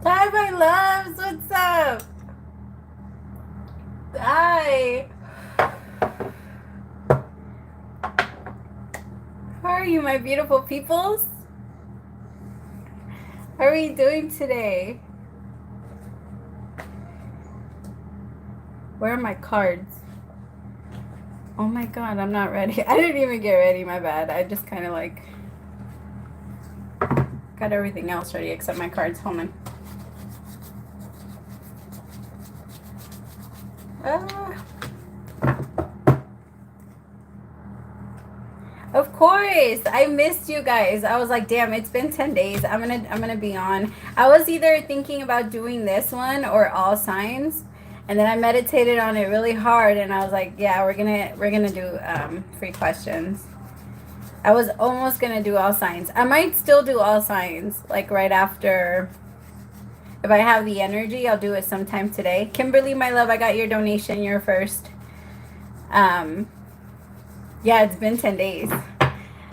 Hi, my loves. What's up? Hi. How are you, my beautiful peoples? How are you doing today? Where are my cards? Oh my god, I'm not ready. I didn't even get ready, my bad. I just kind of like got everything else ready except my cards. Hold on. Of course, I missed you guys. I was like, damn, it's been 10 days. I'm gonna be on. I was either thinking about doing this one or all signs, and then I meditated on it really hard, and I was like, yeah, we're gonna do free questions. I was almost gonna do all signs. I might still do all signs, like right after. If I have the energy, I'll do it sometime today. Kimberly, my love, I got your donation. You're first. Yeah, it's been 10 days.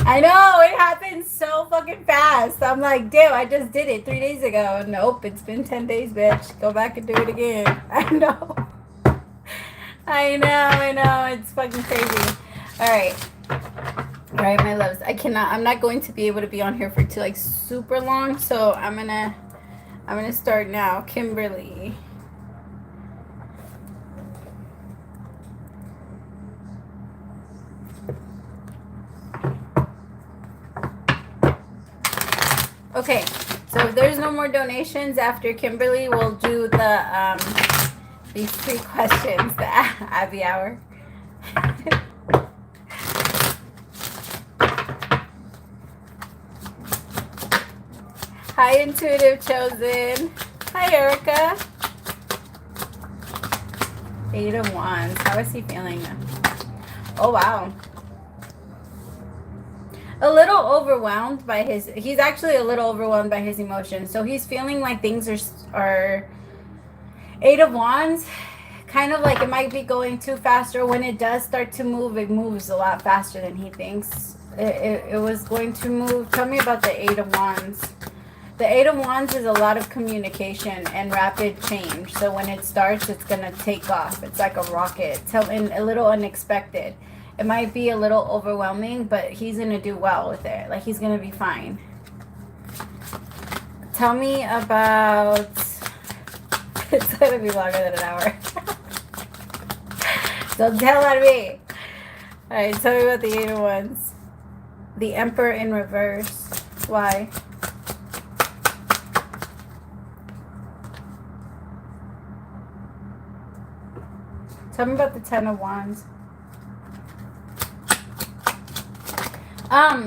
I know, it happened so fucking fast. I'm like, damn, I just did it 3 days ago. Nope, it's been 10 days, bitch. Go back and do it again. I know. I know. It's fucking crazy. All right, my loves. I'm not going to be able to be on here for too, like, super long. So I'm gonna start now. Kimberly. Okay, so if there's no more donations after Kimberly, we'll do these 3 questions, the Abby hour. Hi, Intuitive Chosen. Hi, Erica. 8 of Wands. How is he feeling? Oh, wow. A little overwhelmed by he's actually a little overwhelmed by his emotions. So he's feeling like things are 8 of Wands, kind of like it might be going too fast, or when it does start to move, it moves a lot faster than he thinks it was going to move. Tell me about the 8 of Wands. The 8 of Wands is a lot of communication and rapid change. So when it starts, it's going to take off. It's like a rocket, and a little unexpected. It might be a little overwhelming, but he's going to do well with it. Like, he's going to be fine. Tell me about... It's going to be longer than an hour. Don't tell on me. All right, tell me about the 8 of Wands. The Emperor in reverse. Why? Tell me about the 10 of Wands.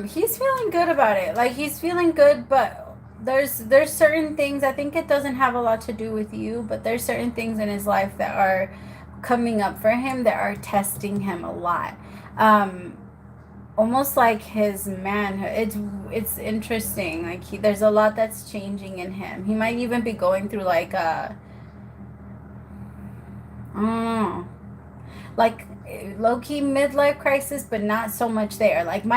He's feeling good about it. Like, he's feeling good, but there's certain things. I think it doesn't have a lot to do with you, but there's certain things in his life that are coming up for him that are testing him a lot. Almost like his manhood. It's interesting. Like, there's a lot that's changing in him. He might even be going through like like low-key midlife crisis, but not so much there. Like, he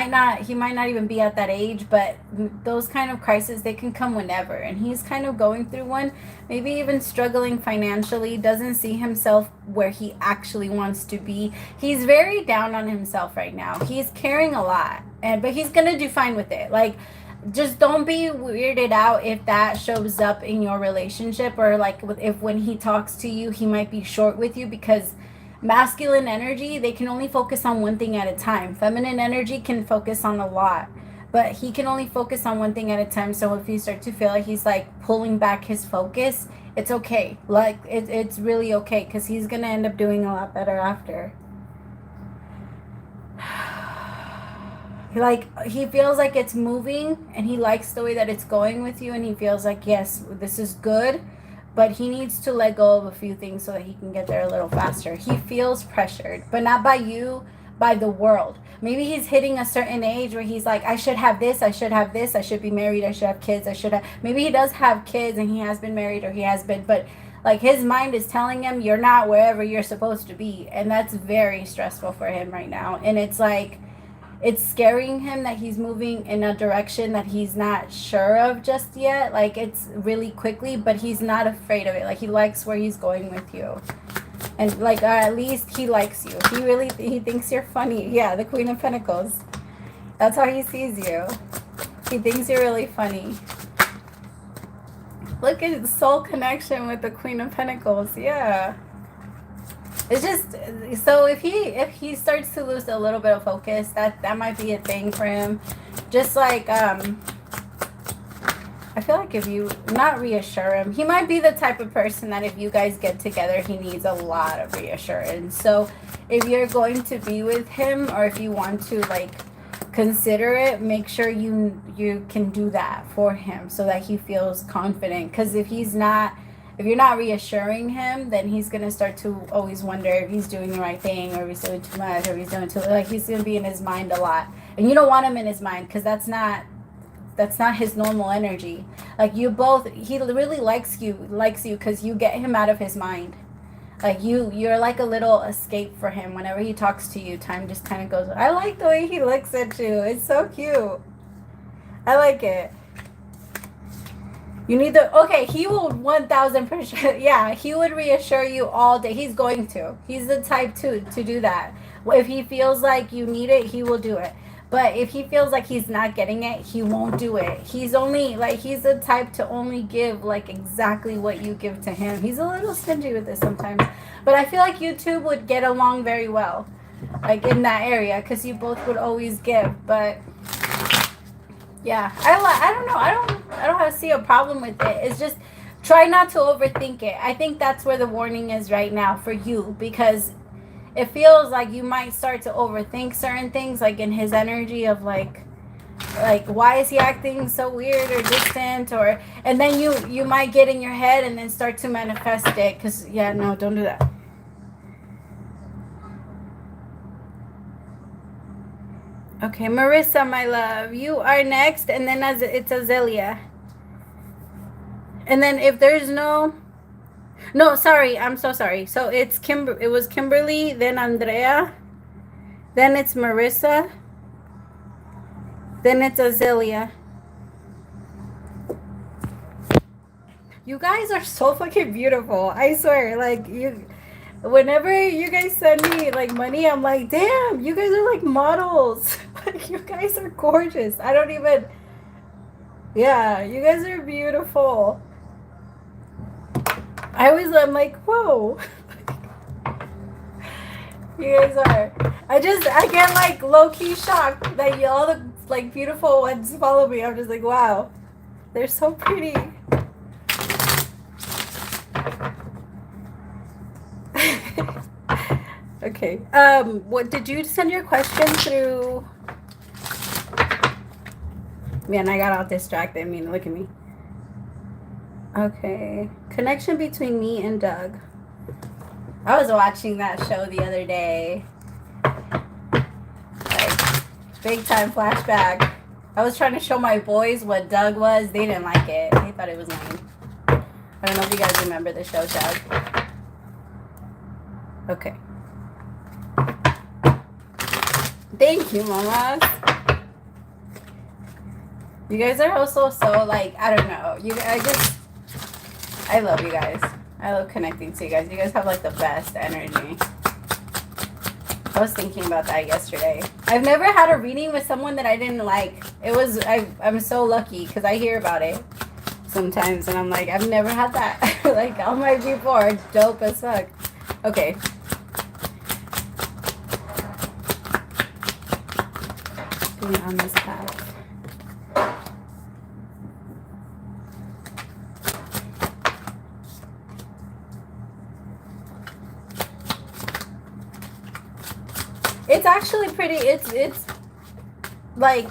might not even be at that age, but those kind of crises, they can come whenever, and he's kind of going through one. Maybe even struggling financially, doesn't see himself where he actually wants to be. He's very down on himself right now. He's caring a lot, but he's gonna do fine with it. Like, just don't be weirded out if that shows up in your relationship, or like if when he talks to you, he might be short with you, because masculine energy, they can only focus on one thing at a time. Feminine energy can focus on a lot, but he can only focus on one thing at a time. So if you start to feel like he's like pulling back his focus, it's okay. Like, it's really okay, because he's gonna end up doing a lot better after. Like, he feels like it's moving, and he likes the way that it's going with you, and he feels like, yes, this is good, but he needs to let go of a few things so that he can get there a little faster. He feels pressured, but not by you, by the world. Maybe he's hitting a certain age where he's like, I should have this, I should have this, I should be married, I should have kids, maybe he does have kids and he has been married, or he has been, but like, his mind is telling him you're not wherever you're supposed to be, and that's very stressful for him right now. And it's like, it's scaring him that he's moving in a direction that he's not sure of just yet. Like, it's really quickly, but he's not afraid of it. Like, he likes where he's going with you. And, like, at least he likes you. He thinks you're funny. Yeah, the Queen of Pentacles. That's how he sees you. He thinks you're really funny. Look at soul connection with the Queen of Pentacles. Yeah. It's just, so if he starts to lose a little bit of focus, that might be a thing for him. Just like, I feel like if you not reassure him, he might be the type of person that if you guys get together, he needs a lot of reassurance. So if you're going to be with him, or if you want to like consider it, make sure you can do that for him so that he feels confident. Because if you're not reassuring him, then he's going to start to always wonder if he's doing the right thing, or if he's doing too much, or if he's doing too, like, he's going to be in his mind a lot. And you don't want him in his mind, because that's not his normal energy. Like, he really likes you because you get him out of his mind. Like, you're like a little escape for him. Whenever he talks to you, time just kind of goes. I like the way he looks at you. It's so cute. I like it. You need okay, he will 1000%, yeah, he would reassure you all day. He's going to. He's the type to do that. If he feels like you need it, he will do it. But if he feels like he's not getting it, he won't do it. He's the type to only give, like, exactly what you give to him. He's a little stingy with this sometimes. But I feel like you two would get along very well, like, in that area, because you both would always give. But yeah, I don't know. I don't see a problem with it. It's just, try not to overthink it. I think that's where the warning is right now for you, because it feels like you might start to overthink certain things, like in his energy of like why is he acting so weird or distant, and then you might get in your head and then start to manifest it. Because yeah, no, don't do that. Okay, Marissa, my love, you are next, and then it's Azalea. And then if there's no, sorry, I'm so sorry. So it was Kimberly, then Andrea, then it's Marissa, then it's Azalea. You guys are so fucking beautiful. I swear, like, whenever you guys send me like money, I'm like, damn, you guys are like models. Like, you guys are gorgeous. Yeah, you guys are beautiful. I'm like, whoa. You guys are. I get like low-key shocked that all the like beautiful ones follow me. I'm just like, wow, they're so pretty. Okay. What did you send your question through? Man, I got all distracted. I mean, look at me. Okay. Connection between me and Doug. I was watching that show the other day. Like, big time flashback. I was trying to show my boys what Doug was. They didn't like it. They thought it was lame. I don't know if you guys remember the show, Doug. Okay. Thank you, mamas. You guys are also so, like, I don't know. I love you guys. I love connecting to you guys. You guys have like the best energy. I was thinking about that yesterday. I've never had a reading with someone that I didn't like. I'm so lucky because I hear about it sometimes and I'm like, I've never had that. Like, all my people are dope as fuck. Okay. Being on this path. It's actually pretty, it's like,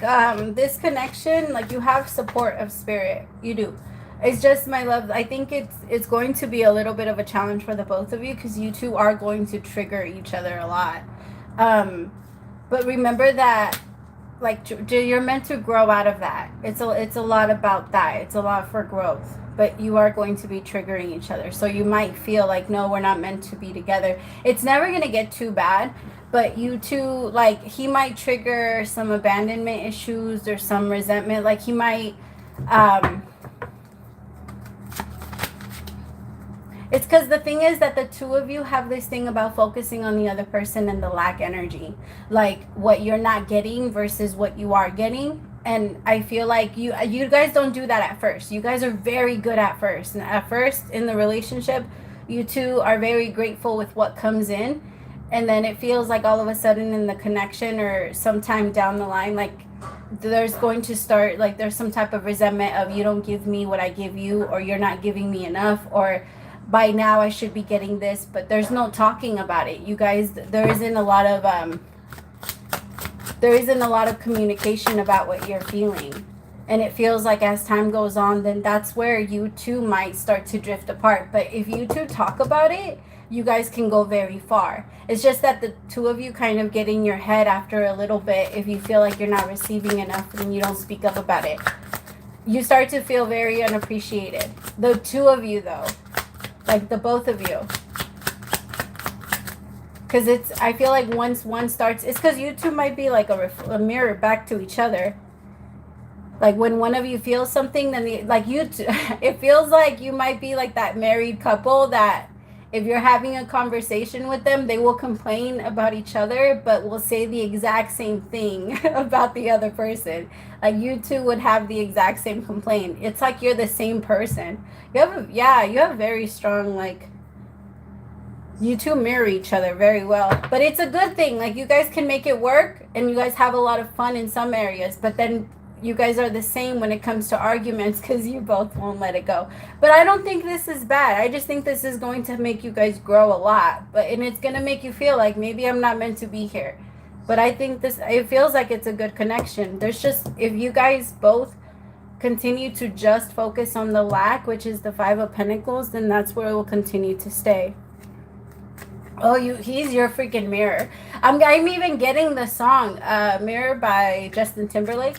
this connection, like, you have support of spirit. You do. It's just, my love, I think it's going to be a little bit of a challenge for the both of you because you two are going to trigger each other a lot. But remember that, like, you're meant to grow out of that. It's a lot about that. It's a lot for growth. But you are going to be triggering each other. So you might feel like, no, we're not meant to be together. It's never going to get too bad. but you two, like, he might trigger some abandonment issues or some resentment. Like, he might, it's because the thing is that the two of you have this thing about focusing on the other person and the lack energy, like what you're not getting versus what you are getting. And I feel like you guys don't do that at first. You guys are very good at first. And at first in the relationship, you two are very grateful with what comes in. And then it feels like all of a sudden in the connection or sometime down the line, like there's going to start, like there's some type of resentment of you don't give me what I give you, or you're not giving me enough, or by now I should be getting this, but there's no talking about it. You guys, there isn't a lot of communication about what you're feeling. And it feels like as time goes on, then that's where you two might start to drift apart. But if you two talk about it, you guys can go very far. It's just that the two of you kind of get in your head after a little bit. If you feel like you're not receiving enough and you don't speak up about it, you start to feel very unappreciated. The two of you, though, like the both of you, because I feel like once one starts, it's because you two might be like a mirror back to each other. Like when one of you feels something, then it feels like you might be like that married couple that if you're having a conversation with them, they will complain about each other, but will say the exact same thing about the other person. Like you two would have the exact same complaint. It's like you're the same person. You have very strong, like, you two mirror each other very well. But it's a good thing. Like, you guys can make it work, and you guys have a lot of fun in some areas, but then you guys are the same when it comes to arguments because you both won't let it go. But I don't think this is bad. I just think this is going to make you guys grow a lot. And it's going to make you feel like maybe I'm not meant to be here. But I think it feels like it's a good connection. There's just, if you guys both continue to just focus on the lack, which is the Five of Pentacles, then that's where it will continue to stay. Oh, he's your freaking mirror. I'm even getting the song Mirror by Justin Timberlake.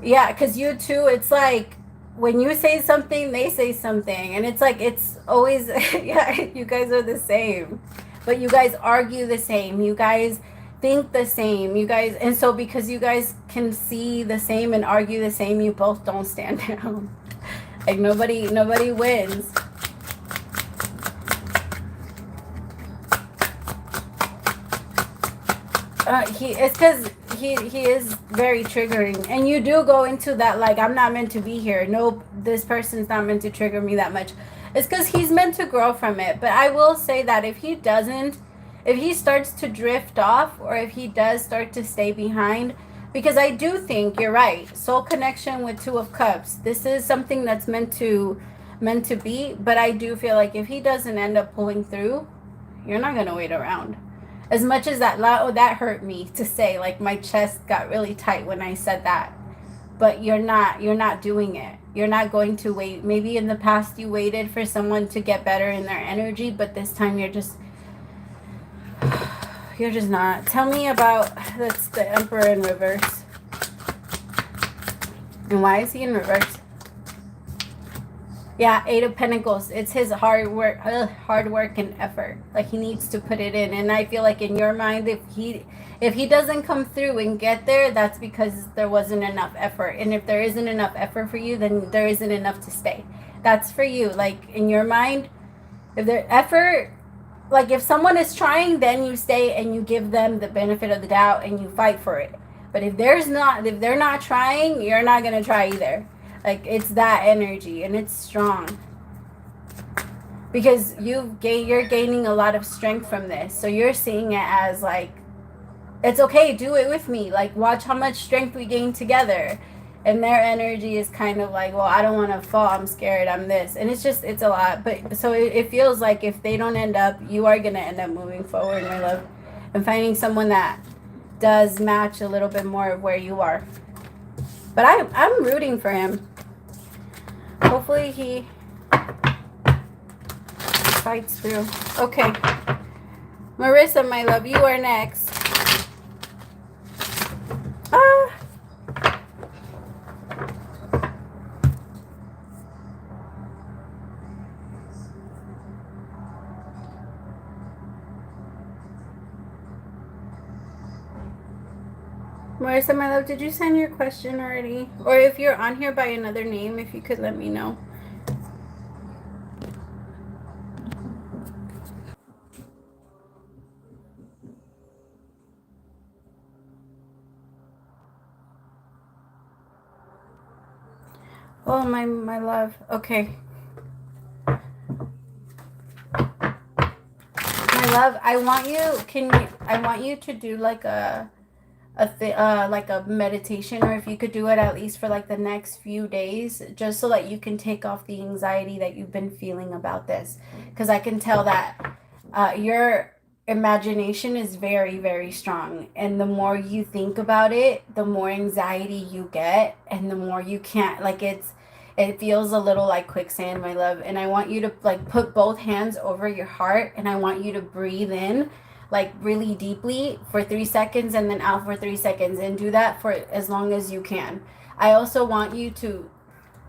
Yeah, because you two, it's like when you say something, they say something. And it's like, it's always, yeah, you guys are the same. But you guys argue the same. You guys think the same. You guys, and so because you guys can see the same and argue the same, you both don't stand down. Like nobody wins. It's because he is very triggering, and you do go into that like, I'm not meant to be here. Nope, this person's not meant to trigger me that much. It's because he's meant to grow from it. But I will say that if he starts to drift off, or if he does start to stay behind, because I do think you're right, soul connection with Two of Cups, this is something that's meant to be. But I do feel like if he doesn't end up pulling through, you're not gonna wait around. As much as that hurt me to say, like my chest got really tight when I said that. But you're not doing it. You're not going to wait. Maybe in the past you waited for someone to get better in their energy, but this time you're just not. Tell me about, that's the Emperor in reverse. And why is he in reverse? Yeah, Eight of Pentacles. It's his hard work and effort. Like he needs to put it in. And I feel like in your mind, if he doesn't come through and get there, that's because there wasn't enough effort. And if there isn't enough effort for you, then there isn't enough to stay. That's for you. Like in your mind, if there's effort, like if someone is trying, then you stay and you give them the benefit of the doubt and you fight for it. But if they're not trying, you're not gonna try either. Like it's that energy, and it's strong because you're gaining a lot of strength from this. So you're seeing it as like, it's okay, do it with me. Like watch how much strength we gain together. And their energy is kind of like, well, I don't want to fall. I'm scared. I'm this. And it's a lot. But so it feels like if they don't end up, you are going to end up moving forward, my love, and finding someone that does match a little bit more of where you are. But I'm rooting for him. Hopefully he fights through. Okay. Marissa, my love, you are next. Marissa, my love, did you send your question already? Or if you're on here by another name, if you could let me know. Oh, my love. Okay. My love, I want you to do like like a meditation, or if you could do it at least for like the next few days, just so that you can take off the anxiety that you've been feeling about this, because I can tell that your imagination is very, very strong, and the more you think about it, the more anxiety you get, and the more you can't, like, it feels a little like quicksand, my love. And I want you to like put both hands over your heart, and I want you to breathe in like really deeply for 3 seconds, and then out for 3 seconds, and do that for as long as you can. I also want you to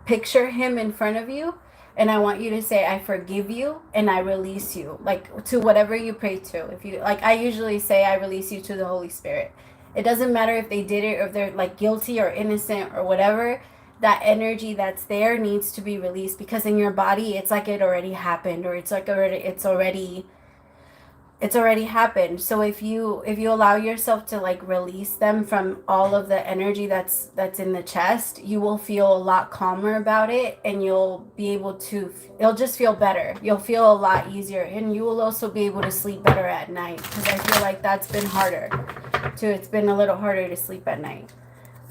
picture him in front of you, and I want you to say, I forgive you and I release you, like to whatever you pray to. If you like, I usually say I release you to the Holy Spirit. It doesn't matter if they did it or if they're like guilty or innocent or whatever. That energy that's there needs to be released, because in your body it's like it already happened, or it's like it's already happened. So if you allow yourself to like release them from all of the energy that's in the chest, you will feel a lot calmer about it, and you'll be able to, it'll just feel better. You'll feel a lot easier, and you will also be able to sleep better at night, because I feel like that's been harder too. It's been a little harder to sleep at night.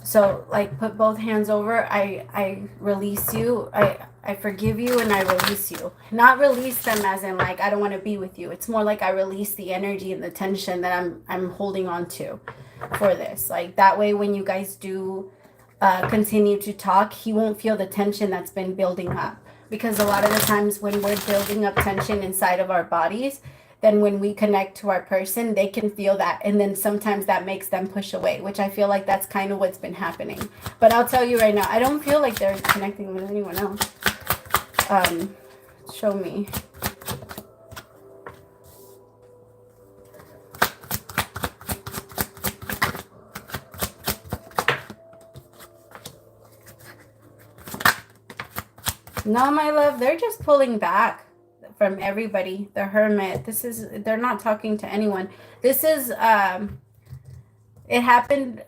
So like put both hands over. I release you. I forgive you and I release you. Not release them as in like I don't want to be with you. It's more like I release the energy and the tension that I'm holding on to for this. Like that way when you guys do continue to talk, he won't feel the tension that's been building up. Because a lot of the times when we're building up tension inside of our bodies, then when we connect to our person, they can feel that. And then sometimes that makes them push away, which I feel like that's kind of what's been happening. But I'll tell you right now, I don't feel like they're connecting with anyone else. Show me. No, my love, they're just pulling back from everybody. The Hermit. They're not talking to anyone. This is it happened,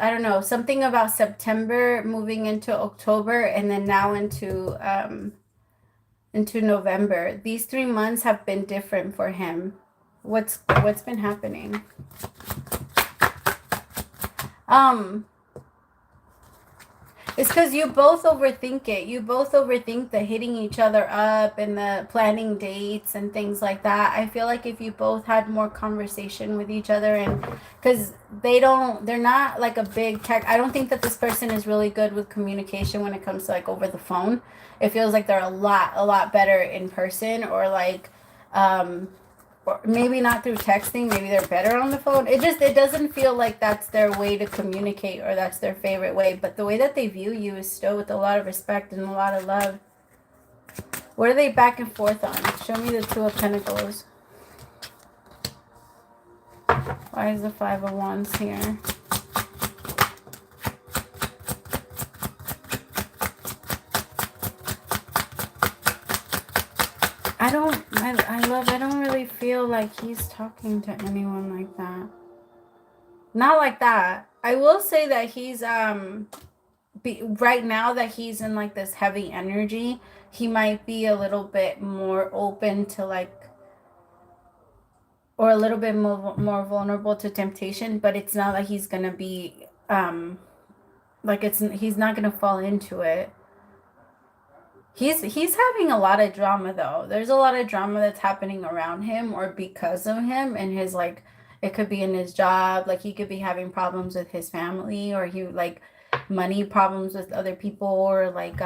I don't know, something about September moving into October, and then now into November. These 3 months have been different for him. What's been happening? It's because you both overthink it. You both overthink the hitting each other up and the planning dates and things like that. I feel like if you both had more conversation with each other, and because they're not like a big tech. I don't think that this person is really good with communication when it comes to like over the phone. It feels like they're a lot better in person, or like, or maybe not through texting. Maybe they're better on the phone. It doesn't feel like that's their way to communicate, or that's their favorite way. But the way that they view you is still with a lot of respect and a lot of love. What are they back and forth on? Show me the Two of Pentacles. Why is the Five of Wands here? I don't really feel like he's talking to anyone like that. Not like that. I will say that he's right now that he's in like this heavy energy, he might be a little bit more open to like, or a little bit more vulnerable to temptation, but it's not like he's gonna be like he's not gonna fall into it. He's having a lot of drama though. There's a lot of drama that's happening around him or because of him, and his like, it could be in his job, like he could be having problems with his family, or he like money problems with other people, or like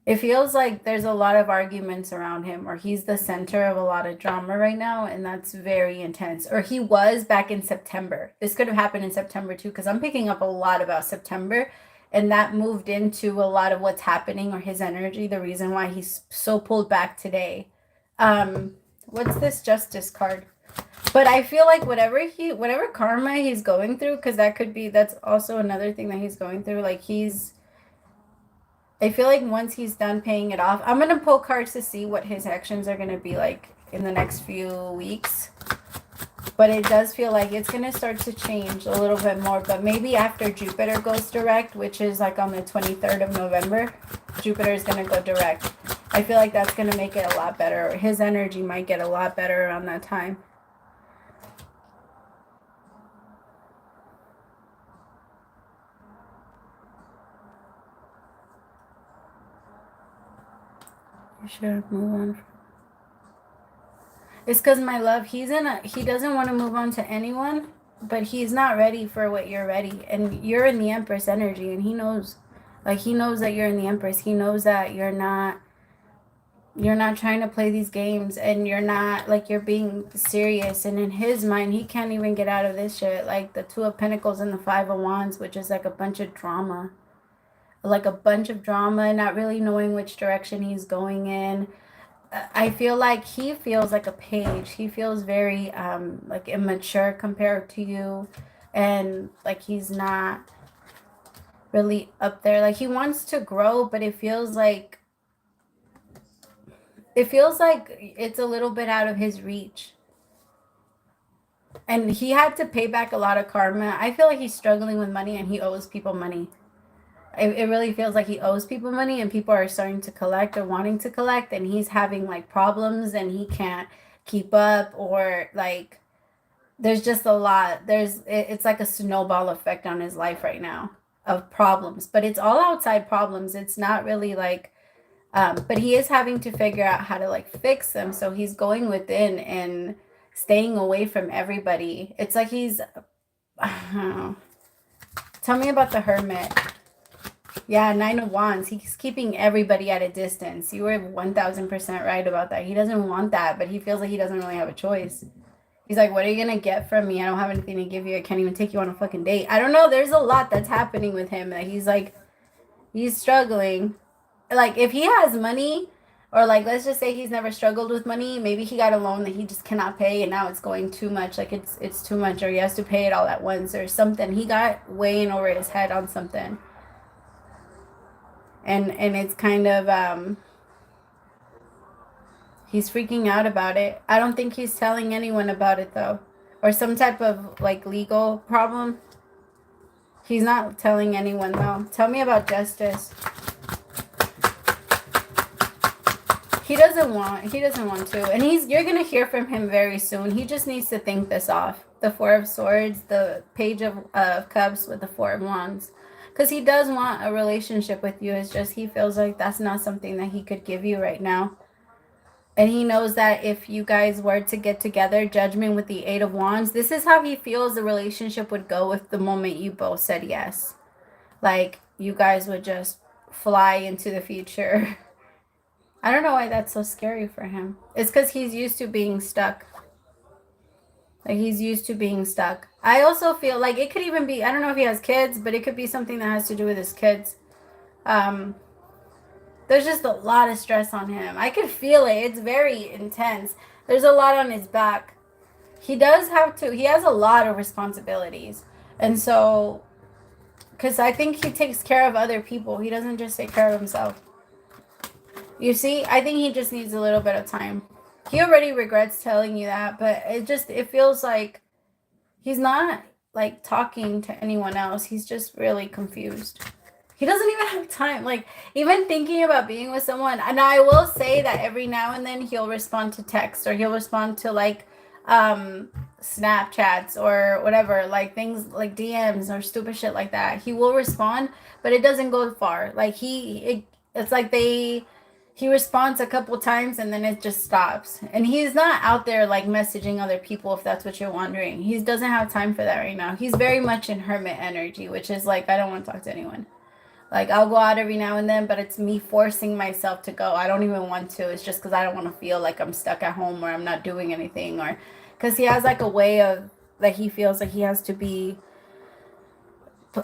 it feels like there's a lot of arguments around him, or he's the center of a lot of drama right now, and that's very intense. Or he was back in September. This could have happened in September too, because I'm picking up a lot about September, and that moved into a lot of what's happening, or his energy, the reason why he's so pulled back today. What's this Justice card? But I feel like whatever karma he's going through, because that's also another thing that he's going through. Like I feel like once he's done paying it off, I'm gonna pull cards to see what his actions are gonna be like in the next few weeks. But it does feel like it's gonna start to change a little bit more. But maybe after Jupiter goes direct, which is like on the 23rd of November, Jupiter is gonna go direct. I feel like that's gonna make it a lot better. His energy might get a lot better around that time. You should move on. It's because my love, he doesn't want to move on to anyone, but he's not ready for what you're ready. And you're in the Empress energy, and he knows. Like, he knows that you're in the Empress. He knows that you're not trying to play these games, and you're not, like, you're being serious. And in his mind, he can't even get out of this shit. Like the Two of Pentacles and the Five of Wands, which is like a bunch of drama. Like a bunch of drama, not really knowing which direction he's going in. I feel like he feels like a page. He feels very like immature compared to you, and like he's not really up there. Like he wants to grow, but it feels like it's a little bit out of his reach. And he had to pay back a lot of karma. I feel like he's struggling with money, and he owes people money. It really feels like he owes people money, and people are starting to collect or wanting to collect, and he's having like problems, and he can't keep up, or like there's just a lot. It's like a snowball effect on his life right now of problems, but it's all outside problems. It's not really like but he is having to figure out how to like fix them, so he's going within and staying away from everybody. It's like he's tell me about the Hermit. Yeah, Nine of Wands. He's keeping everybody at a distance. You were 1000% right about that. He doesn't want that, but he feels like he doesn't really have a choice. He's like, what are you going to get from me? I don't have anything to give you. I can't even take you on a fucking date. I don't know. There's a lot that's happening with him that he's like, he's struggling. Like, if he has money, or like, let's just say he's never struggled with money. Maybe he got a loan that he just cannot pay, and now it's going too much. Like, it's too much, or he has to pay it all at once, or something. He got weighing over his head on something. And it's kind of he's freaking out about it. I don't think he's telling anyone about it though, or some type of like legal problem. He's not telling anyone though. Tell me about justice. He doesn't want to, and you're gonna hear from him very soon. He just needs to think this off. The Four of Swords, the Page of Cups with the Four of Wands, because he does want a relationship with you. It's just he feels like that's not something that he could give you right now. And he knows that if you guys were to get together, Judgment with the Eight of Wands, this is how he feels the relationship would go if the moment you both said yes. Like, you guys would just fly into the future. I don't know why that's so scary for him. It's because he's used to being stuck. Like, he's used to being stuck. I also feel like it could even be, I don't know if he has kids, but it could be something that has to do with his kids. There's just a lot of stress on him. I could feel it. It's very intense. There's a lot on his back. He has a lot of responsibilities. And so, because I think he takes care of other people. He doesn't just take care of himself. You see, I think he just needs a little bit of time. He already regrets telling you that, but it feels like he's not like talking to anyone else. He's just really confused. He doesn't even have time. Like, even thinking about being with someone. And I will say that every now and then he'll respond to text, or he'll respond to like Snapchats or whatever, like things like DMs or stupid shit like that. He will respond, but it doesn't go far. Like it's like he responds a couple times and then it just stops. And he's not out there like messaging other people, if that's what you're wondering. He doesn't have time for that right now. He's very much in hermit energy, which is like, I don't want to talk to anyone. Like, I'll go out every now and then, but it's me forcing myself to go. I don't even want to. It's just because I don't want to feel like I'm stuck at home or I'm not doing anything, or because he has like a way of that he feels like he has to be,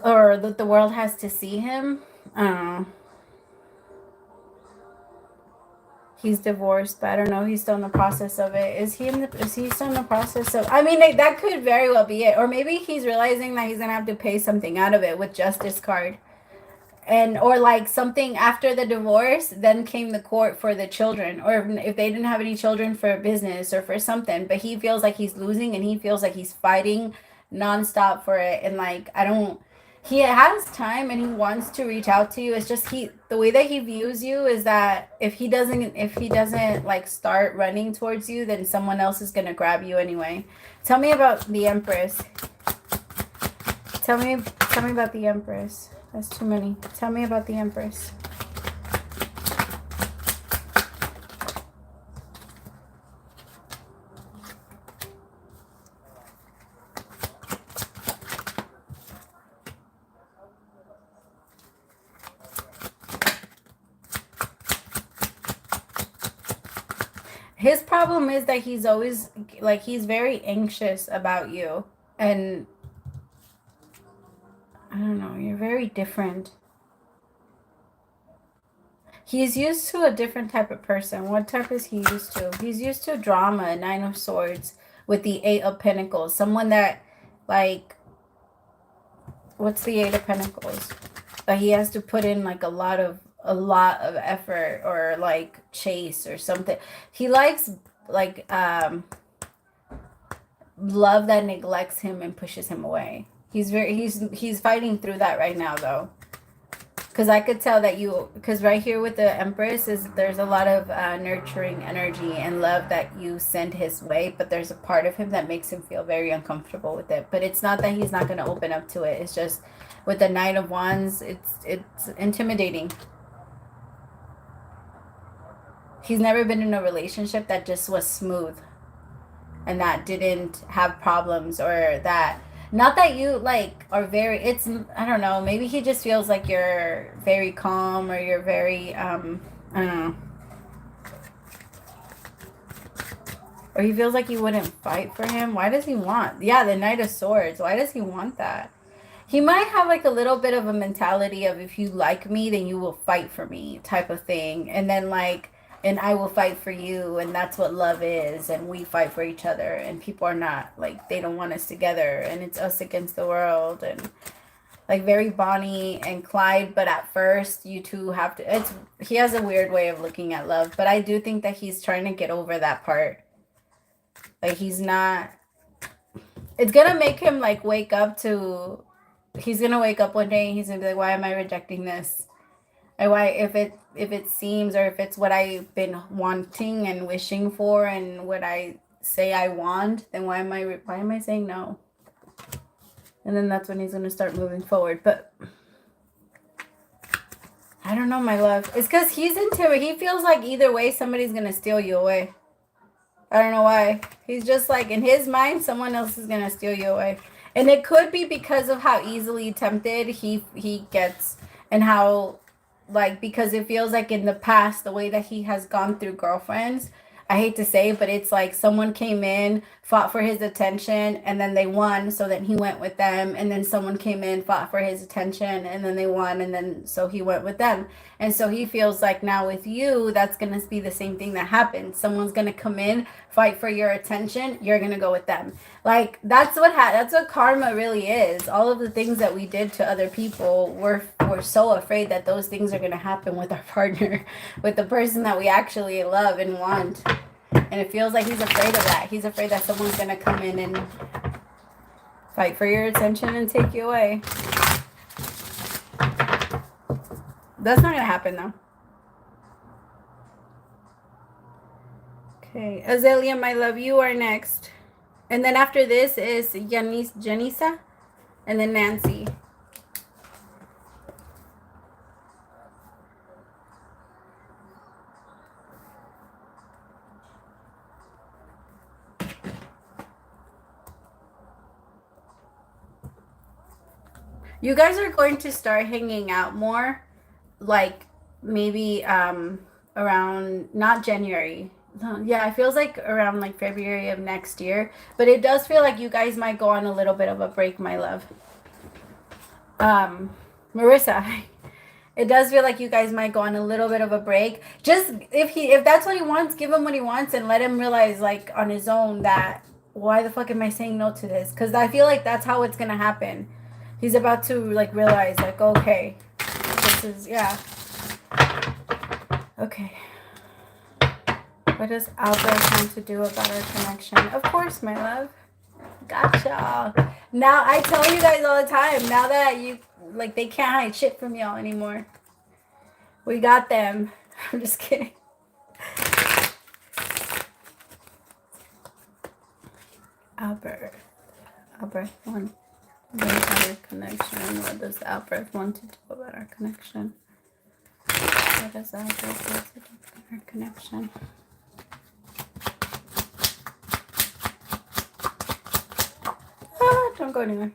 or that the world has to see him. I don't know. He's divorced, but I don't know. He's still in the process of it. Is he still in the process of? I mean, that could very well be it. Or maybe he's realizing that he's gonna have to pay something out of it with justice card, and or like something after the divorce. Then came the court for the children, or if they didn't have any children, for business or for something. But he feels like he's losing, and he feels like he's fighting nonstop for it. And like I don't, he has time and he wants to reach out to you. It's just the way that he views you is that if he doesn't like start running towards you, then someone else is gonna grab you anyway. Tell me about the Empress. Tell me about the Empress. That's too many. Tell me about the Empress. His problem is that he's always like he's very anxious about you, and I don't know, you're very different. He's used to a different type of person. What type is he used to? He's used to drama, Nine of Swords with the Eight of Pentacles. Someone that like what's the Eight of Pentacles? That he has to put in like a lot of effort, or like chase or something. He likes like love that neglects him and pushes him away. He's fighting through that right now though. Because I could tell that because right here with the Empress is there's a lot of nurturing energy and love that you send his way, but there's a part of him that makes him feel very uncomfortable with it. But it's not that he's not going to open up to it. It's just with the Knight of Wands, it's intimidating. He's never been in a relationship that just was smooth and that didn't have problems, or that not that you like are very, it's I don't know, maybe he just feels like you're very calm, or you're very I don't know, or he feels like you wouldn't fight for him. Why does he want, yeah, the Knight of Swords, why does he want that? He might have like a little bit of a mentality of, if you like me, then you will fight for me type of thing. And then like, and I will fight for you. And that's what love is. And we fight for each other. And people are not like, they don't want us together. And it's us against the world. And like very Bonnie and Clyde. But at first you two have to, he has a weird way of looking at love. But I do think that he's trying to get over that part. Like he's not, it's going to make him like wake up to, he's gonna wake up one day and he's gonna be like, why am I rejecting this? And why, if it seems, or if it's what I've been wanting and wishing for and what I say I want, then why am I saying no? And then that's when he's gonna start moving forward. But I don't know, my love. It's because he's into it. He feels like either way somebody's gonna steal you away. I don't know why. He's just like, in his mind, someone else is gonna steal you away. And it could be because of how easily tempted he gets, and how, like, because it feels like in the past, the way that he has gone through girlfriends, I hate to say, but it's like someone came in, fought for his attention, and then they won, so then he went with them. And then someone came in, fought for his attention, and then they won, and then so he went with them. And so he feels like now with you, that's going to be the same thing that happens. Someone's going to come in, fight for your attention, you're going to go with them. Like, that's what karma really is. All of the things that we did to other people, we're so afraid that those things are going to happen with our partner, with the person that we actually love and want. And it feels like he's afraid of that. He's afraid that someone's going to come in and fight for your attention and take you away. That's not going to happen, though. Okay, Azalea, my love, you are next. And then after this is Janisa, and then Nancy. You guys are going to start hanging out more, like maybe around, not January. Yeah, it feels like around like February of next year. But it does feel like you guys might go on a little bit of a break, my love. Marissa, It does feel like you guys might go on a little bit of a break. Just if that's what he wants, give him what he wants and let him realize like on his own that why the fuck am I saying no to this? Because I feel like that's how it's gonna happen. He's about to like realize like, okay, this is yeah. Okay. What does Albert want to do about our connection? Of course, my love. Gotcha. Now I tell you guys all the time. Now that you like, they can't hide shit from y'all anymore. We got them. I'm just kidding. Albert want to do about our connection. What does Albert want to do about our connection? What does Albert want to do about our connection? Don't go anywhere.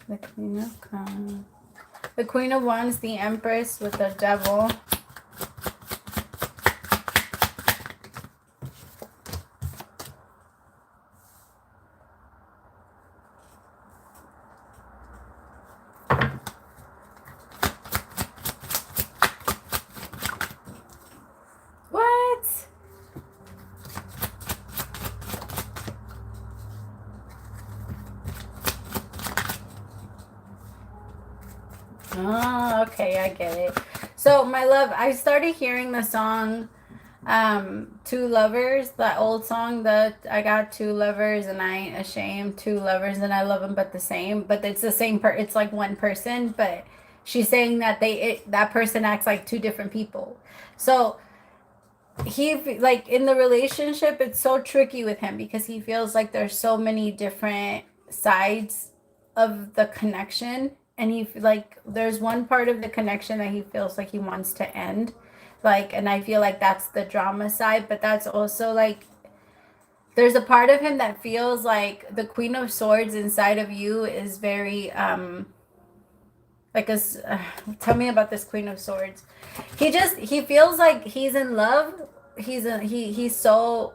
The Queen of Cups. The Queen of Wands, the Empress with the Devil. Oh, okay, I get it. So, my love, I started hearing the song Two Lovers, that old song that I got two lovers and I ain't ashamed, two lovers and I love them but the same, but it's the same it's like one person, but she's saying that that person acts like two different people. So, he like in the relationship it's so tricky with him because he feels like there's so many different sides of the connection, and he like there's one part of the connection that he feels like he wants to end, like, and I feel like that's the drama side, but that's also like there's a part of him that feels like the Queen of Swords inside of you is very like a tell me about this Queen of Swords. He feels like he's in love. He's so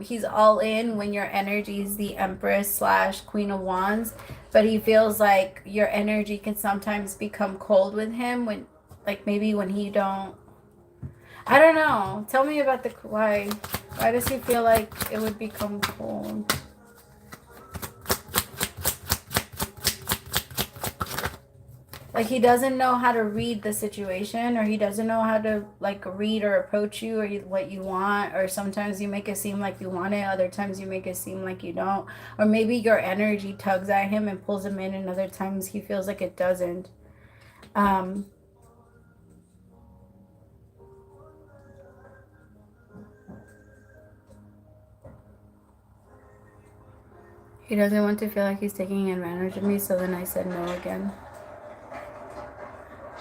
he's all in when your energy is the Empress / Queen of Wands, but he feels like your energy can sometimes become cold with him when like maybe when he don't, I don't know. Tell me about the why does he feel like it would become cold? Like he doesn't know how to read the situation, or he doesn't know how to like read or approach you, or what you want, or sometimes you make it seem like you want it, other times you make it seem like you don't, or maybe your energy tugs at him and pulls him in, and other times he feels like it doesn't. He doesn't want to feel like he's taking advantage of me, so then I said no again.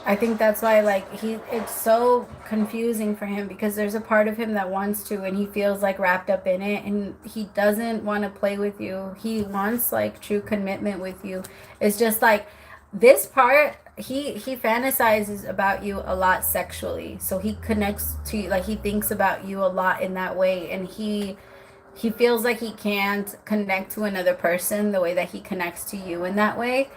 I think that's why like it's so confusing for him, because there's a part of him that wants to, and he feels like wrapped up in it, and he doesn't want to play with you. He wants like true commitment with you. It's just like this part, he fantasizes about you a lot sexually, so he connects to you, like he thinks about you a lot in that way, and he feels like he can't connect to another person the way that he connects to you in that way.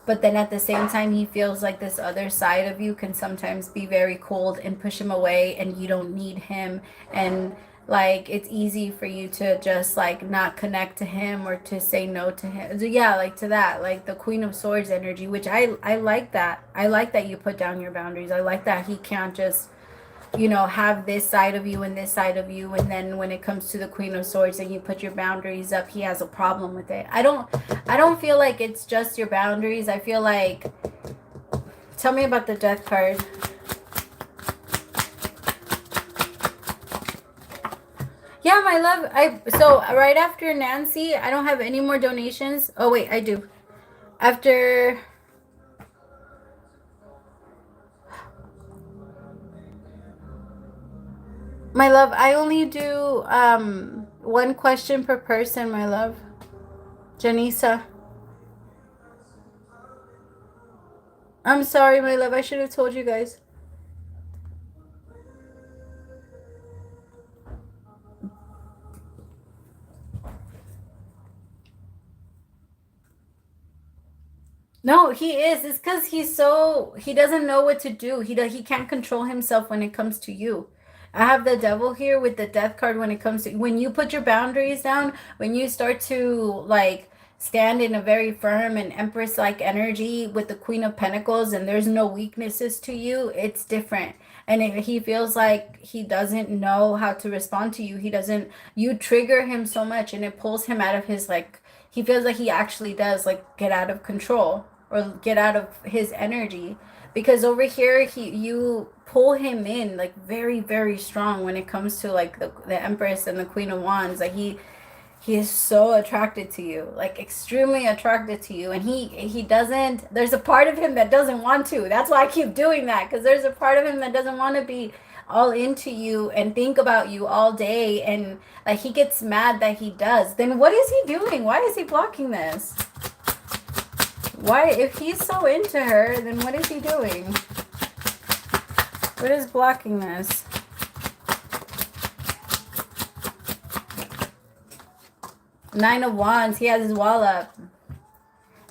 But then at the same time, he feels like this other side of you can sometimes be very cold and push him away, and you don't need him. And like, it's easy for you to just like not connect to him or to say no to him. So, yeah, like to that, like the Queen of Swords energy, which I like that. I like that you put down your boundaries. I like that he can't just, you know, have this side of you and this side of you, and then when it comes to the Queen of Swords and you put your boundaries up, he has a problem with it. I don't feel like it's just your boundaries. I feel like, tell me about the Death card. Yeah, my love, so right after Nancy, I don't have any more donations. Oh wait, I do. After my love, I only do one question per person, my love. Janisa. I'm sorry, my love. I should have told you guys. No, he is. It's because he doesn't know what to do. He can't control himself when it comes to you. I have the devil here with the death card when it comes to when you put your boundaries down, when you start to like stand in a very firm and empress like energy with the queen of pentacles and there's no weaknesses to you, it's different. And he feels like he doesn't know how to respond to you. He doesn't, you trigger him so much and it pulls him out of his like, he feels like he actually does like get out of control or get out of his energy, because over here you pull him in like very very strong when it comes to like the empress and the queen of wands. Like he is so attracted to you, like extremely attracted to you, and he doesn't, there's a part of him that doesn't want to. That's why I keep doing that, because there's a part of him that doesn't want to be all into you and think about you all day, and like he gets mad that he does. Then what is he doing? Why is he blocking this? Why, if he's so into her, then what is he doing? What is blocking this? Nine of Wands, he has his wall up.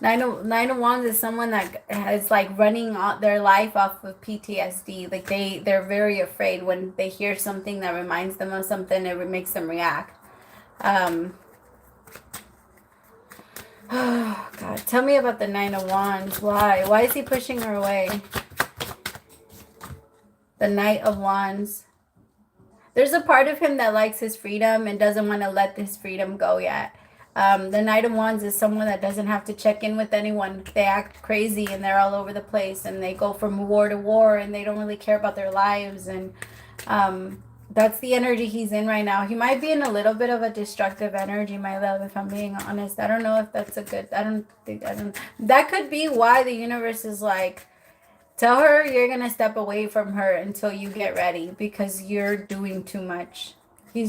Nine of Wands is someone that is like running their life off of PTSD. Like they're very afraid when they hear something that reminds them of something, it makes them react. Oh, God. Tell me about the Nine of Wands. Why? Why is he pushing her away? The Knight of Wands. There's a part of him that likes his freedom and doesn't want to let this freedom go yet. The Knight of Wands is someone that doesn't have to check in with anyone. They act crazy and they're all over the place and they go from war to war and they don't really care about their lives. And that's the energy he's in right now. He might be in a little bit of a destructive energy, my love, if I'm being honest. I don't know if that's a good, that could be why the universe is like, tell her you're going to step away from her until you get ready because you're doing too much. He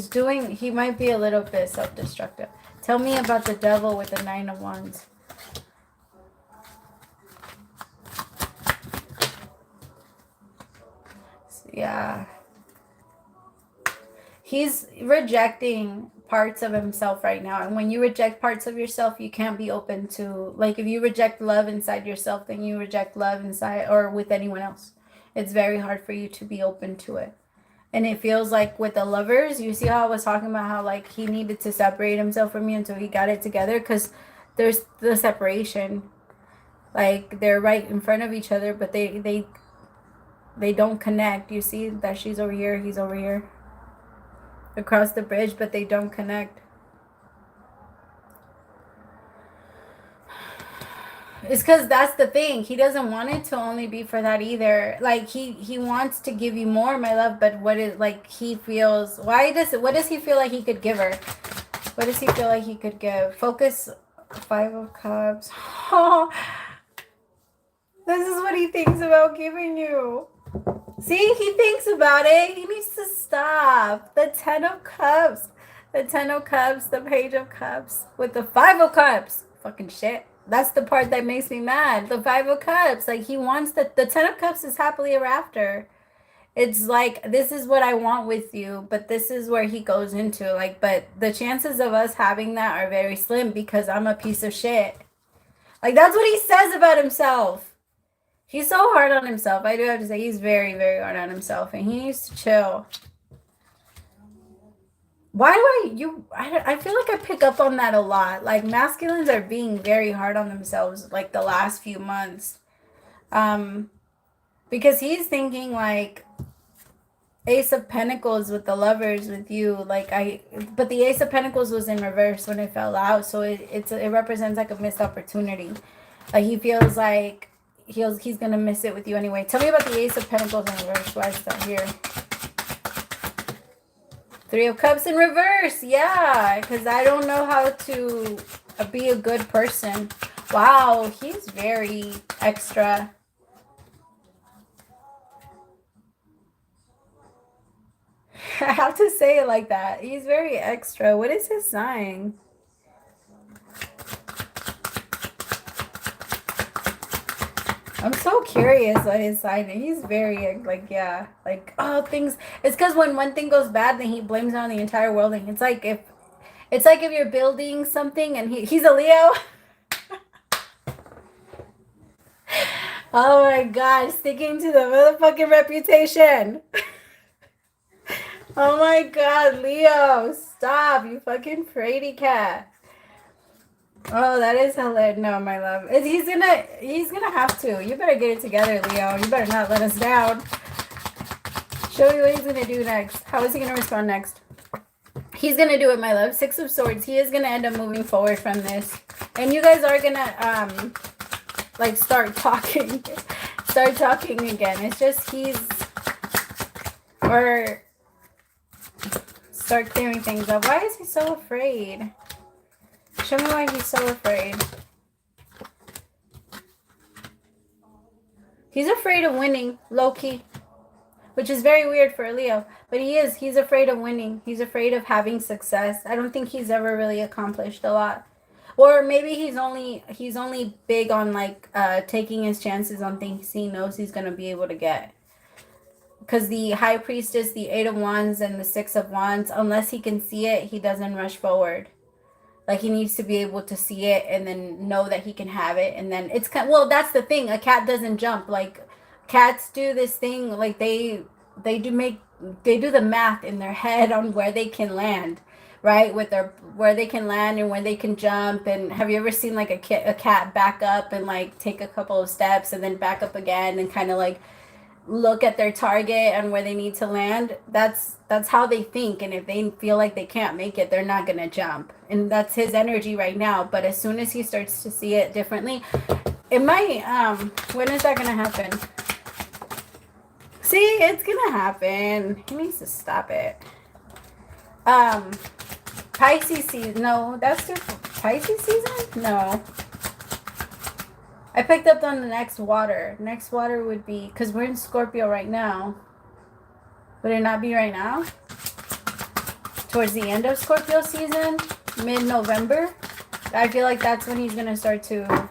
might be a little bit self-destructive. Tell me about the devil with the Nine of Wands. Yeah. He's rejecting parts of himself right now. And when you reject parts of yourself, you can't be open to, like, if you reject love inside yourself, then you reject love inside or with anyone else. It's very hard for you to be open to it. And it feels like with the Lovers, you see how I was talking about how, like, he needed to separate himself from you until he got it together, because there's the separation. Like, they're right in front of each other, but they don't connect. You see that she's over here, he's over here. Across the bridge, but they don't connect. It's because that's the thing. He doesn't want it to only be for that either. Like, he wants to give you more, my love, but what is, like, he feels, what does he feel like he could give her? What does he feel like he could give? Focus, Five of Cups. Oh, this is what he thinks about giving you. See, he thinks about it. He needs to stop. The Ten of Cups. The Ten of Cups, the Page of Cups with the Five of Cups. Fucking shit. That's the part that makes me mad. The Five of Cups. Like, he wants the Ten of Cups is happily ever after. It's like, this is what I want with you, but this is where he goes into. Like, but the chances of us having that are very slim because I'm a piece of shit. Like, that's what he says about himself. He's so hard on himself. I do have to say, he's very, very hard on himself, and he needs to chill. Why do I feel like I pick up on that a lot. Like, masculines are being very hard on themselves, like, the last few months. Because he's thinking, like, Ace of Pentacles with the Lovers with you. Like, but the Ace of Pentacles was in reverse when it fell out, so it represents, like, a missed opportunity. Like, he feels like he's gonna miss it with you anyway. Tell me about the Ace of Pentacles in reverse. Why is that here? Three of Cups in reverse. Yeah, because I don't know how to be a good person. Wow, he's very extra. I have to say it like that. He's very extra. What is his sign? I'm so curious what his sign is. He's very, like, yeah, like, oh, things. It's because when one thing goes bad, then he blames it on the entire world. And it's like if you're building something and he's a Leo. Oh my God, sticking to the motherfucking reputation. Oh my God, Leo, stop, you fucking fraidy cat. Oh, that is hilarious. No, my love. He's gonna have to. You better get it together, Leo. You better not let us down. Show me what he's gonna do next. How is he gonna respond next? He's gonna do it, my love. Six of Swords. He is gonna end up moving forward from this. And you guys are gonna like start talking. Start talking again. It's just or start clearing things up. Why is he so afraid? Show me why he's so afraid. He's afraid of winning, low-key. Which is very weird for a Leo. But he's afraid of winning. He's afraid of having success. I don't think he's ever really accomplished a lot. Or maybe he's only big on like taking his chances on things he knows he's gonna be able to get. Because the High Priestess, the 8 of Wands, and the 6 of Wands, unless he can see it, he doesn't rush forward. Like, he needs to be able to see it and then know that he can have it. And then it's kind of, well, that's the thing. A cat doesn't jump. Like, cats do this thing. Like, they do the math in their head on where they can land, right? Where they can land and where they can jump. And have you ever seen, like, a cat back up and, like, take a couple of steps and then back up again and kind of, like, look at their target and where they need to land? That's how they think. And if they feel like they can't make it, they're not gonna jump. And that's his energy right now. But as soon as he starts to see it differently, it might when is that gonna happen? See, it's gonna happen. He needs to stop it. Pisces season. No, that's too Pisces season? No. I picked up on the next water. Next water would be, because we're in Scorpio right now. Would it not be right now? Towards the end of Scorpio season? Mid-November? I feel like that's when he's going to start to...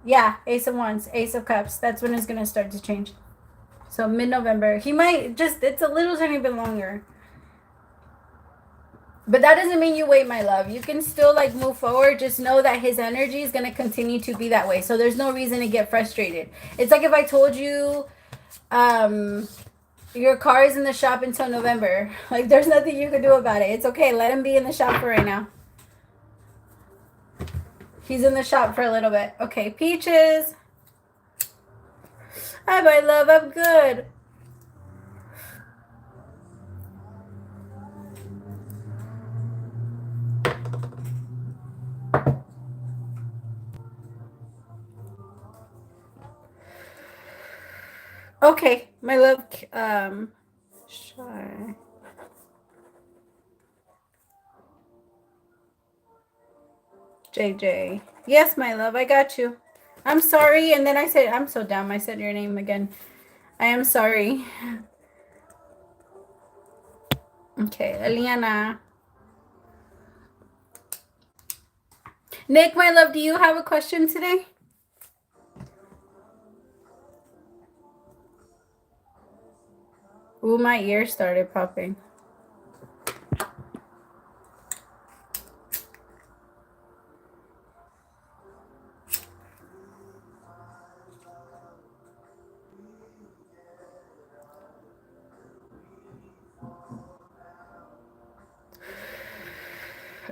Yeah, Ace of Wands, Ace of Cups. That's when it's going to start to change. So mid-November. He might just... It's a little tiny bit longer. But that doesn't mean you wait, my love. You can still, like, move forward. Just know that his energy is going to continue to be that way. So there's no reason to get frustrated. It's like if I told you your car is in the shop until November. Like, there's nothing you can do about it. It's okay. Let him be in the shop for right now. He's in the shop for a little bit. Okay, Peaches. Hi, my love. I'm good. Okay, my love, sure. JJ. Yes, my love, I got you. I'm sorry, and then I said, I'm so dumb. I said your name again. I am sorry. Okay, Eliana. Nick, my love, do you have a question today? Ooh, my ear started popping.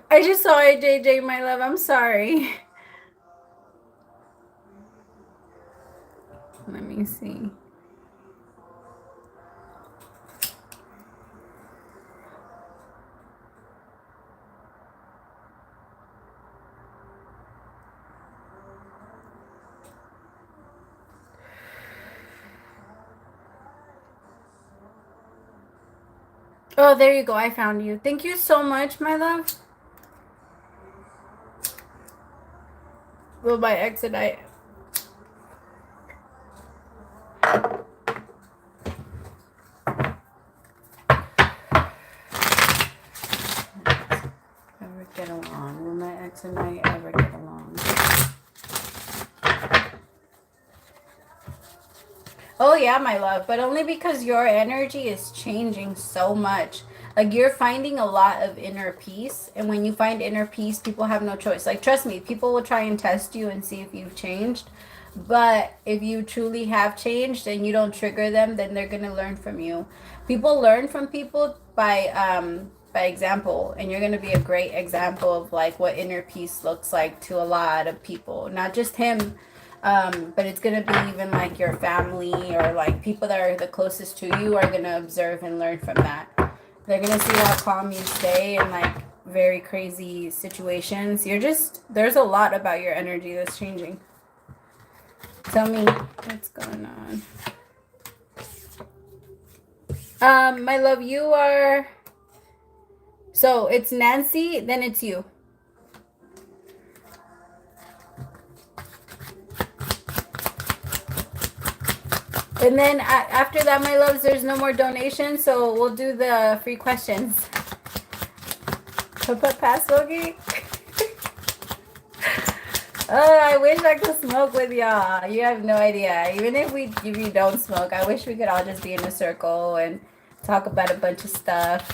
I just saw it, JJ, my love. I'm sorry. Let me see. Oh, there you go. I found you. Thank you so much, my love. Well, by accident. Ever get along? Will my ex and I ever get along? Oh yeah, my love, but only because your energy is changing so much. Like, you're finding a lot of inner peace, and when you find inner peace, people have no choice. Like, trust me, people will try and test you and see if you've changed, But if you truly have changed and you don't trigger them, then they're gonna learn from you. People learn from people by example, and you're gonna be a great example of like what inner peace looks like to a lot of people, not just him. But it's gonna be even like your family or like people that are the closest to you are gonna observe and learn from that. They're gonna see how calm you stay in like very crazy situations. There's a lot about your energy that's changing. Tell me what's going on. My love, you are. So it's Nancy, then it's you. And then after that, my loves, there's no more donations, so we'll do the free questions. Pass, Logie. Oh, I wish I could smoke with y'all. You have no idea. Even if you don't smoke, I wish we could all just be in a circle and talk about a bunch of stuff.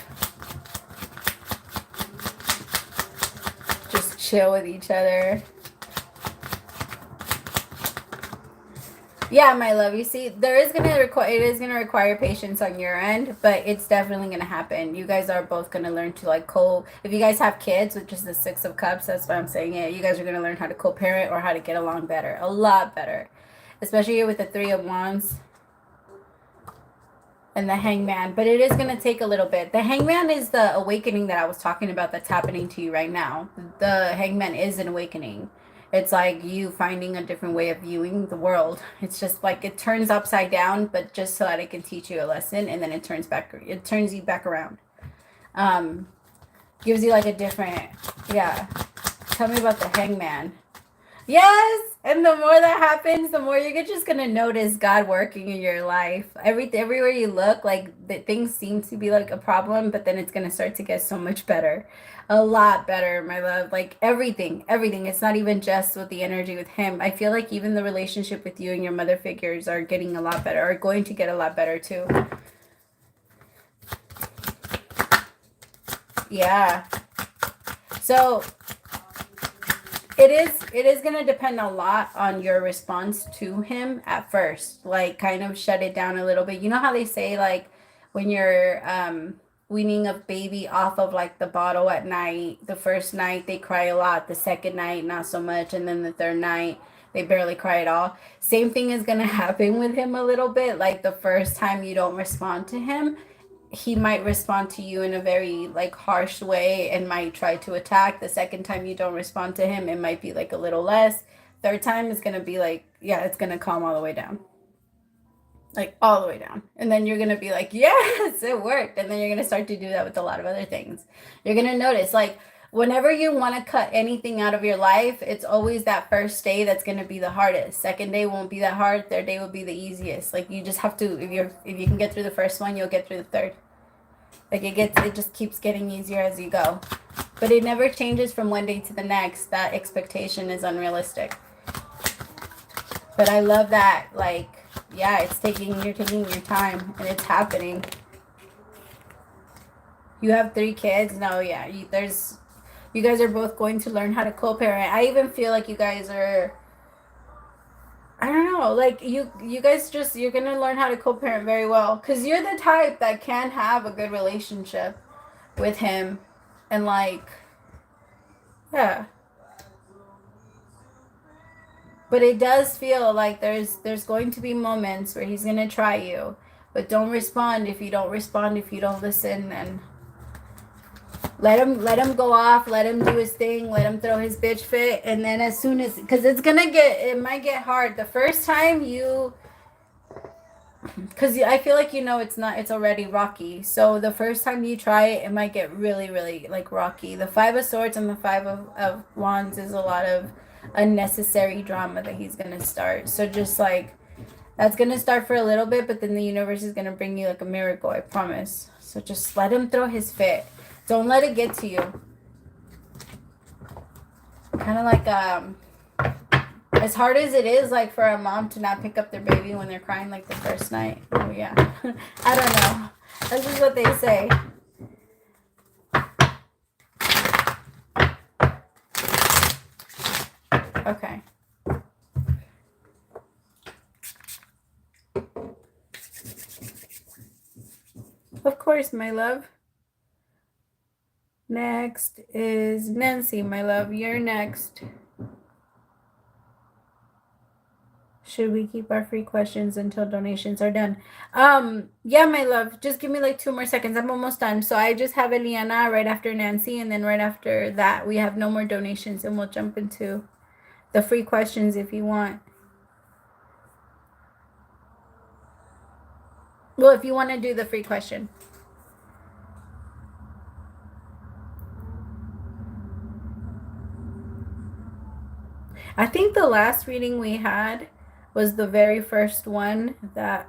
Just chill with each other. Yeah, my love. You see, it is gonna require patience on your end, but it's definitely gonna happen. You guys are both gonna learn to like if you guys have kids, which is the 6 of Cups, that's why I'm saying it. You guys are gonna learn how to co-parent or how to get along better, a lot better, especially with the 3 of Wands and the Hangman. But it is gonna take a little bit. The Hangman is the awakening that I was talking about that's happening to you right now. The Hangman is an awakening. It's like you finding a different way of viewing the world. It's just like it turns upside down, but just so that it can teach you a lesson, and then it turns you back around. Gives you like a different, yeah. Tell me about the Hangman. Yes, and the more that happens, the more you're just gonna notice God working in your life. Everywhere you look, like things seem to be like a problem, but then it's gonna start to get so much better. A lot better, my love. Like everything. It's not even just with the energy with him. I feel like even the relationship with you and your mother figures are getting a lot better, are going to get a lot better too. Yeah. So it is going to depend a lot on your response to him at first. Like kind of shut it down a little bit. You know how they say like when you're weaning a baby off of like the bottle at night, the first night they cry a lot, the second night not so much, and then the third night they barely cry at all. Same thing is going to happen with him a little bit. Like the first time you don't respond to him, he might respond to you in a very like harsh way and might try to attack. The second time you don't respond to him, it might be like a little less. Third time is going to be like, yeah, it's going to calm all the way down. Like all the way down. And then you're going to be like, yes, it worked. And then you're going to start to do that with a lot of other things. You're going to notice like whenever you want to cut anything out of your life, it's always that first day that's going to be the hardest. Second day won't be that hard. Third day will be the easiest. Like you just have to, if you can get through the first one, you'll get through the third. Like it just keeps getting easier as you go. But it never changes from one day to the next. That expectation is unrealistic. But I love that, like, yeah, you're taking your time and it's happening. You have 3 kids? No, yeah. You guys are both going to learn how to co-parent. I even feel like you guys are, I don't know, like you guys you're going to learn how to co-parent very well. Because you're the type that can have a good relationship with him. And like, yeah. But it does feel like there's going to be moments where he's going to try you. But don't respond if you don't listen, and let him go off, let him do his thing, let him throw his bitch fit, and then as soon as, because it might get hard the first time because I feel like it's already rocky. So the first time you try it, it might get really, really like rocky. The 5 of Swords and the 5 of Wands is a lot of unnecessary drama that he's gonna start. So just like that's gonna start for a little bit, but then the universe is gonna bring you like a miracle, I promise. So just let him throw his fit. Don't let it get to you. Kind of like as hard as it is like for a mom to not pick up their baby when they're crying like the first night. Oh yeah. I don't know. That's just what they say. Okay. Of course, my love. Next is Nancy, my love. You're next. Should we keep our free questions until donations are done? Yeah, my love. Just give me like 2 more seconds. I'm almost done. So I just have Eliana right after Nancy, and then right after that, we have no more donations, and we'll jump into the free questions if you want. Well, if you want to do the free question. I think the last reading we had was the very first one that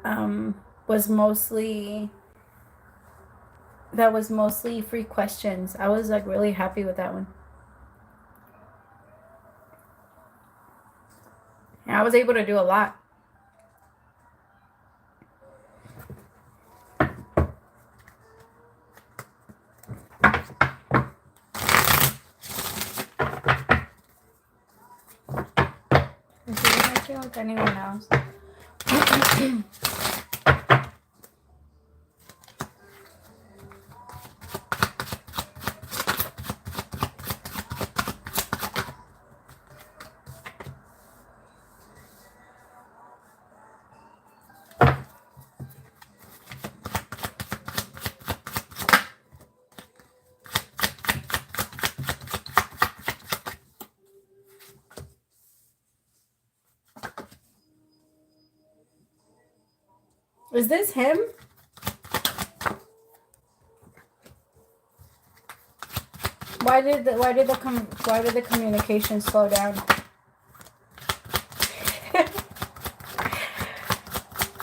was mostly free questions. I was like really happy with that one. And I was able to do a lot. Is he matching with anyone else? Is this him? Why did the communication slow down?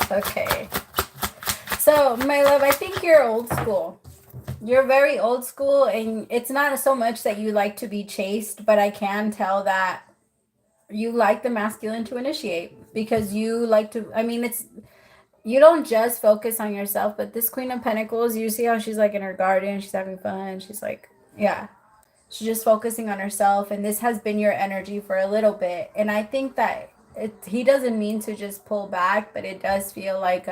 Okay. So, my love, I think you're old school. You're very old school, and it's not so much that you like to be chased, but I can tell that you like the masculine to initiate because you like to, I mean, it's, you don't just focus on yourself, but this Queen of Pentacles, you see how she's like in her garden, she's having fun, she's like, yeah, she's just focusing on herself, and this has been your energy for a little bit, and I think that he doesn't mean to just pull back, but it does feel like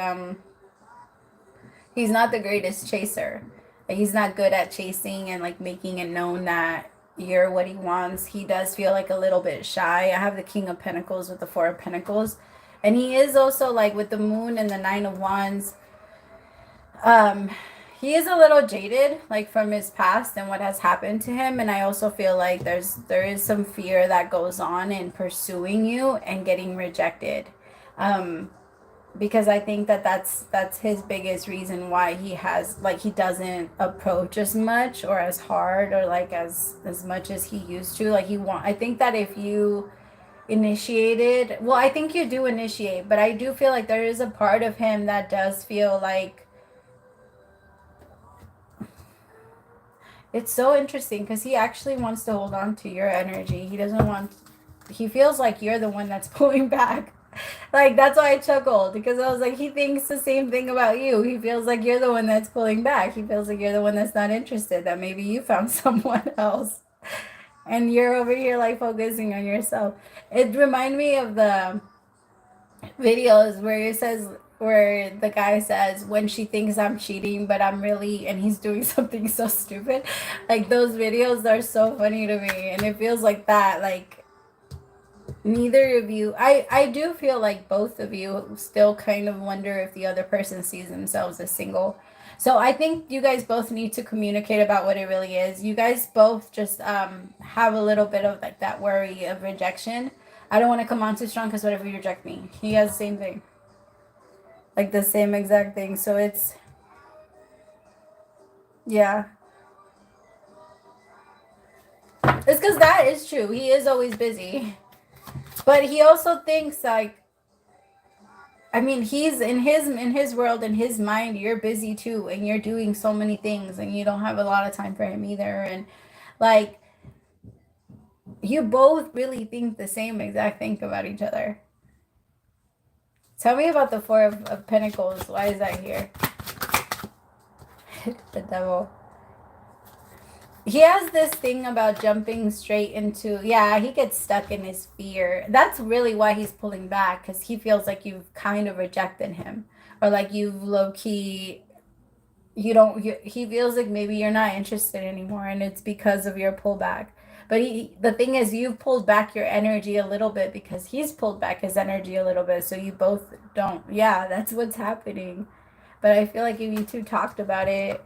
he's not the greatest chaser. Like, he's not good at chasing and like making it known that you're what he wants. He does feel like a little bit shy. I have the King of Pentacles with the Four of Pentacles. And he is also like with the Moon and the Nine of Wands. He is a little jaded, like from his past and what has happened to him. And I also feel like there is some fear that goes on in pursuing you and getting rejected. Because I think that that's his biggest reason why he has like he doesn't approach as much or as hard or like as much as he used to. Like I think that if you initiated, well, I think you do initiate, but I do feel like there is a part of him that does feel like it's so interesting because he actually wants to hold on to your energy. He feels like you're the one that's pulling back. Like, that's why I chuckled, because I was like, he thinks the same thing about you. He feels like you're the one that's pulling back. He feels like you're the one that's not interested, that maybe you found someone else. And you're over here, like, focusing on yourself. It reminded me of the videos where the guy says, when she thinks I'm cheating, but I'm really, and he's doing something so stupid. Like, those videos are so funny to me. And it feels like that, like, neither of you, I do feel like both of you still kind of wonder if the other person sees themselves as single. So I think you guys both need to communicate about what it really is. You guys both just have a little bit of like that worry of rejection. I don't want to come on too strong because what if you reject me? He has the same thing, like the same exact thing. So it's, yeah, it's because that is true. He is always busy. But he also thinks like, I mean, he's in his world, in his mind, you're busy too, and you're doing so many things, and you don't have a lot of time for him either. And like, you both really think the same exact thing about each other. Tell me about the Four of Pentacles. Why is that here? The devil. He has this thing about jumping straight into, yeah, he gets stuck in his fear. That's really why he's pulling back, because he feels like you've kind of rejected him, or like you've low-key, he feels like maybe you're not interested anymore, and it's because of your pullback. But the thing is, you've pulled back your energy a little bit because he's pulled back his energy a little bit, so you both don't. Yeah, that's what's happening. But I feel like if you two talked about it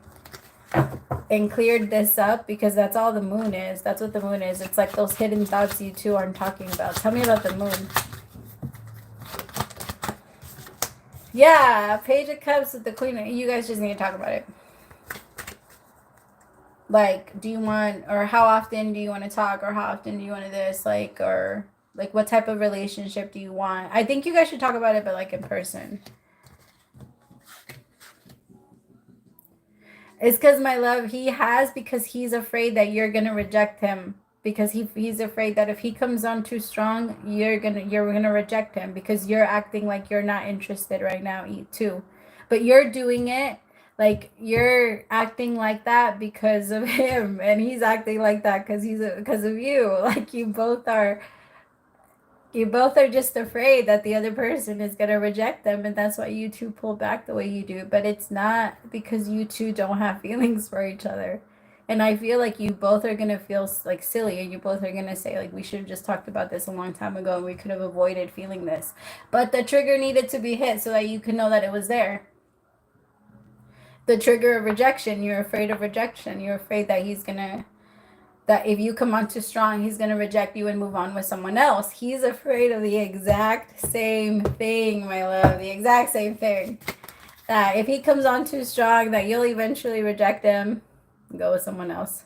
and cleared this up, because that's all the moon is. That's what the moon is. It's like those hidden thoughts you two aren't talking about. Tell me about the moon. Yeah, Page of Cups with the Queen. You guys just need to talk about it. Like, do you want, or how often do you want to talk, or how often do you want to this, like, or like what type of relationship do you want? I think you guys should talk about it, but like in person. It's because, my love, because he's afraid that you're gonna reject him, because he's afraid that if he comes on too strong, you're gonna reject him, because you're acting like you're not interested right now too, but you're doing it like you're acting like that because of him, and he's acting like that because of you. Like you both are just afraid that the other person is going to reject them, and that's why you two pull back the way you do. But it's not because you two don't have feelings for each other. And I feel like you both are going to feel like silly, and you both are going to say like, we should have just talked about this a long time ago and we could have avoided feeling this. But the trigger needed to be hit so that you could know that it was there. The trigger of rejection. You're afraid of rejection. You're afraid that that if you come on too strong, he's going to reject you and move on with someone else. He's afraid of the exact same thing, my love. The exact same thing. That if he comes on too strong, that you'll eventually reject him and go with someone else.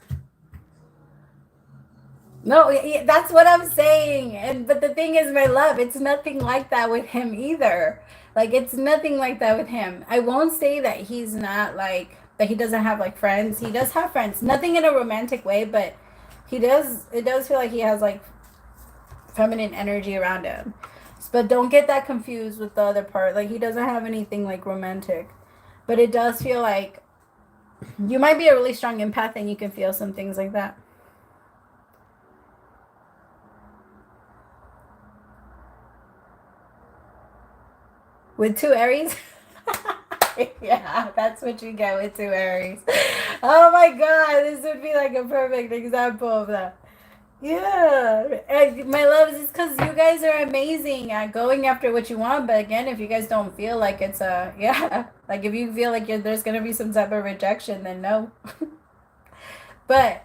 No, that's what I'm saying. But the thing is, my love, it's nothing like that with him either. Like, it's nothing like that with him. I won't say that he's not like, that he doesn't have like friends. He does have friends. Nothing in a romantic way, but it does feel like he has like feminine energy around him. But don't get that confused with the other part. Like, he doesn't have anything like romantic. But it does feel like you might be a really strong empath and you can feel some things like that. With 2 Aries? Yeah, that's what you get with 2 Aries. Oh my God, this would be like a perfect example of that. Yeah, and my loves, it's because you guys are amazing at going after what you want. But again, if you guys don't feel like it's like if you feel like there's going to be some type of rejection, then no. But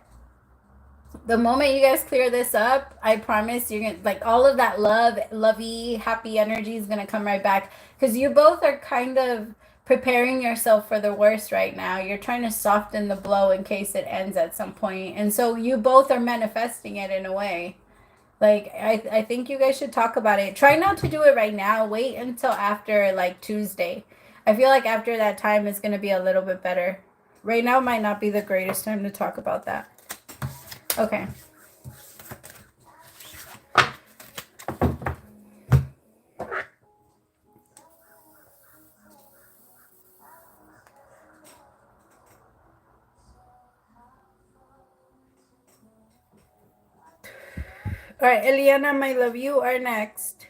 the moment you guys clear this up, I promise you're going to, like, all of that lovey, happy energy is going to come right back. Because you both are kind of preparing yourself for the worst right now. You're trying to soften the blow in case it ends at some point. And so you both are manifesting it in a way. Like, I think you guys should talk about it. Try not to do it right now. Wait until after, like, Tuesday. I feel like after that time, it's going to be a little bit better. Right now might not be the greatest time to talk about that. Okay. All right, Eliana, my love, you are next.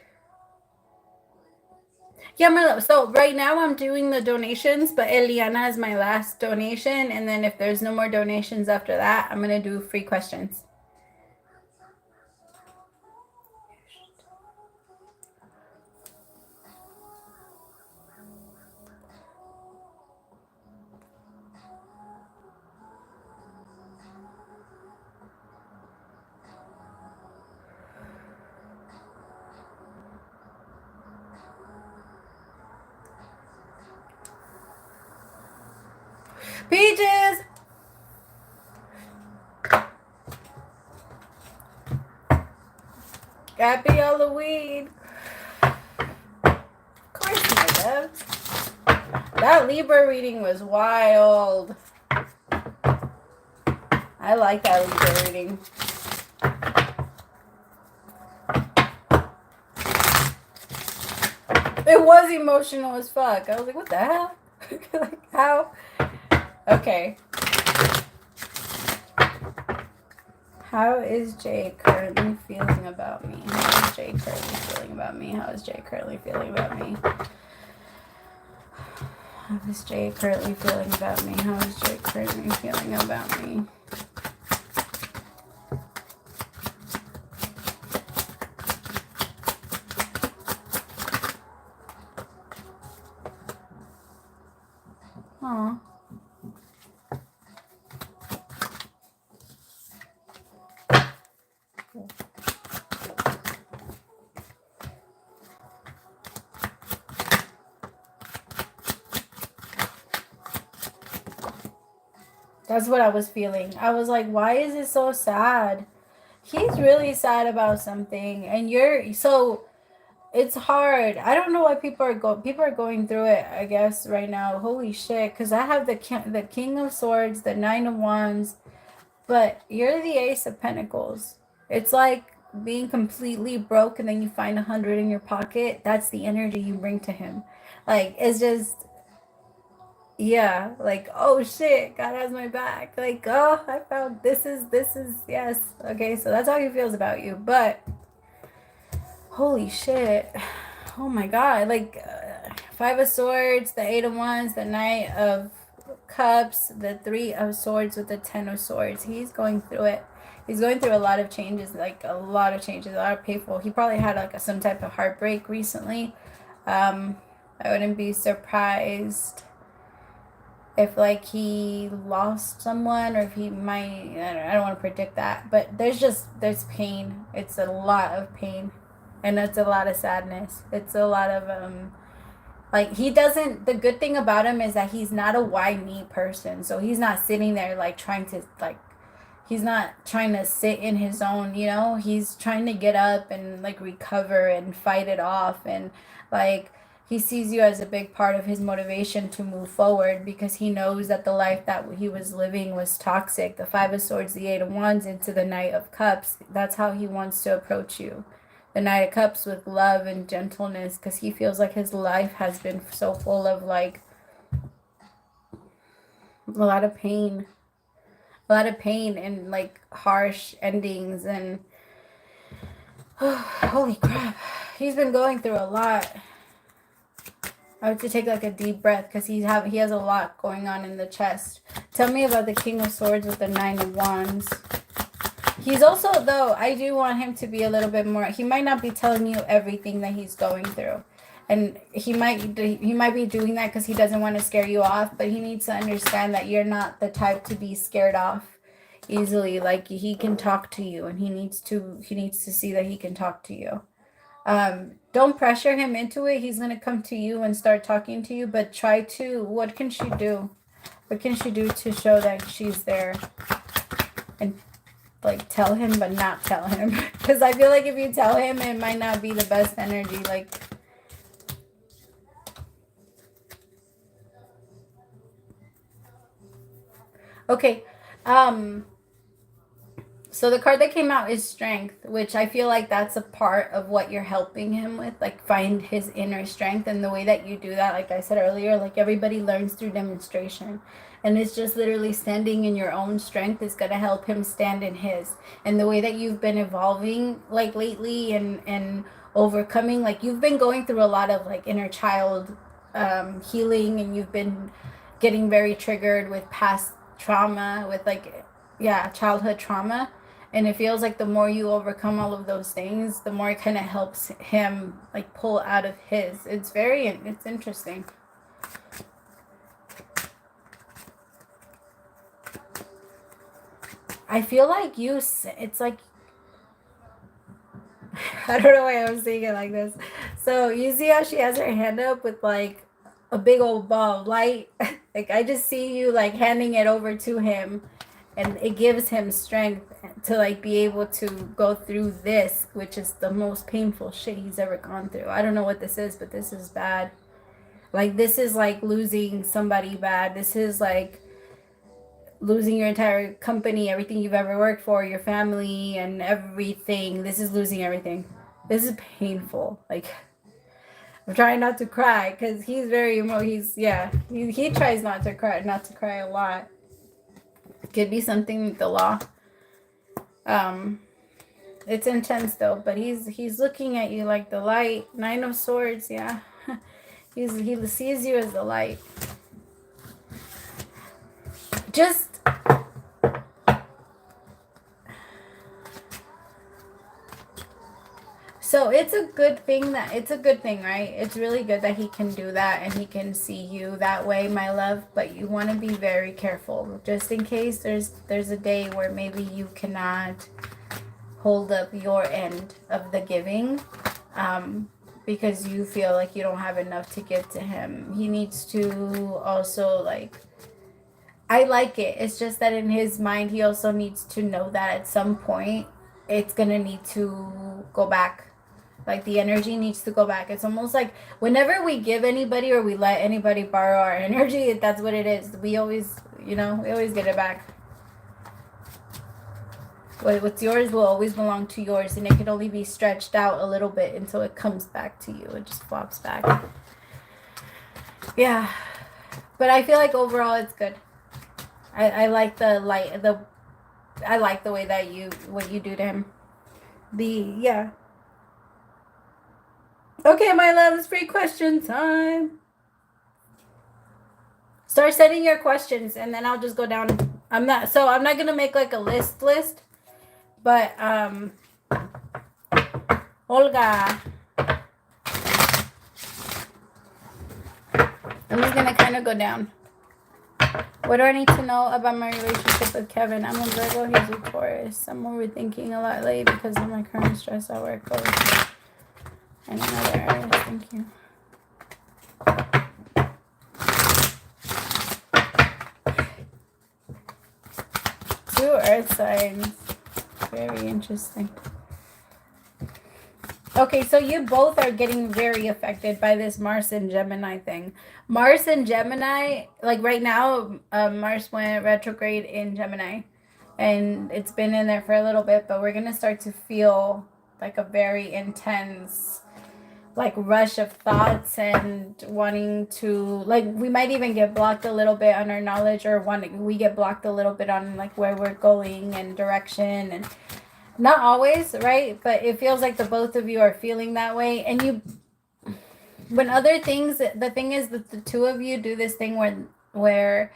Yeah, my love. So right now I'm doing the donations, but Eliana is my last donation. And then if there's no more donations after that, I'm going to do free questions. Peaches! Happy Halloween! Of course, my love. That Libra reading was wild. I like that Libra reading. It was emotional as fuck. I was like, what the hell? Like, how? Okay. How is Jay currently feeling about me? How is Jay currently feeling about me? How is Jay currently feeling about me? How is Jay currently feeling about me? How is Jay currently feeling about me? Aw. That's what I was feeling. I was like, why is it so sad? He's really sad about something, and you're so. It's hard. I don't know why people are going through it. I guess right now. Holy shit! Because I have the King of Swords, the Nine of Wands, but you're the Ace of Pentacles. It's like being completely broke, and then you find 100 in your pocket. That's the energy you bring to him. Like it's just yeah, like oh shit, God has my back. Like oh, I found this is yes. Okay, so that's how he feels about you. But holy shit. Oh my god, like Five of Swords, the Eight of Wands, the Knight of Cups, the Three of Swords with the Ten of Swords. He's going through it. He's going through a lot of changes, like a lot of changes, a lot of painful. He probably had like some type of heartbreak recently. I wouldn't be surprised if like he lost someone, or if he might. I don't want to predict that, but there's pain. It's a lot of pain, and it's a lot of sadness. It's a lot of like he doesn't. The good thing about him is that he's not a why me person. So he's not sitting there like trying to like. He's not trying to sit in his own, you know. He's trying to get up and like recover and fight it off, and like he sees you as a big part of his motivation to move forward, because he knows that the life that he was living was toxic. The Five of Swords, the Eight of Wands into the Knight of Cups. That's how he wants to approach you. The Knight of Cups with love and gentleness, because he feels like his life has been so full of like a lot of pain. A lot of pain and like harsh endings, and oh, holy crap, he's been going through a lot. I have to take like a deep breath, because he has a lot going on in the chest. Tell me about the King of Swords with the Nine of Wands. He's also, though, I do want him to be a little bit more. He might not be telling you everything that he's going through, and he might be doing that because he doesn't want to scare you off. But he needs to understand that you're not the type to be scared off easily. Like he can talk to you, and he needs to see that he can talk to you. Don't pressure him into it. He's gonna come to you and start talking to you, but try to. What can she do? What can she do to show that she's there? And like tell him, but not tell him, because I feel like if you tell him, it might not be the best energy. Like okay, so the card that came out is Strength, which I feel like that's a part of what you're helping him with, like find his inner strength. And the way that you do that, like I said earlier, like everybody learns through demonstration. And it's just literally standing in your own strength is going to help him stand in his. And the way that you've been evolving like lately and overcoming, like you've been going through a lot of like inner child healing, and you've been getting very triggered with past trauma, with like, yeah, childhood trauma. And it feels like the more you overcome all of those things, the more it kind of helps him like pull out of his. It's interesting. I feel like it's like, I don't know why I'm saying it like this. So you see how she has her hand up with like a big old ball of light? Like I just see you like handing it over to him, and it gives him strength to like be able to go through this, which is the most painful shit he's ever gone through. I don't know what this is, but this is bad. Like this is like losing somebody bad. This is like losing your entire company, everything you've ever worked for, your family and everything. This is losing everything. This is painful. Like I'm trying not to cry, because he's very he tries not to cry a lot. Could be something with the law. It's intense though, but he's looking at you like the light. Nine of Swords, yeah. He sees you as the light. just so it's a good thing, right? It's really good that he can do that and he can see you that way, my love. But you want to be very careful, just in case there's a day where maybe you cannot hold up your end of the giving, because you feel like you don't have enough to give to him. He needs to also, like, I like it. It's just that in his mind, he also needs to know that at some point it's gonna need to go back. Like, the energy needs to go back. It's almost like whenever we give anybody or we let anybody borrow our energy, that's what it is. We always, we always get it back. What's yours will always belong to yours, and it can only be stretched out a little bit until it comes back to you. It just flops back. Yeah. But I feel like overall it's good. I like the I like the way that what you do to him. Yeah. Okay, my loves, free question time. Start sending your questions, and then I'll just go down. I'm not gonna make like a list, but Olga, I'm just gonna kind of go down. What do I need to know about my relationship with Kevin? I'm a Virgo, he's a Taurus. I'm overthinking a lot lately because of my current stress at work. And another area. Thank you. Two earth signs. Very interesting. Okay, so you both are getting very affected by this Mars and Gemini thing. Mars and Gemini, like right now, Mars went retrograde in Gemini. And it's been in there for a little bit, but we're going to start to feel like a very intense, like, rush of thoughts and wanting to, like, we might even get blocked a little bit on our knowledge, or we get blocked a little bit on, like, where we're going and direction, and not always, right? But it feels like the both of you are feeling that way. And when other things, the thing is that the two of you do this thing where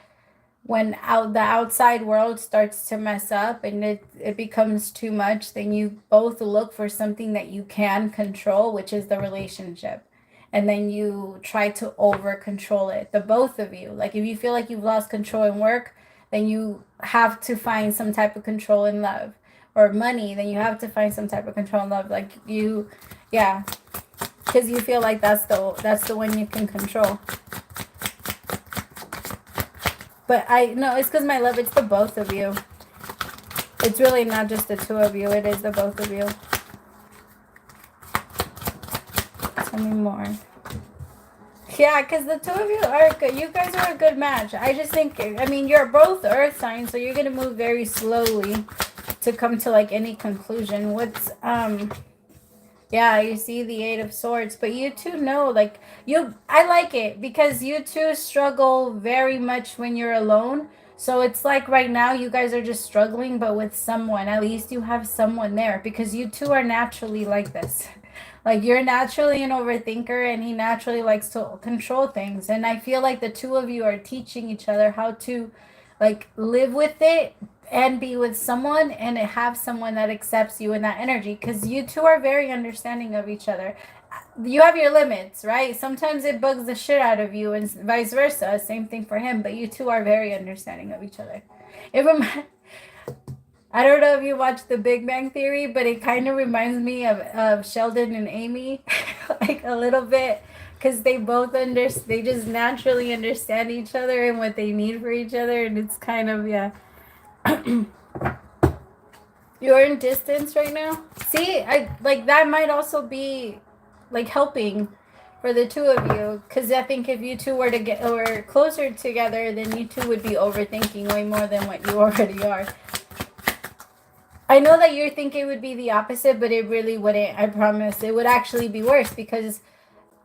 when the outside world starts to mess up and it becomes too much, then you both look for something that you can control, which is the relationship. And then you try to over control it, the both of you. Like, if you feel like you've lost control in work, then you have to find some type of control in love. Or money, then you have to find some type of control in love. Like, yeah. Because you feel like that's the one you can control. But it's because, my love, it's the both of you. It's really not just the two of you. It is the both of you. Tell me more. Yeah, because the two of you are good. You guys are a good match. I just think, you're both earth signs, so you're going to move very slowly to come to, like, any conclusion. Yeah, you see the 8 of Swords, but you two know, like, I like it because you two struggle very much when you're alone. So it's like right now you guys are just struggling, but with someone. At least you have someone there, because you two are naturally like this. Like, you're naturally an overthinker, and he naturally likes to control things. And I feel like the two of you are teaching each other how to, like, live with it and be with someone and have someone that accepts you in that energy, because you two are very understanding of each other. You have your limits, right? Sometimes it bugs the shit out of you, and vice versa. Same thing for him, but you two are very understanding of each other. I don't know if you watched The Big Bang Theory, but it kind of reminds me of Sheldon and Amy, like, a little bit, because they both they just naturally understand each other and what they need for each other, and it's kind of, yeah. You're in distance right now. See, that might also be, like, helping for the two of you, because I think if you two were to get closer together, then you two would be overthinking way more than what you already are. I know that you're thinking it would be the opposite, but it really wouldn't. I promise. It would actually be worse, because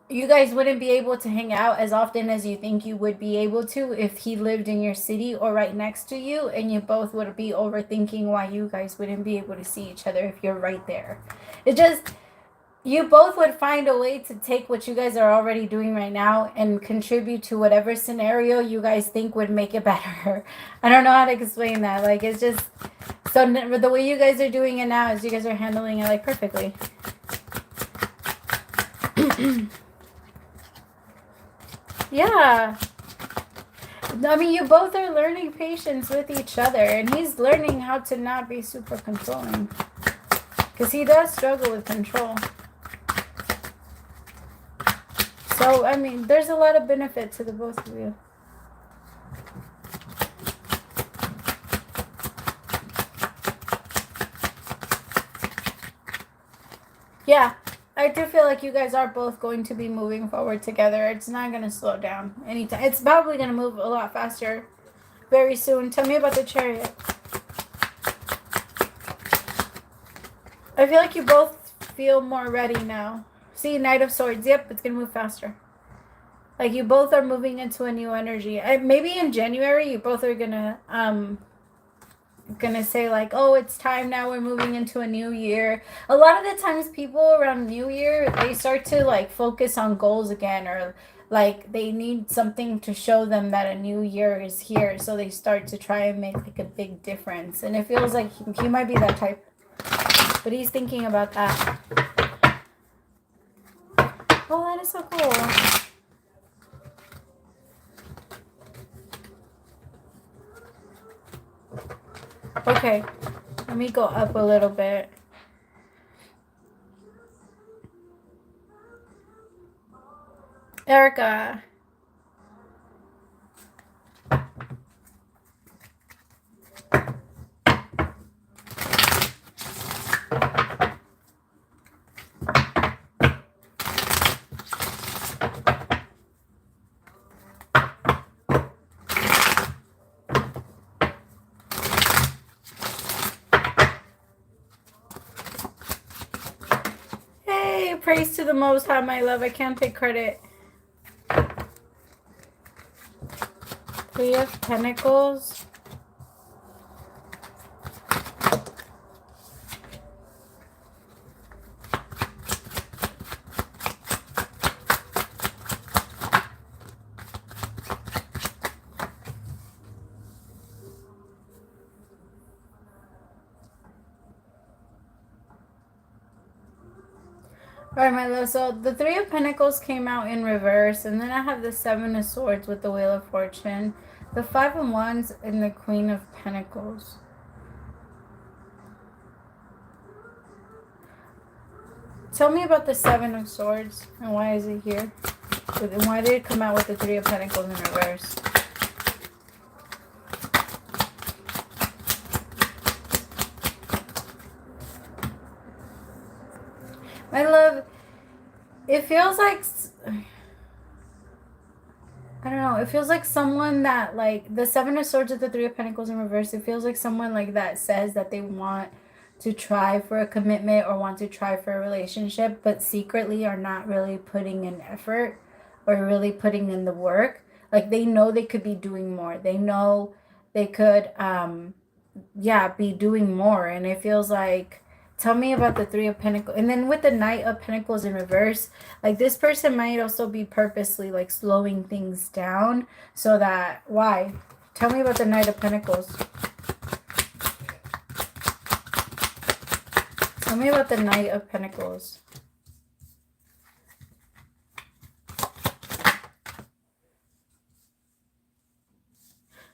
you guys wouldn't be able to hang out as often as you think you would be able to if he lived in your city or right next to you, and you both would be overthinking why you guys wouldn't be able to see each other if you're right there. It just, you both would find a way to take what you guys are already doing right now and contribute to whatever scenario you guys think would make it better. I don't know how to explain that. Like, it's just so the way you guys are doing it now is you guys are handling it like perfectly. Yeah. I mean, you both are learning patience with each other, and he's learning how to not be super controlling. Because he does struggle with control. So, I mean, there's a lot of benefit to the both of you. Yeah, I do feel like you guys are both going to be moving forward together. It's not going to slow down anytime. It's probably going to move a lot faster very soon. Tell me about the Chariot. I feel like you both feel more ready now. See, Knight of Swords. Yep, it's going to move faster. Like, you both are moving into a new energy. Maybe in January, you both are going to say like, oh, it's time now, we're moving into a new year. A lot of the times people around New Year, they start to like focus on goals again, or like they need something to show them that a new year is here, so they start to try and make like a big difference. And it feels like he might be that type, but he's thinking about that. Oh, that is so cool. Okay, let me go up a little bit. Erica. Praise to the Most High, my love. I can't take credit. Three of Pentacles. All right, my love. So the Three of Pentacles came out in reverse, and then I have the Seven of Swords with the Wheel of Fortune, the Five of Wands, and the Queen of Pentacles. Tell me about the Seven of Swords, and why is it here? And why did it come out with the Three of Pentacles in reverse? My love, it feels like, I don't know, it feels like someone that, like, the Seven of Swords with the Three of Pentacles in reverse, it feels like someone like that says that they want to try for a commitment or want to try for a relationship, but secretly are not really putting in effort or really putting in the work. Like, they know they could be doing more. They know they could, be doing more. And it feels like, tell me about the Three of Pentacles. And then with the Knight of Pentacles in reverse, like this person might also be purposely like slowing things down so that, why? Tell me about the Knight of Pentacles. Tell me about the Knight of Pentacles.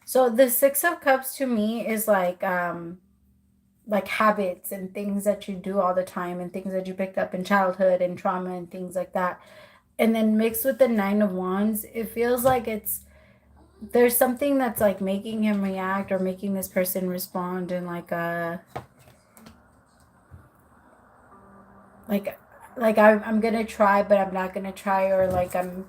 So the Six of Cups to me is like habits and things that you do all the time and things that you picked up in childhood and trauma and things like that. And then mixed with the Nine of Wands, it feels like there's something that's like making him react or making this person respond in like a, I'm gonna try but I'm not gonna try, or like I'm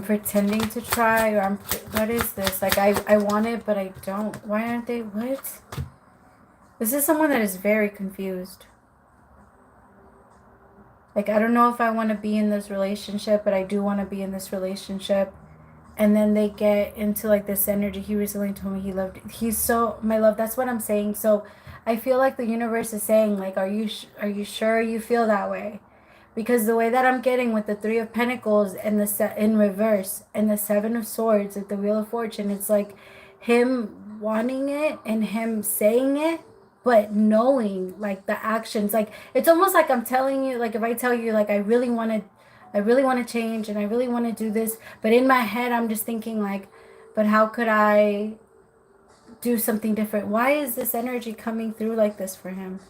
pretending to try, or what is this? Like I want it but I don't. Why aren't they? What? This is someone that is very confused. Like, I don't know if I want to be in this relationship, but I do want to be in this relationship. And then they get into like this energy. He recently told me he's so, my love, that's what I'm saying. So I feel like the universe is saying like, are you sure you feel that way? because the way that I'm getting with the Three of Pentacles and the in reverse and the Seven of Swords at the Wheel of Fortune, it's like him wanting it and him saying it, but knowing like the actions. Like it's almost like I'm telling you, like if I tell you like I really want to change and I really want to do this, but in my head I'm just thinking like, but how could I do something different? Why is this energy coming through like this for him?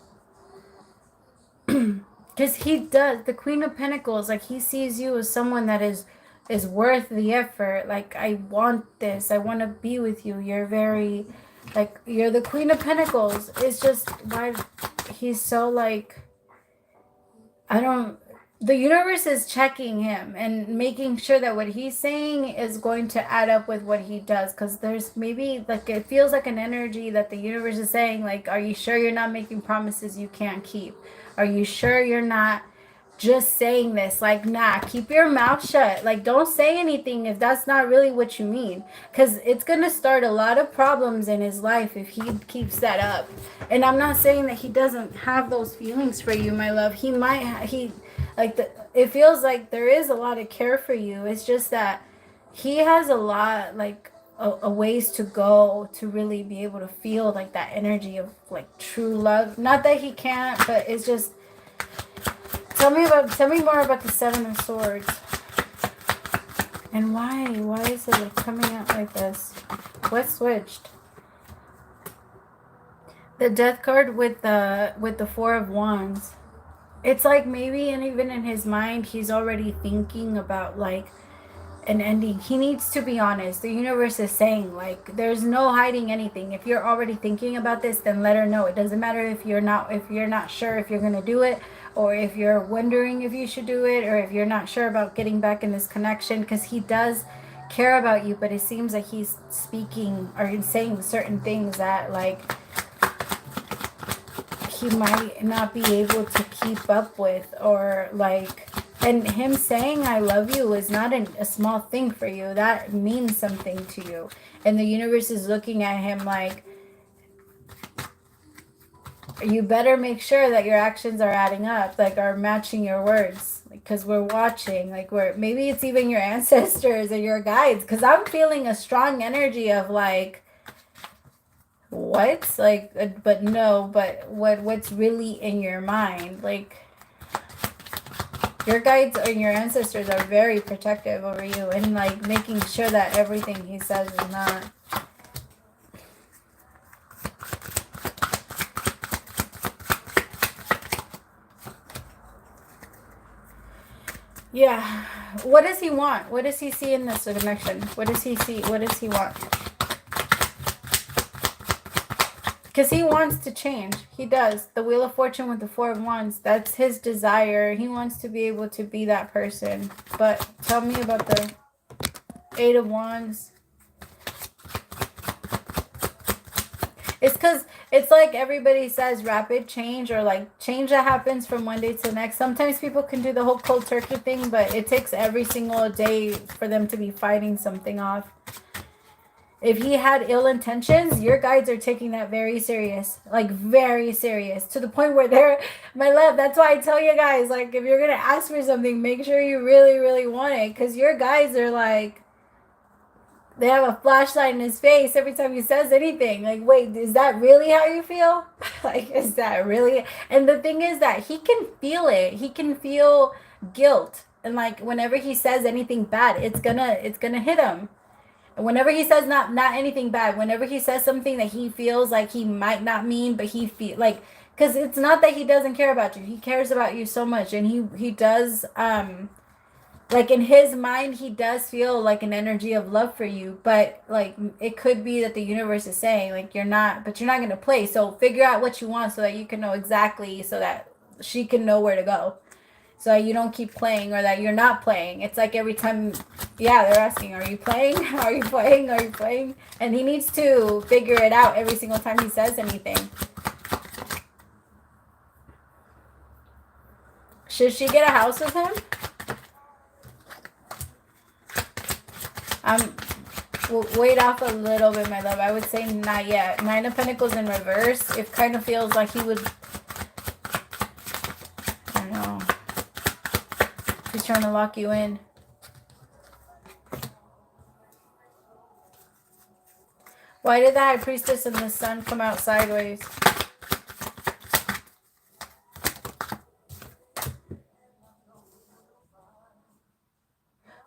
Because he does, the Queen of Pentacles, like he sees you as someone that is worth the effort. Like, I want this, I want to be with you, you're very, like, you're the Queen of Pentacles. It's just why he's so like, the universe is checking him and making sure that what he's saying is going to add up with what he does. Because there's maybe like, it feels like an energy that the universe is saying like, are you sure you're not making promises you can't keep? Are you sure you're not just saying this? Like, nah, keep your mouth shut. Like, don't say anything if that's not really what you mean. Because it's going to start a lot of problems in his life if he keeps that up. And I'm not saying that he doesn't have those feelings for you, my love. He might, it feels like there is a lot of care for you. It's just that he has a lot, like, a ways to go to really be able to feel like that energy of like true love. Not that he can't, but it's just, tell me more about the Seven of Swords and why is it like coming out like this? What switched? The Death card with the Four of Wands. It's like maybe, and even in his mind he's already thinking about like an ending. He needs to be honest. The universe is saying like there's no hiding anything. If you're already thinking about this, then let her know. It doesn't matter if you're not sure if you're gonna do it, or if you're wondering if you should do it, or if you're not sure about getting back in this connection, because he does care about you, but it seems like he's speaking or saying certain things that like he might not be able to keep up with, or like, and him saying I love you is not a small thing for you. That means something to you. And the universe is looking at him like, you better make sure that your actions are adding up, like are matching your words. Because we're watching, like maybe it's even your ancestors or your guides. Because I'm feeling a strong energy of like, what? Like, but no, but what's really in your mind? Like, your guides and your ancestors are very protective over you and like making sure that everything he says is not. Yeah. What does he want? What does he see in this connection? What does he see? What does he want? Because he wants to change. He does. The Wheel of Fortune with the Four of Wands. That's his desire. He wants to be able to be that person. But tell me about the Eight of Wands. It's because it's like everybody says rapid change, or like change that happens from one day to the next. Sometimes people can do the whole cold turkey thing, but it takes every single day for them to be fighting something off. If he had ill intentions, your guides are taking that very serious. Like, very serious. To the point where they're, my love, that's why I tell you guys, like, if you're going to ask for something, make sure you really, really want it. Because your guides are like, they have a flashlight in his face every time he says anything. Like, wait, is that really how you feel? Like, is that really? And the thing is that he can feel it. He can feel guilt. And, like, whenever he says anything bad, it's gonna hit him. Whenever he says not anything bad, whenever he says something that he feels like he might not mean, but he feel like, because it's not that he doesn't care about you. He cares about you so much, and he does, like in his mind, he does feel like an energy of love for you. But like it could be that the universe is saying like you're not gonna play. So figure out what you want so that you can know exactly, so that she can know where to go. So you don't keep playing, or that you're not playing. It's like every time, yeah, they're asking, are you playing? Are you playing? Are you playing? And he needs to figure it out every single time he says anything. Should she get a house with him? We'll wait off a little bit, my love. I would say not yet. Nine of Pentacles in reverse. It kind of feels like he would, I don't know. trying to lock you in. Why did the High Priestess and the Sun come out sideways?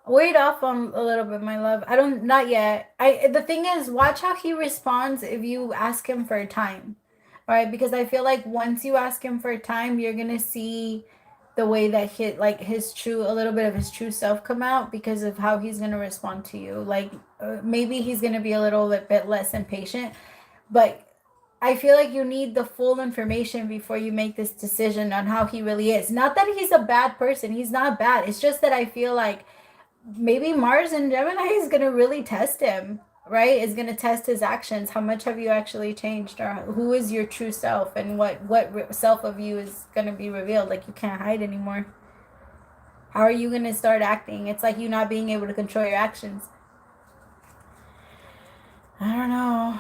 Wait off on a little bit, my love. Not yet. The thing is, watch how he responds if you ask him for time. All right, because I feel like once you ask him for time, you're going to see the way that a little bit of his true self come out because of how he's going to respond to you. Like maybe he's going to be a little bit less impatient, but I feel like you need the full information before you make this decision on how he really is. Not that he's a bad person. He's not bad. It's just that I feel like maybe Mars and Gemini is going to really test him, right? Is going to test his actions. How much have you actually changed, or who is your true self, and what self of you is going to be revealed? Like, you can't hide anymore. How are you going to start acting? It's like you not being able to control your actions. I don't know.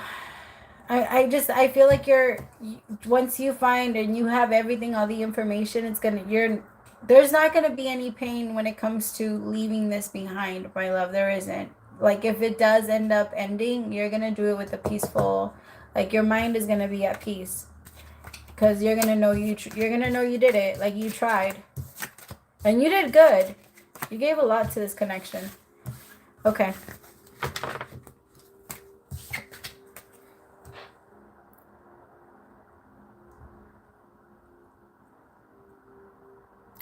I feel like once you find and you have everything, all the information, there's not going to be any pain when it comes to leaving this behind, my love. There isn't. Like, if it does end up ending, you're going to do it with a peaceful, like, your mind is going to be at peace. Because you're going to know you did it. Like, you tried. And you did good. You gave a lot to this connection. Okay.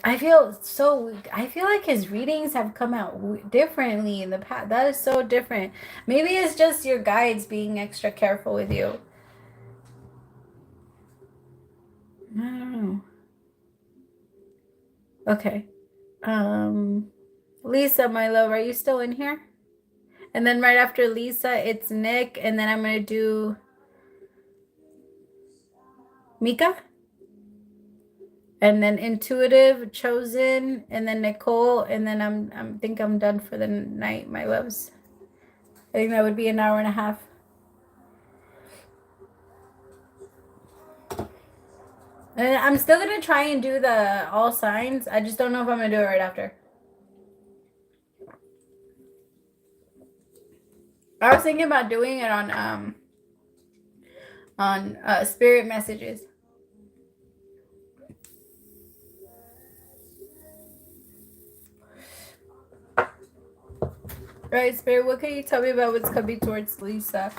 I feel like his readings have come out differently in the past. That is so different. Maybe it's just your guides being extra careful with you. I don't know. Okay. Lisa, my love, are you still in here? And then right after Lisa, it's Nick, and then I'm gonna do Mika. And then Intuitive, Chosen, and then Nicole, and then I think I'm done for the night, my loves. I think that would be an hour and a half. And I'm still gonna try and do the all signs. I just don't know if I'm gonna do it right after. I was thinking about doing it on spirit messages. Right, Spirit, what can you tell me about what's coming towards Lisa?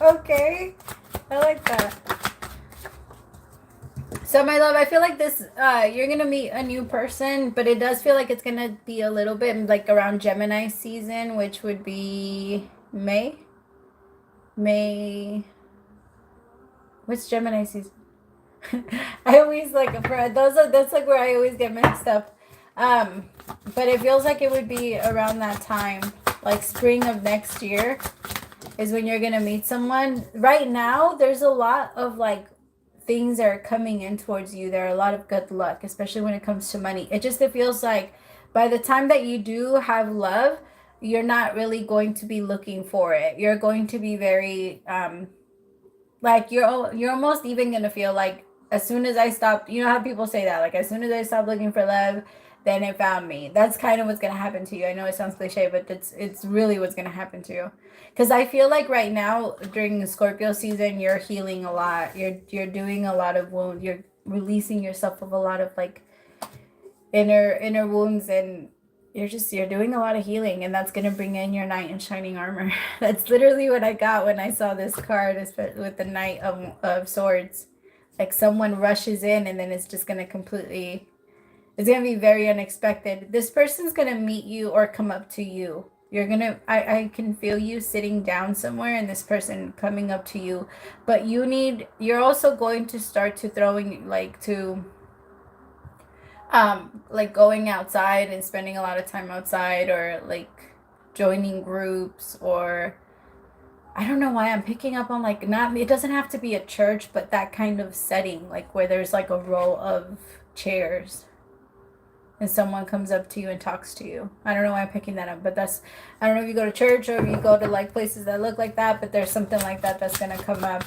Okay, I like that. So, my love, I feel like this, you're going to meet a new person, but it does feel like it's going to be a little bit like around Gemini season, which would be May. What's Gemini season? I always that's like where I always get mixed up. But it feels like it would be around that time, like spring of next year is when you're gonna meet someone. Right now, there's a lot of like things that are coming in towards you. There are a lot of good luck, especially when it comes to money. It feels like by the time that you do have love, you're not really going to be looking for it. You're going to be very like you're almost even gonna feel like as soon as I stopped, you know how people say that, like as soon as I stopped looking for love, then it found me. That's kind of what's gonna happen to you. I know it sounds cliche, but it's really what's gonna happen to you. Because I feel like right now during the Scorpio season, you're healing a lot. You're doing a lot of wounds. You're releasing yourself of a lot of like inner wounds, and you're doing a lot of healing, and that's gonna bring in your knight in shining armor. That's literally what I got when I saw this card, with the Knight of Swords. Like someone rushes in, and then it's just gonna completely It's going to be very unexpected. This person's going to meet you or come up to you. You're going to, I can feel you sitting down somewhere and this person coming up to you. But you're also going to start to throwing, like going outside and spending a lot of time outside, or like joining groups, or I don't know why I'm picking up on like, not, it doesn't have to be a church, but that kind of setting, like where there's like a row of chairs and someone comes up to you and talks to you. I don't know why I'm picking that up, but that's, I don't know if you go to church or if you go to like places that look like that, but there's something like that that's going to come up.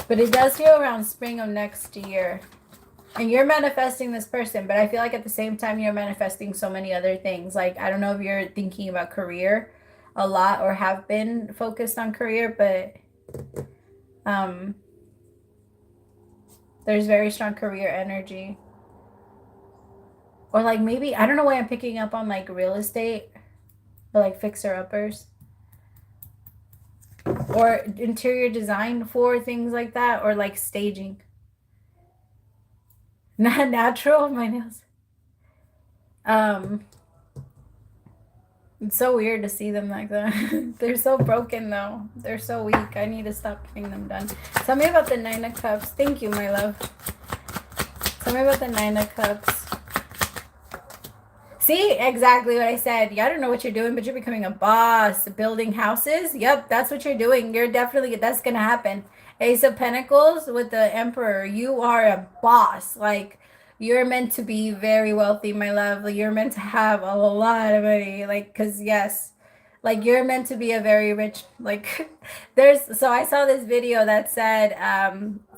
But it does feel around spring of next year. And you're manifesting this person, but I feel like at the same time you're manifesting so many other things. Like, I don't know if you're thinking about career a lot or have been focused on career, but there's very strong career energy. Or like maybe, I don't know why I'm picking up on like real estate or like fixer-uppers. Or interior design for things like that, or like staging. Not natural, my nails. It's so weird to see them like that. They're so broken though. They're so weak. I need to stop getting them done. Tell me about the Nine of Cups. Thank you, my love. Tell me about the Nine of Cups. See, exactly what I said. I don't know what you're doing, but you're becoming a boss. Building houses. Yep, that's what you're doing. You're definitely, that's going to happen. Ace of Pentacles with the Emperor. You are a boss. Like, you're meant to be very wealthy, my love. Like, you're meant to have a lot of money. Like, because, yes, like, you're meant to be a very rich, like, so I saw this video that said,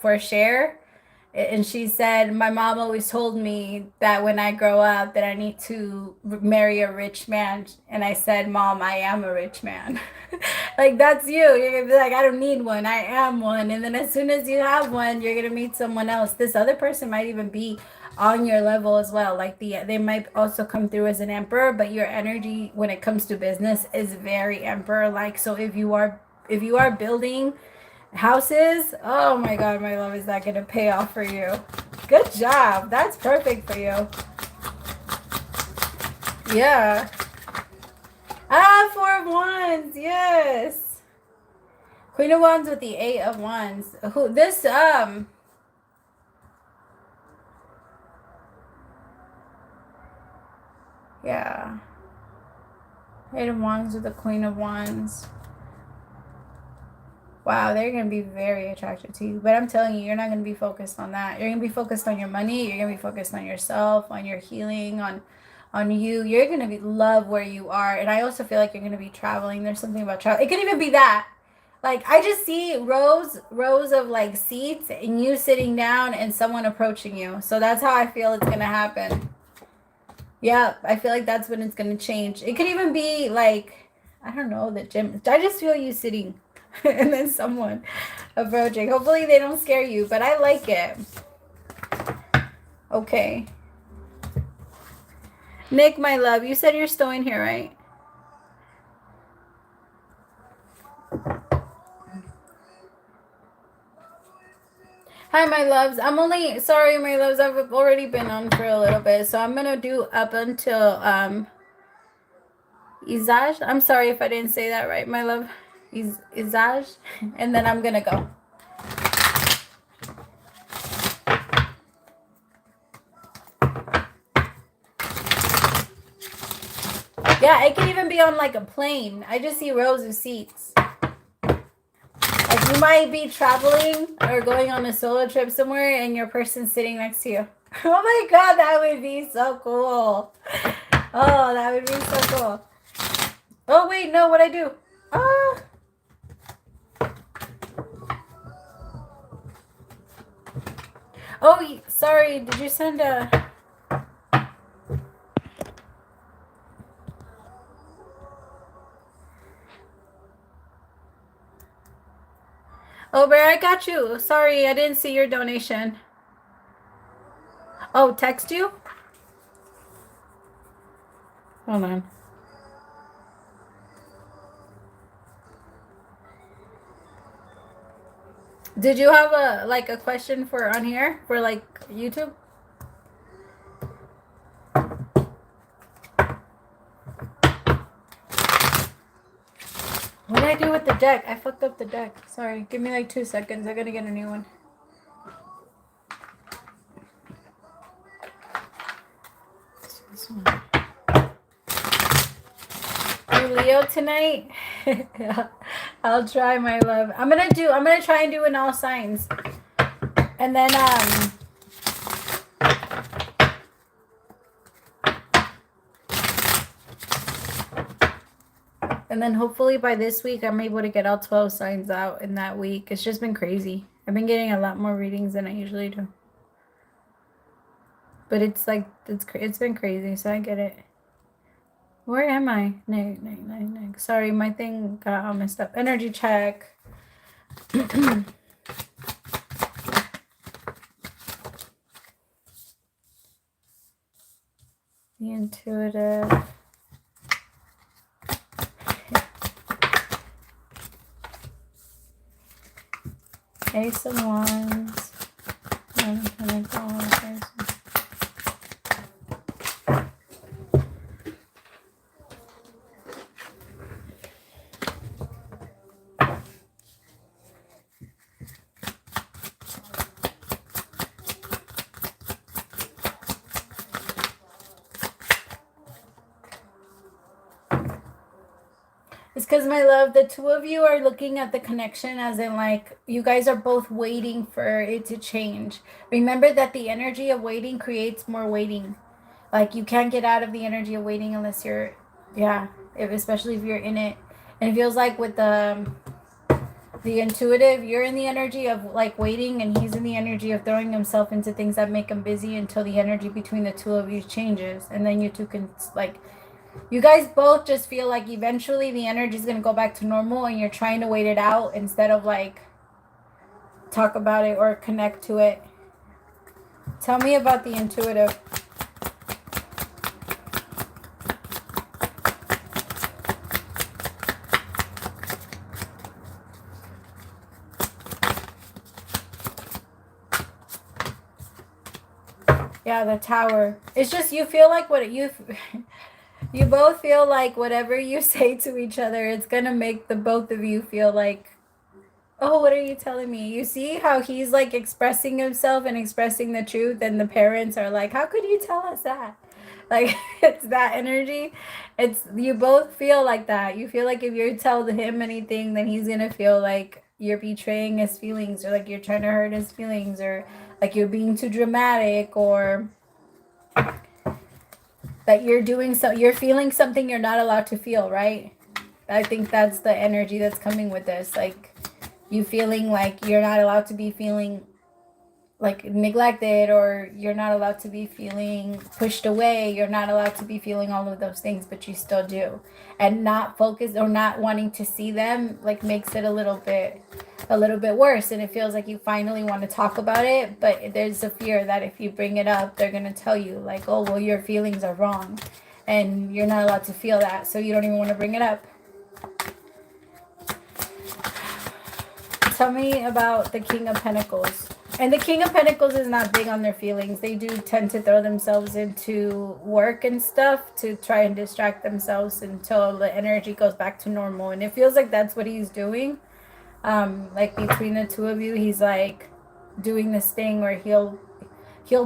for Cher, and she said, my mom always told me that when I grow up that I need to marry a rich man. And I said, Mom, I am a rich man. Like, that's you. You're gonna be like, I don't need one, I am one. And then as soon as you have one, you're gonna meet someone else. This other person might even be on your level as well. Like, they might also come through as an emperor, but your energy when it comes to business is very emperor like. So if you are building houses, oh my god, my love, is that gonna pay off for you? Good job. That's perfect for you. Yeah. Ah, Four of Wands. Yes. Queen of Wands with the Eight of Wands. Who this yeah. Eight of Wands with the Queen of Wands. Wow, they're going to be very attracted to you. But I'm telling you, you're not going to be focused on that. You're going to be focused on your money. You're going to be focused on yourself, on your healing, on you. You're going to love where you are. And I also feel like you're going to be traveling. There's something about travel. It could even be that. Like, I just see rows of like seats and you sitting down and someone approaching you. So that's how I feel it's going to happen. Yeah, I feel like that's when it's going to change. It could even be like, I don't know, the gym. I just feel you sitting and then someone approaching. Hopefully they don't scare you, but I like it. Okay. Nick, my love, you said you're still in here, right? Hi, my loves. I'm only, sorry, my loves, I've already been on for a little bit, so I'm going to do up until, Izaj. I'm sorry if I didn't say that right, my love. Izaj. And then I'm going to go. Yeah, it can even be on like a plane. I just see rows of seats. Like, you might be traveling or going on a solo trip somewhere and your person's sitting next to you. Oh my god, that would be so cool. Oh, that would be so cool. Oh wait, no, what'd I do? Ah. Oh, sorry, did you send a... Oh, Bear, I got you. Sorry, I didn't see your donation. Oh, text you? Hold on. Did you have a question for on here for like YouTube? What did I do with the deck? I fucked up the deck. Sorry. Give me like 2 seconds. I gotta get a new one. This one. You Leo tonight? I'll try, my love. I'm gonna try and do in all signs. And then hopefully by this week I'm able to get all 12 signs out in that week. It's just been crazy. I've been getting a lot more readings than I usually do. But it's like it's been crazy, so I get it. Where am I? Nick. Sorry, my thing got all messed up. Energy check. The intuitive. Ace of Wands. It's because, my love, the two of you are looking at the connection as in like you guys are both waiting for it to change. Remember that the energy of waiting creates more waiting. Like you can't get out of the energy of waiting unless you're, especially if you're in it. And it feels like with the intuitive, you're in the energy of like waiting, and he's in the energy of throwing himself into things that make him busy until the energy between the two of you changes, and then you two can like. You guys both just feel like eventually the energy is going to go back to normal, and you're trying to wait it out instead of like talk about it or connect to it. Tell me about the intuitive. Yeah, the Tower. It's just you feel like you both feel like whatever you say to each other, it's going to make the both of you feel like, oh, what are you telling me? You see how he's like expressing himself and expressing the truth, and the parents are like, how could you tell us that? Like, it's that energy. It's, you both feel like that. You feel like if you tell him anything, then he's going to feel like you're betraying his feelings, or like you're trying to hurt his feelings, or like you're being too dramatic, or that you're feeling something you're not allowed to feel, right? I think that's the energy that's coming with this. Like you feeling like you're not allowed to be feeling like neglected, or you're not allowed to be feeling pushed away. You're not allowed to be feeling all of those things, but you still do. And not focus or not wanting to see them like makes it a little bit worse, and it feels like you finally want to talk about it, but there's a fear that if you bring it up, they're going to tell you like, oh, well, your feelings are wrong and you're not allowed to feel that, so you don't even want to bring it up. Tell me about the King of Pentacles. And the King of Pentacles is not big on their feelings. They do tend to throw themselves into work and stuff to try and distract themselves until the energy goes back to normal. And it feels like that's what he's doing. Like between the two of you, he's like doing this thing where he'll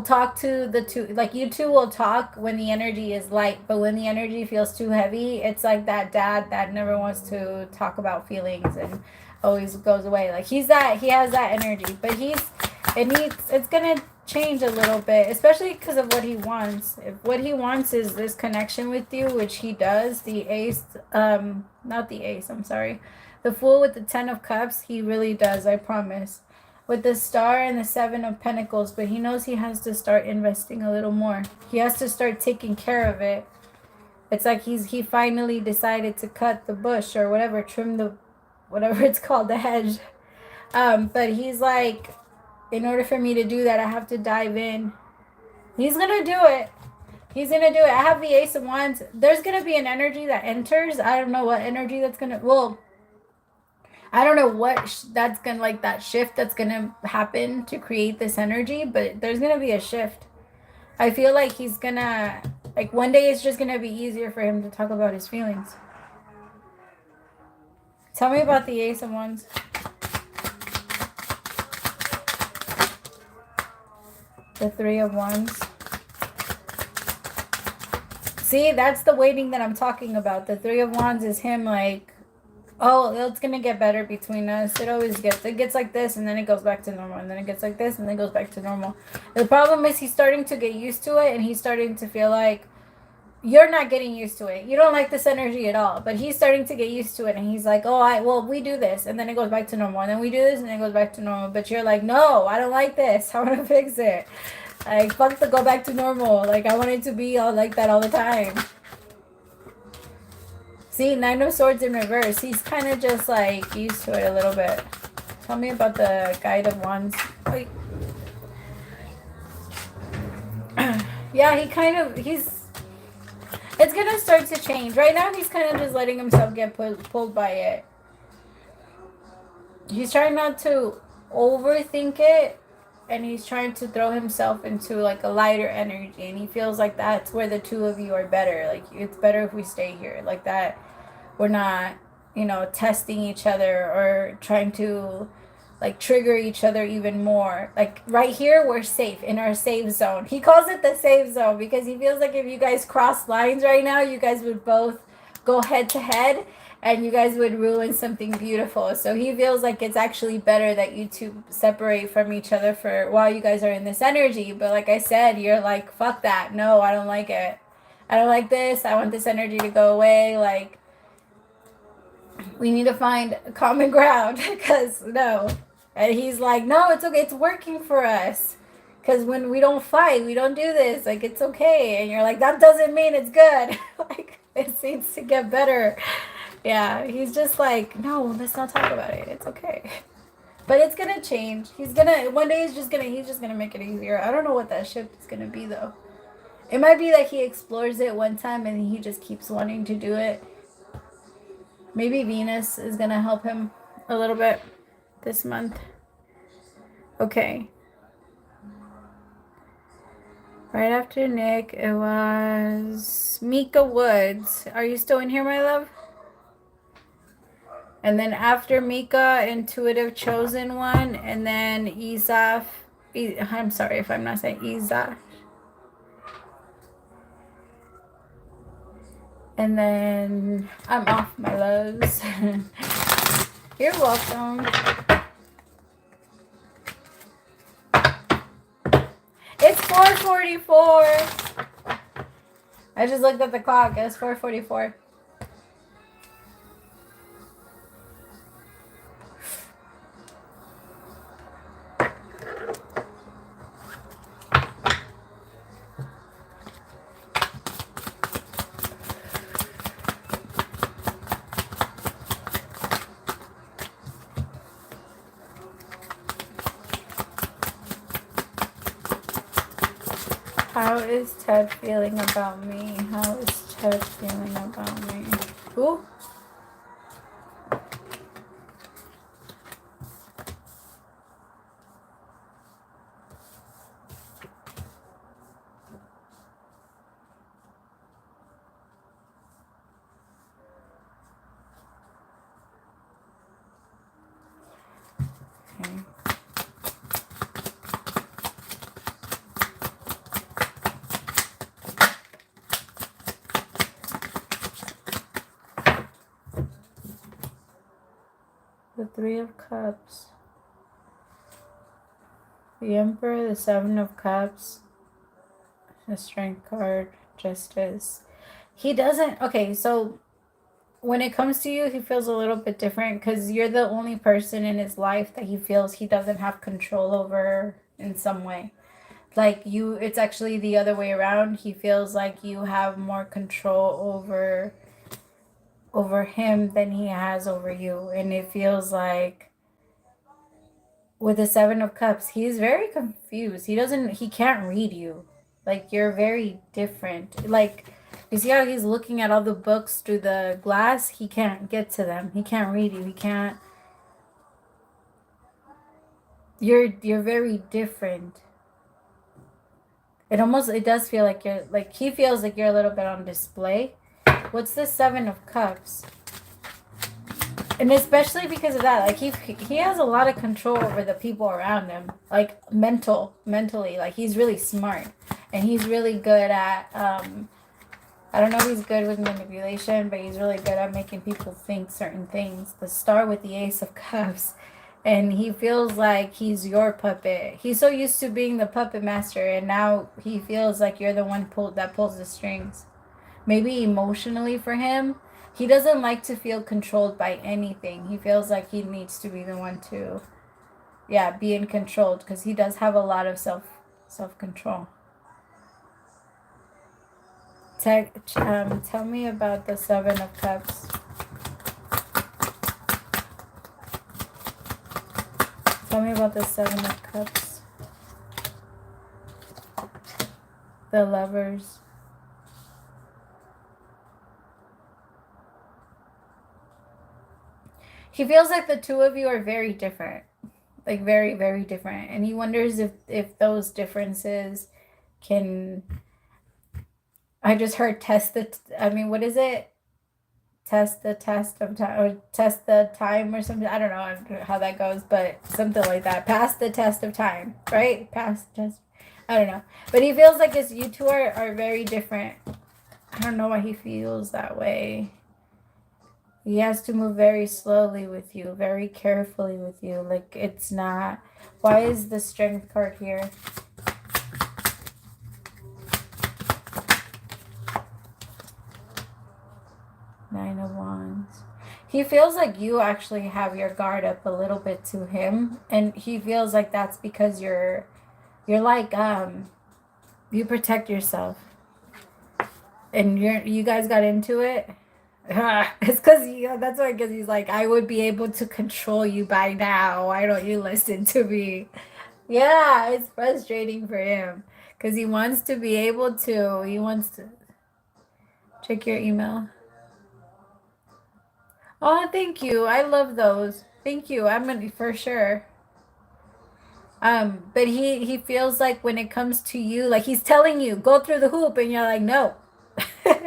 talk to the two, like you two will talk when the energy is light, but when the energy feels too heavy, it's like that dad that never wants to talk about feelings and always goes away. Like he has that energy, but it's gonna change a little bit, especially because of what he wants. If what he wants is this connection with you, which he does, the ace, not the ace, I'm sorry, the Fool with the 10 of Cups, he really does, I promise. With the Star and the 7 of Pentacles, but he knows he has to start investing a little more. He has to start taking care of it. It's like he finally decided to cut the bush or whatever, trim the, whatever it's called, the hedge. But he's like, in order for me to do that, I have to dive in. He's going to do it. He's going to do it. I have the Ace of Wands. There's going to be an energy that enters. I don't know what energy that's going to, well, I don't know what that's going to, like that shift that's going to happen to create this energy, but there's going to be a shift. I feel like he's going to, like one day it's just going to be easier for him to talk about his feelings. Tell me about the Ace of Wands. The Three of Wands. See, that's the waiting that I'm talking about. The Three of Wands is him like, oh, it's going to get better between us. It gets like this, and then it goes back to normal. And then it gets like this, and then it goes back to normal. The problem is he's starting to get used to it, and he's starting to feel like you're not getting used to it. You don't like this energy at all. But he's starting to get used to it, and he's like, well, we do this, and then it goes back to normal. And then we do this, and then it goes back to normal. But you're like, no, I don't like this. I want to fix it. Like, fuck the go back to normal. Like, I want it to be all like that all the time. See, Nine of Swords in reverse. He's kind of just, like, used to it a little bit. Tell me about the Guide of Wands. Wait. Yeah, it's going to start to change. Right now, he's kind of just letting himself get pulled by it. He's trying not to overthink it. And he's trying to throw himself into, like, a lighter energy. And he feels like that's where the two of you are better. Like, it's better if we stay here. Like that. We're not, testing each other or trying to, like, trigger each other even more. Like, right here, we're safe in our safe zone. He calls it the safe zone because he feels like if you guys cross lines right now, you guys would both go head to head. And you guys would ruin something beautiful. So he feels like it's actually better that you two separate from each other for while you guys are in this energy. But like I said, you're like, fuck that. No, I don't like it. I don't like this. I want this energy to go away. Like, we need to find common ground. Because, no. And he's like, no, it's okay. It's working for us. Because when we don't fight, we don't do this. Like, it's okay. And you're like, that doesn't mean it's good. Like, it seems to get better. Yeah, he's just like, no, let's not talk about it. It's okay. But it's going to change. One day he's just going to make it easier. I don't know what that shift is going to be, though. It might be that he explores it one time and he just keeps wanting to do it. Maybe Venus is going to help him a little bit this month. Okay. Right after Nick, it was Mika Woods. Are you still in here, my love? And then after Mika, Intuitive Chosen One. And then Izaf. I'm sorry if I'm not saying Izaf. And then I'm off, my loves. You're welcome. It's 4:44. I just looked at the clock. It's 4:44. How is Ted feeling about me? How is Ted feeling about me? Who? Okay. The Three of Cups, the Emperor, the Seven of Cups, the Strength card, Justice. He doesn't, okay, so when it comes to you, he feels a little bit different because you're the only person in his life that he feels he doesn't have control over in some way. Like you, it's actually the other way around. He feels like you have more control over him than he has over you. And it feels like with the Seven of Cups, he's very confused. He can't read you. Like, you're very different. Like, you see how he's looking at all the books through the glass? He can't get to them. He can't read you. He can't. You're very different. It does feel like he feels like you're a little bit on display. What's the Seven of Cups? And especially because of that, like he has a lot of control over the people around him, like mentally. Like he's really smart, and he's really good at. I don't know if he's good with manipulation, but he's really good at making people think certain things. The star with the Ace of Cups, and he feels like he's your puppet. He's so used to being the puppet master, and now he feels like you're the one that pulls the strings. Maybe emotionally for him, he doesn't like to feel controlled by anything. He feels like he needs to be the one to, yeah, be in control, because he does have a lot of self control. Tell me about the Seven of Cups. Tell me about the Seven of Cups. The Lovers. He feels like the two of you are very different. Like very, very different. And he wonders if those differences can... I just heard what is it? Test the test of time, or test the time, or something. I don't know how that goes, but something like that. Pass the test of time, right? Pass the test. I don't know. But he feels like you two are very different. I don't know why he feels that way. He has to move very slowly with you, very carefully with you. Like it's not... Why is the Strength card here? Nine of Wands. He feels like you actually have your guard up a little bit to him, and he feels like that's because you're like you protect yourself, and you guys got into it. It's because that's why, because he's like, I would be able to control you by now. Why don't you listen to me? Yeah, it's frustrating for him because he wants to be able to. He wants to check your email. Oh, thank you. I love those. Thank you. I'm gonna for sure. But he feels like when it comes to you, like he's telling you, go through the hoop, and you're like, no.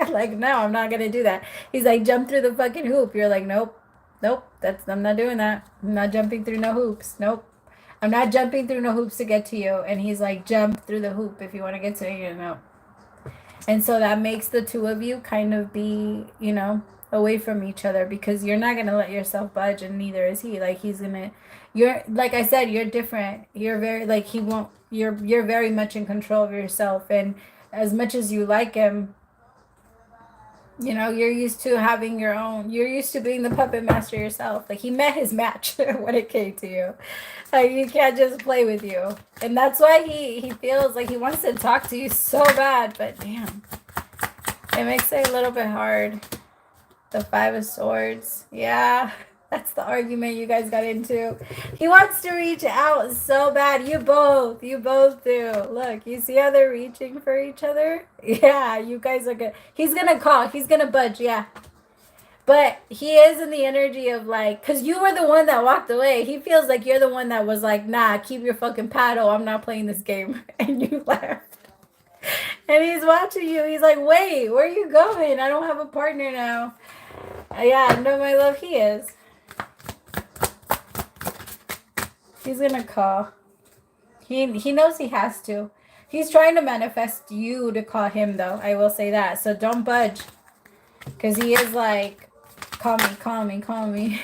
Like, no, I'm not gonna do that. He's like, jump through the fucking hoop. You're like, nope. Nope. I'm not doing that. I'm not jumping through no hoops. Nope. I'm not jumping through no hoops to get to you. And he's like, jump through the hoop if you want to get to me, you know. And so that makes the two of you kind of be, away from each other, because you're not going to let yourself budge, and neither is he. Like he's going to... You're, like I said, you're different. You're very, like, he won't... You're very much in control of yourself, and as much as you like him, you're used to having your own... You're used to being the puppet master yourself. Like, he met his match when it came to you. Like, he can't just play with you. And that's why he feels like he wants to talk to you so bad. But, damn. It makes it a little bit hard. The Five of Swords. Yeah. That's the argument you guys got into. He wants to reach out so bad. You both do. Look, you see how they're reaching for each other? Yeah, you guys are good. He's going to call. He's going to budge. Yeah. But he is in the energy of like, because you were the one that walked away. He feels like you're the one that was like, nah, keep your fucking paddle. I'm not playing this game. And you left. And he's watching you. He's like, wait, where are you going? I don't have a partner now. Yeah, no, my love, he is. He's gonna call. He knows he has to. He's trying to manifest you to call him, though. I will say that. So don't budge. Because he is like, call me.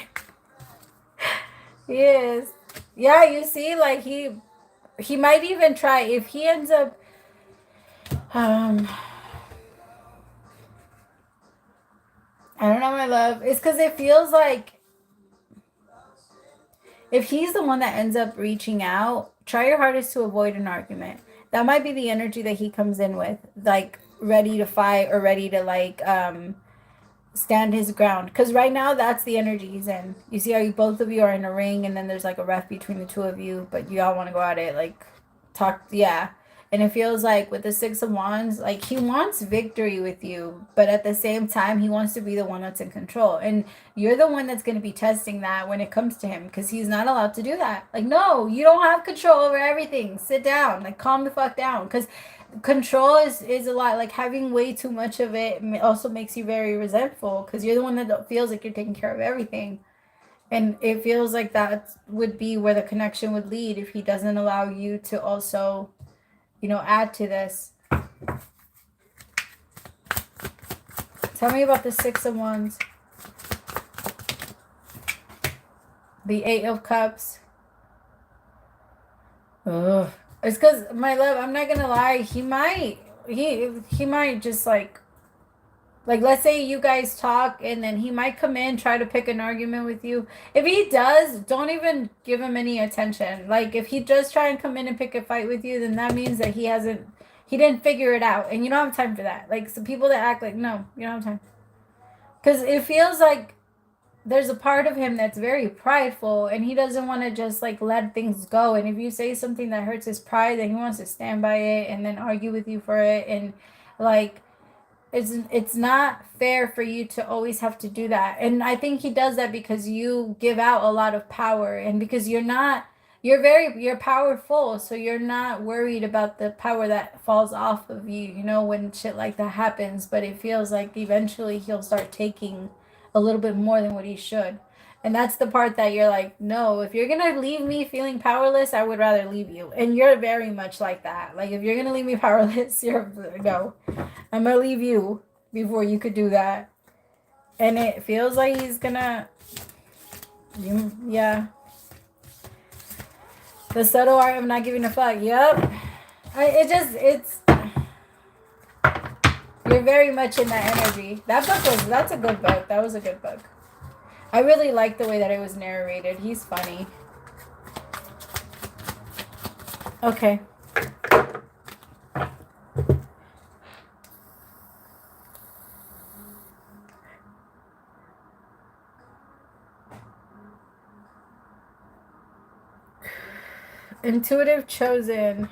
He is. Yeah, you see, like he might even try. If he ends up... I don't know, my love. It's because it feels like if he's the one that ends up reaching out, try your hardest to avoid an argument. That might be the energy that he comes in with, like ready to fight or ready to like stand his ground. Because right now that's the energy he's in. You see how both of you are in a ring, and then there's like a ref between the two of you, but you all want to go at it, like talk. Yeah. And it feels like with the Six of Wands, like he wants victory with you, but at the same time, he wants to be the one that's in control. And you're the one that's going to be testing that when it comes to him, because he's not allowed to do that. Like, no, you don't have control over everything. Sit down. Like, calm the fuck down. Because control is a lot. Like, having way too much of it also makes you very resentful, because you're the one that feels like you're taking care of everything. And it feels like that would be where the connection would lead if he doesn't allow you to also, you know, add to this. Tell me about the Six of Wands. The Eight of Cups. Ugh. It's because, my love, I'm not gonna lie, he might just like, let's say you guys talk and then he might come in, try to pick an argument with you. If he does, don't even give him any attention. Like, if he does try and come in and pick a fight with you, then that means that he didn't figure it out. And you don't have time for that. Like, some people that act like, no, you don't have time. Because it feels like there's a part of him that's very prideful and he doesn't want to just like let things go. And if you say something that hurts his pride, then he wants to stand by it and then argue with you for it. And like, it's not fair for you to always have to do that. And I think he does that because you give out a lot of power, and because you're powerful, so you're not worried about the power that falls off of you, you know, when shit like that happens. But it feels like eventually he'll start taking a little bit more than what he should. And that's the part that you're like, no, if you're gonna leave me feeling powerless, I would rather leave you. And you're very much like that. Like, if you're gonna leave me powerless, you're no. I'm gonna leave you before you could do that. And it feels like he's gonna, yeah. The subtle art of not giving a fuck. Yep. It's, you're very much in that energy. That's a good book. That was a good book. I really like the way that it was narrated. He's funny. Okay. Intuitive chosen.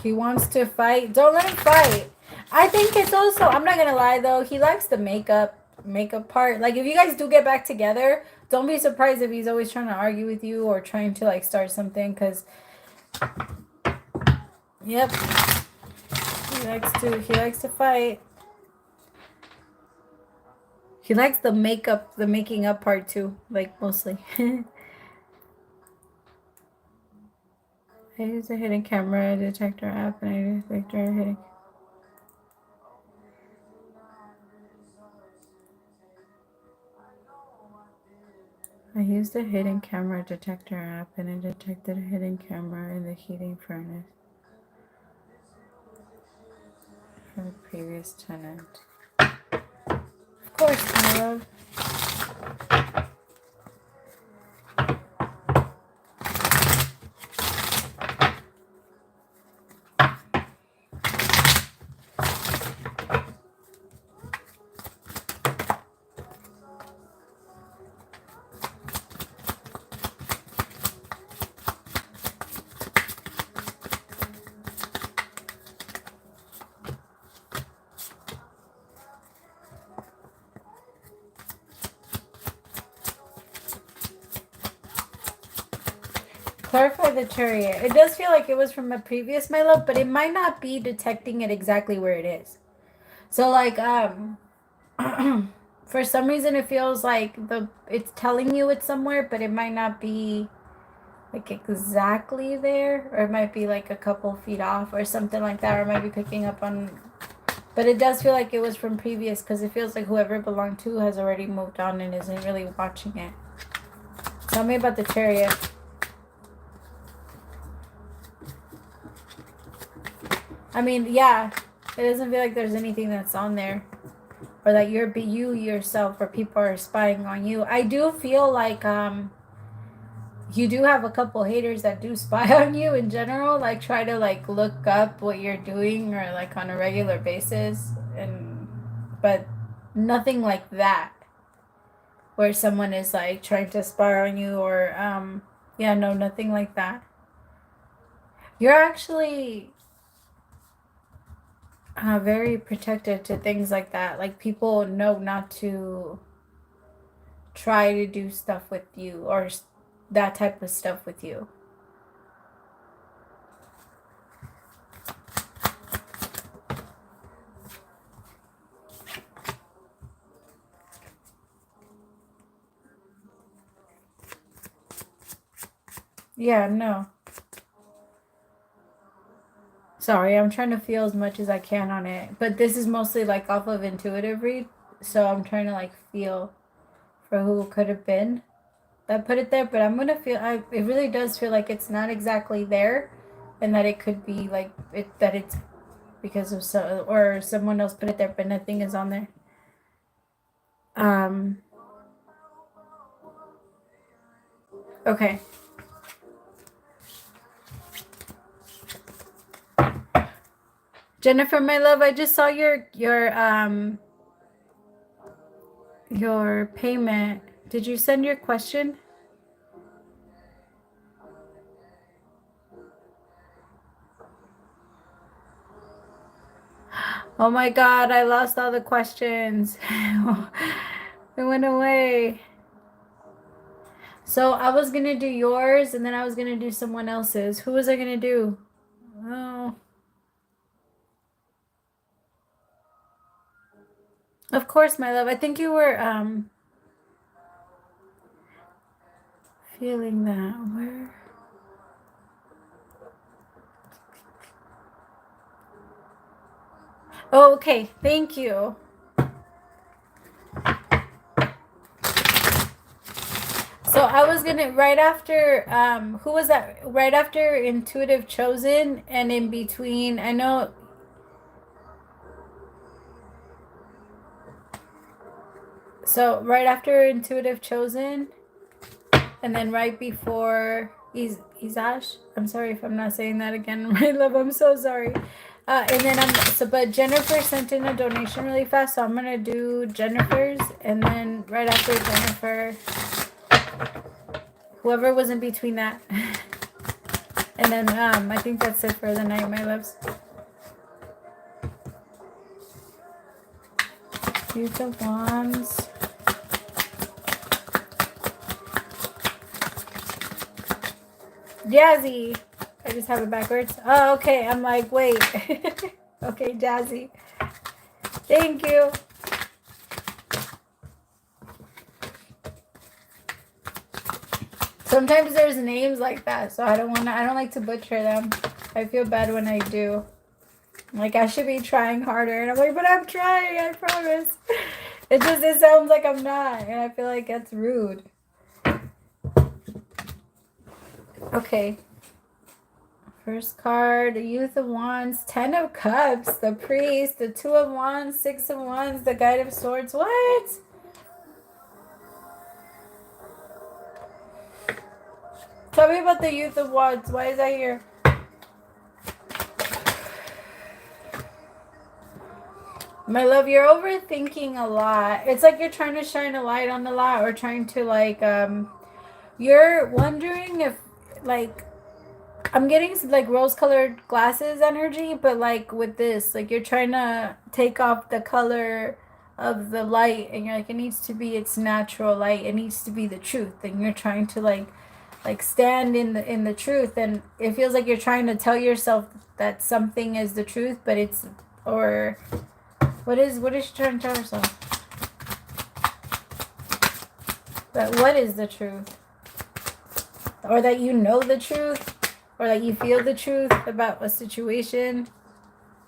He wants to fight. Don't let him fight. I think it's also, I'm not gonna lie though, he likes the makeup part. Like, if you guys do get back together, don't be surprised if he's always trying to argue with you or trying to like start something, because yep, he likes to fight. He likes the making up part too, like, mostly. I use a hidden camera detector app and I detect our hidden. I used a hidden camera detector app and it detected a hidden camera in the heating furnace from the previous tenant. Of course, my love. Clarify the chariot. It does feel like it was from a previous, my love, but it might not be detecting it exactly where it is. So like, for some reason it feels like it's telling you it's somewhere, but it might not be like exactly there, or it might be like a couple feet off or something like that, or it might be picking up on, but it does feel like it was from previous, because it feels like whoever it belonged to has already moved on and isn't really watching it. Tell me about the chariot. I mean, yeah, it doesn't feel like there's anything that's on there, or that you yourself or people are spying on you. I do feel like you do have a couple haters that do spy on you in general, like try to like look up what you're doing or like on a regular basis, and but nothing like that where someone is like trying to spy on you, or yeah, no, nothing like that. You're actually very protected to things like that. Like, people know not to try to do stuff with you, or that type of stuff with you. Yeah, no. Sorry, I'm trying to feel as much as I can on it. But this is mostly like off of intuitive read. So I'm trying to like feel for who could have been that put it there. But I'm gonna feel it really does feel like it's not exactly there, and that it could be like that it's because of or someone else put it there, but nothing is on there. Um okay. Jennifer, my love, I just saw your payment. Did you send your question? Oh my god, I lost all the questions. It went away. So I was gonna do yours and then I was gonna do someone else's. Who was I gonna do? Oh, of course, my love. I think you were feeling that. Where? Oh, okay. Thank you. So I was gonna right after who was that? Right after Intuitive Chosen and in between. I know. So right after Intuitive Chosen and then right before Izash. I'm sorry if I'm not saying that again, my love. I'm so sorry. And then but Jennifer sent in a donation really fast, so I'm gonna do Jennifer's, and then right after Jennifer, whoever was in between that, and then I think that's it for the night, my loves. Youth of Wands. Jazzy. I just have it backwards. Oh, okay. I'm like, wait. Okay, Jazzy. Thank you. Sometimes there's names like that, so I don't like to butcher them. I feel bad when I do. Like, I should be trying harder, and I'm like, but I'm trying, I promise. It sounds like I'm not, and I feel like that's rude. Okay. First card, Youth of Wands, 10 of Cups, the Priest, the 2 of Wands, 6 of Wands, the Guide of Swords. What? Tell me about the Youth of Wands. Why is that here? My love, you're overthinking a lot. It's like you're trying to shine a light on a lot, or trying to like you're wondering if like I'm getting like rose-colored glasses energy, but like with this, like you're trying to take off the color of the light, and you're like, it needs to be its natural light. It needs to be the truth, and you're trying to like stand in the truth, and it feels like you're trying to tell yourself that something is the truth, but it's or what is she trying to tell herself? That what is the truth? Or that you know the truth? Or that you feel the truth about a situation?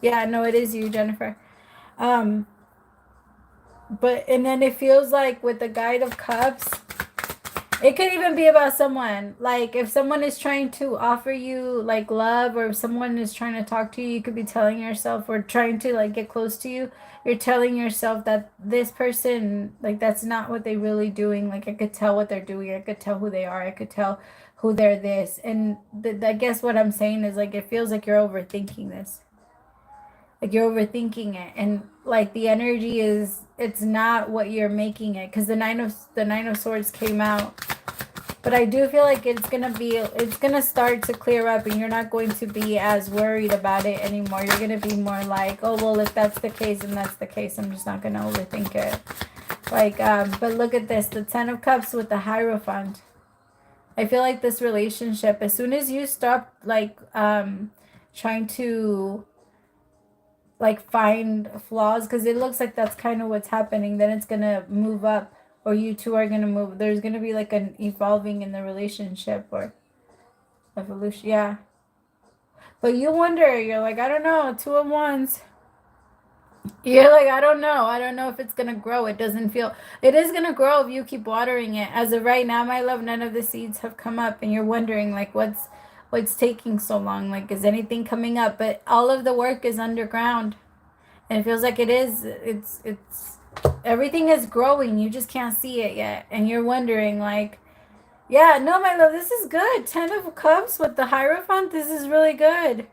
Yeah, no, it is you, Jennifer. But and then it feels like with the Guide of Cups, it could even be about someone. Like if someone is trying to offer you like love, or if someone is trying to talk to you, you could be telling yourself, or trying to like get close to you, you're telling yourself that this person, like that's not what they're really doing. Like I could tell what they're doing. I could tell who they are. I could tell who they're this. And I guess what I'm saying is like it feels like you're overthinking this. Like you're overthinking it, and like the energy is it's not what you're making it, because the nine of swords came out. But I do feel like it's gonna start to clear up, and you're not going to be as worried about it anymore. You're gonna be more like, oh well, if that's the case, then that's the case. I'm just not gonna overthink it. Like but look at this, the 10 of Cups with the Hierophant. I feel like this relationship, as soon as you stop like trying to like find flaws, because it looks like that's kind of what's happening, then it's gonna move up, or you two are gonna move. There's gonna be like an evolving in the relationship, or Evolution, yeah. But you wonder, you're like, I don't know, two of wands. You're like, I don't know. I don't know if it's gonna grow. It doesn't feel it is gonna grow if you keep watering it. As of right now, my love, none of the seeds have come up, and you're wondering like what's taking so long? Like, is anything coming up? But all of the work is underground. And it feels like it is. It's everything is growing. You just can't see it yet. And you're wondering like, yeah, no, my love, this is good. 10 of Cups with the Hierophant, this is really good.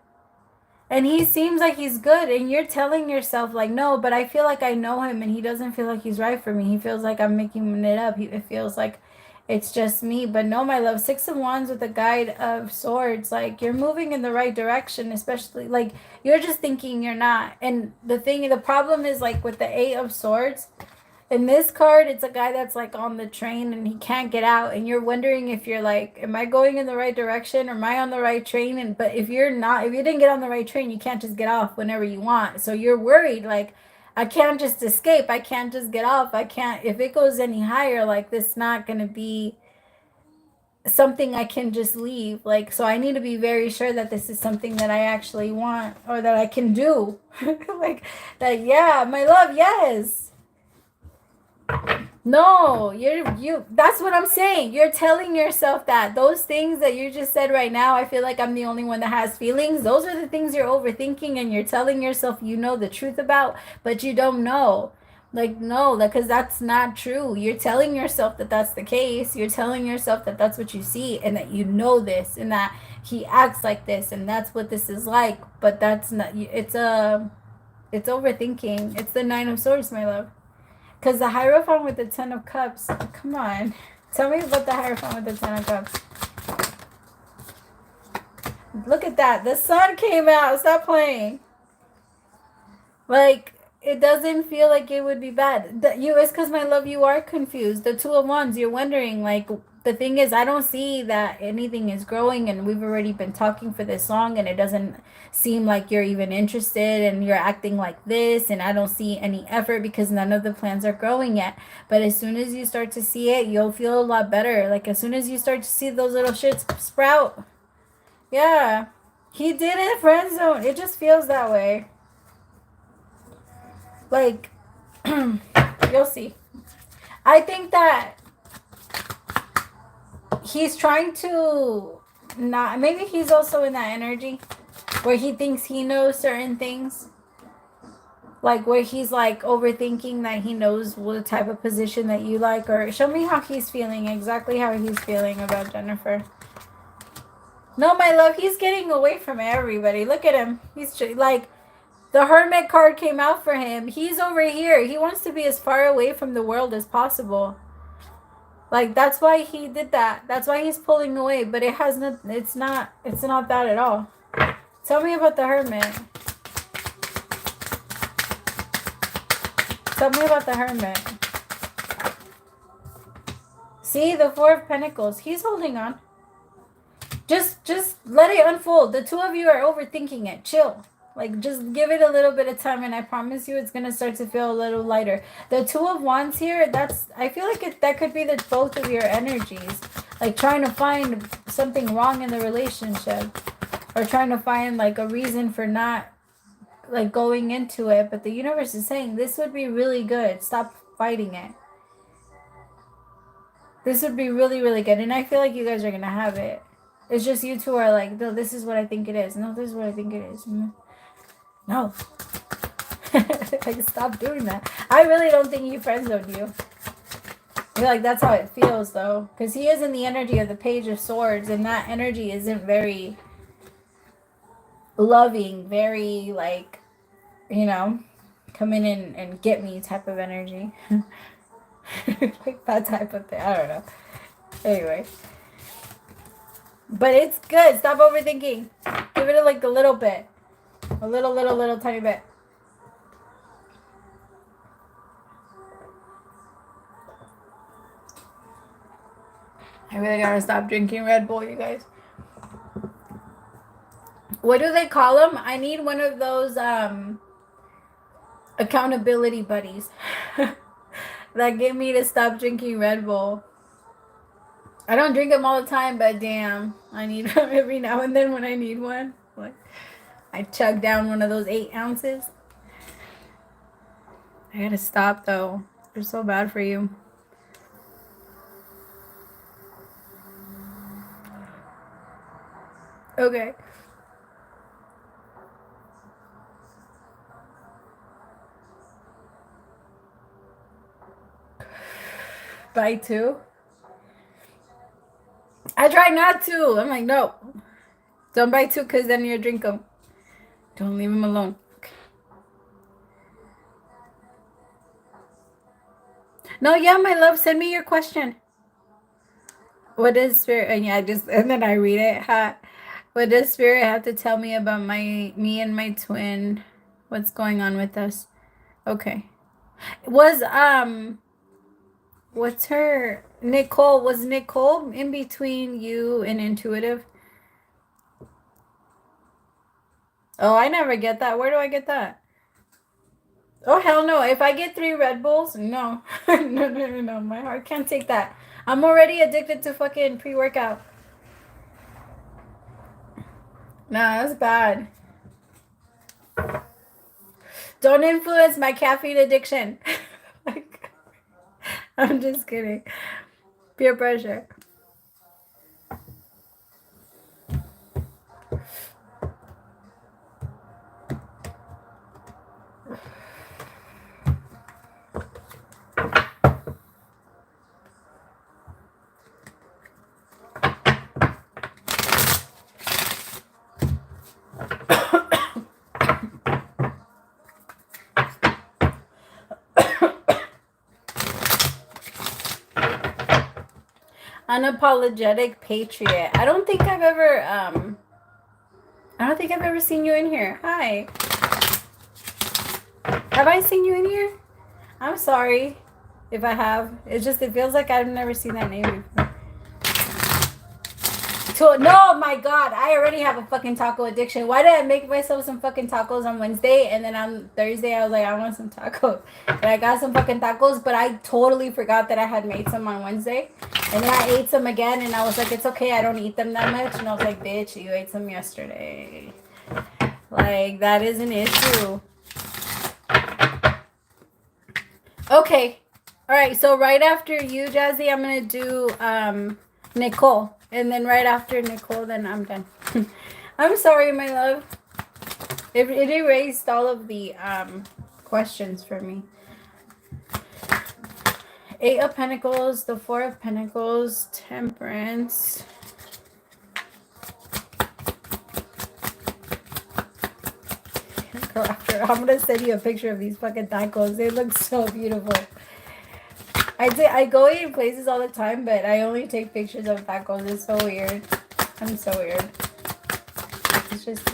And he seems like he's good, and you're telling yourself like, no, but I feel like I know him, and he doesn't feel like he's right for me. He feels like I'm making it up. It feels like it's just me. But no, my love, 6 of Wands with the Guide of Swords, like you're moving in the right direction, especially like you're just thinking you're not. And the problem is like with the 8 of Swords, in this card, it's a guy that's like on the train and he can't get out, and you're wondering if you're like, am I going in the right direction, or am I on the right train? And but if you're not, if you didn't get on the right train, you can't just get off whenever you want. So you're worried like, I can't just escape. I can't just get off. I can't, if it goes any higher, like this not gonna be something I can just leave. Like, so I need to be very sure that this is something that I actually want or that I can do. Like that, yeah, my love, yes. No, you that's what I'm saying. You're telling yourself that those things that you just said right now, I feel like I'm the only one that has feelings. Those are the things you're overthinking and you're telling yourself you know the truth about, but you don't know. Like no, because that's not true. You're telling yourself that that's the case. You're telling yourself that that's what you see and that you know this and that he acts like this and that's what this is like, but that's not it's overthinking. It's the 9 of Swords, my love. Because the Hierophant with the 10 of Cups, come on. Tell me about the Hierophant with the 10 of Cups. Look at that. The sun came out. Stop playing. Like, it doesn't feel like it would be bad. It's because, my love, you are confused. The 2 of Wands, you're wondering, like, the thing is, I don't see that anything is growing, and we've already been talking for this long, and it doesn't seem like you're even interested, and you're acting like this, and I don't see any effort because none of the plans are growing yet. But as soon as you start to see it, you'll feel a lot better. Like, as soon as you start to see those little shits sprout, yeah, he did it, friend zone. It just feels that way. Like, you'll see. I think that he's trying to not, maybe he's also in that energy where he thinks he knows certain things, like where he's like overthinking that he knows what type of position that you like. Or show me how he's feeling, exactly how he's feeling about Jennifer. No, my love, he's getting away from everybody. Look at him. He's like, the Hermit card came out for him. He's over here. He wants to be as far away from the world as possible. Like, that's why he did that. That's why he's pulling away. But it has not, it's not that at all. Tell me about the Hermit. Tell me about the Hermit. See, the 4 of Pentacles. He's holding on. Just let it unfold. The 2 of you are overthinking it. Chill. Like, just give it a little bit of time, and I promise you it's going to start to feel a little lighter. The 2 of Wands here, I feel like that could be the both of your energies. Like, trying to find something wrong in the relationship. Or trying to find, like, a reason for not, like, going into it. But the universe is saying this would be really good. Stop fighting it. This would be really, really good. And I feel like you guys are going to have it. It's just you two are like, no, this is what I think it is. No, this is what I think it is. No. Like, stop doing that. I really don't think he friend-zoned you. I feel like that's how it feels, though. Because he is in the energy of the Page of Swords, and that energy isn't very loving, very, like, you know, come in and get me type of energy. Like that type of thing. I don't know. Anyway. But it's good. Stop overthinking. Give it like a little bit. A little tiny bit. I really gotta stop drinking Red Bull, you guys. What do they call them? I need one of those accountability buddies that get me to stop drinking Red Bull. I don't drink them all the time, but damn, I need them every now and then when I need one. Like, I chug down one of those 8 ounces. I gotta stop though. They're so bad for you. Okay. Buy two. I try not to. I'm like, no. Don't buy two because then you drink them. Don't leave them alone. No, yeah, my love, send me your question. What does spirit? And yeah, and then I read it. What does spirit have to tell me about me and my twin? What's going on with us? Okay. Was what's her Nicole? Was Nicole in between you and Intuitive? Oh, I never get that. Where do I get that? Oh hell no! If I get 3 Red Bulls, no, no. My heart can't take that. I'm already addicted to fucking pre-workout. Nah, that's bad. Don't influence my caffeine addiction. Like, I'm just kidding. Peer pressure. Unapologetic patriot. I don't think I've ever seen you in here. Hi. Have I seen you in here? I'm sorry if I have. It's just it feels like I've never seen that name before. No, my God, I already have a fucking taco addiction. Why did I make myself some fucking tacos on Wednesday and then on Thursday I was like, I want some tacos. And I got some fucking tacos, but I totally forgot that I had made some on Wednesday. And then I ate some again and I was like, it's okay, I don't eat them that much. And I was like, bitch, you ate some yesterday. Like, that is an issue. Okay. All right, so right after you, Jazzy, I'm going to do Nicole. And then right after Nicole, then I'm done. I'm sorry, my love. It erased all of the questions for me. 8 of Pentacles, the 4 of Pentacles, Temperance. I'm going to send you a picture of these fucking tacos. They look so beautiful. I go eat places all the time, but I only take pictures of tacos. It's so weird. I'm so weird. It's just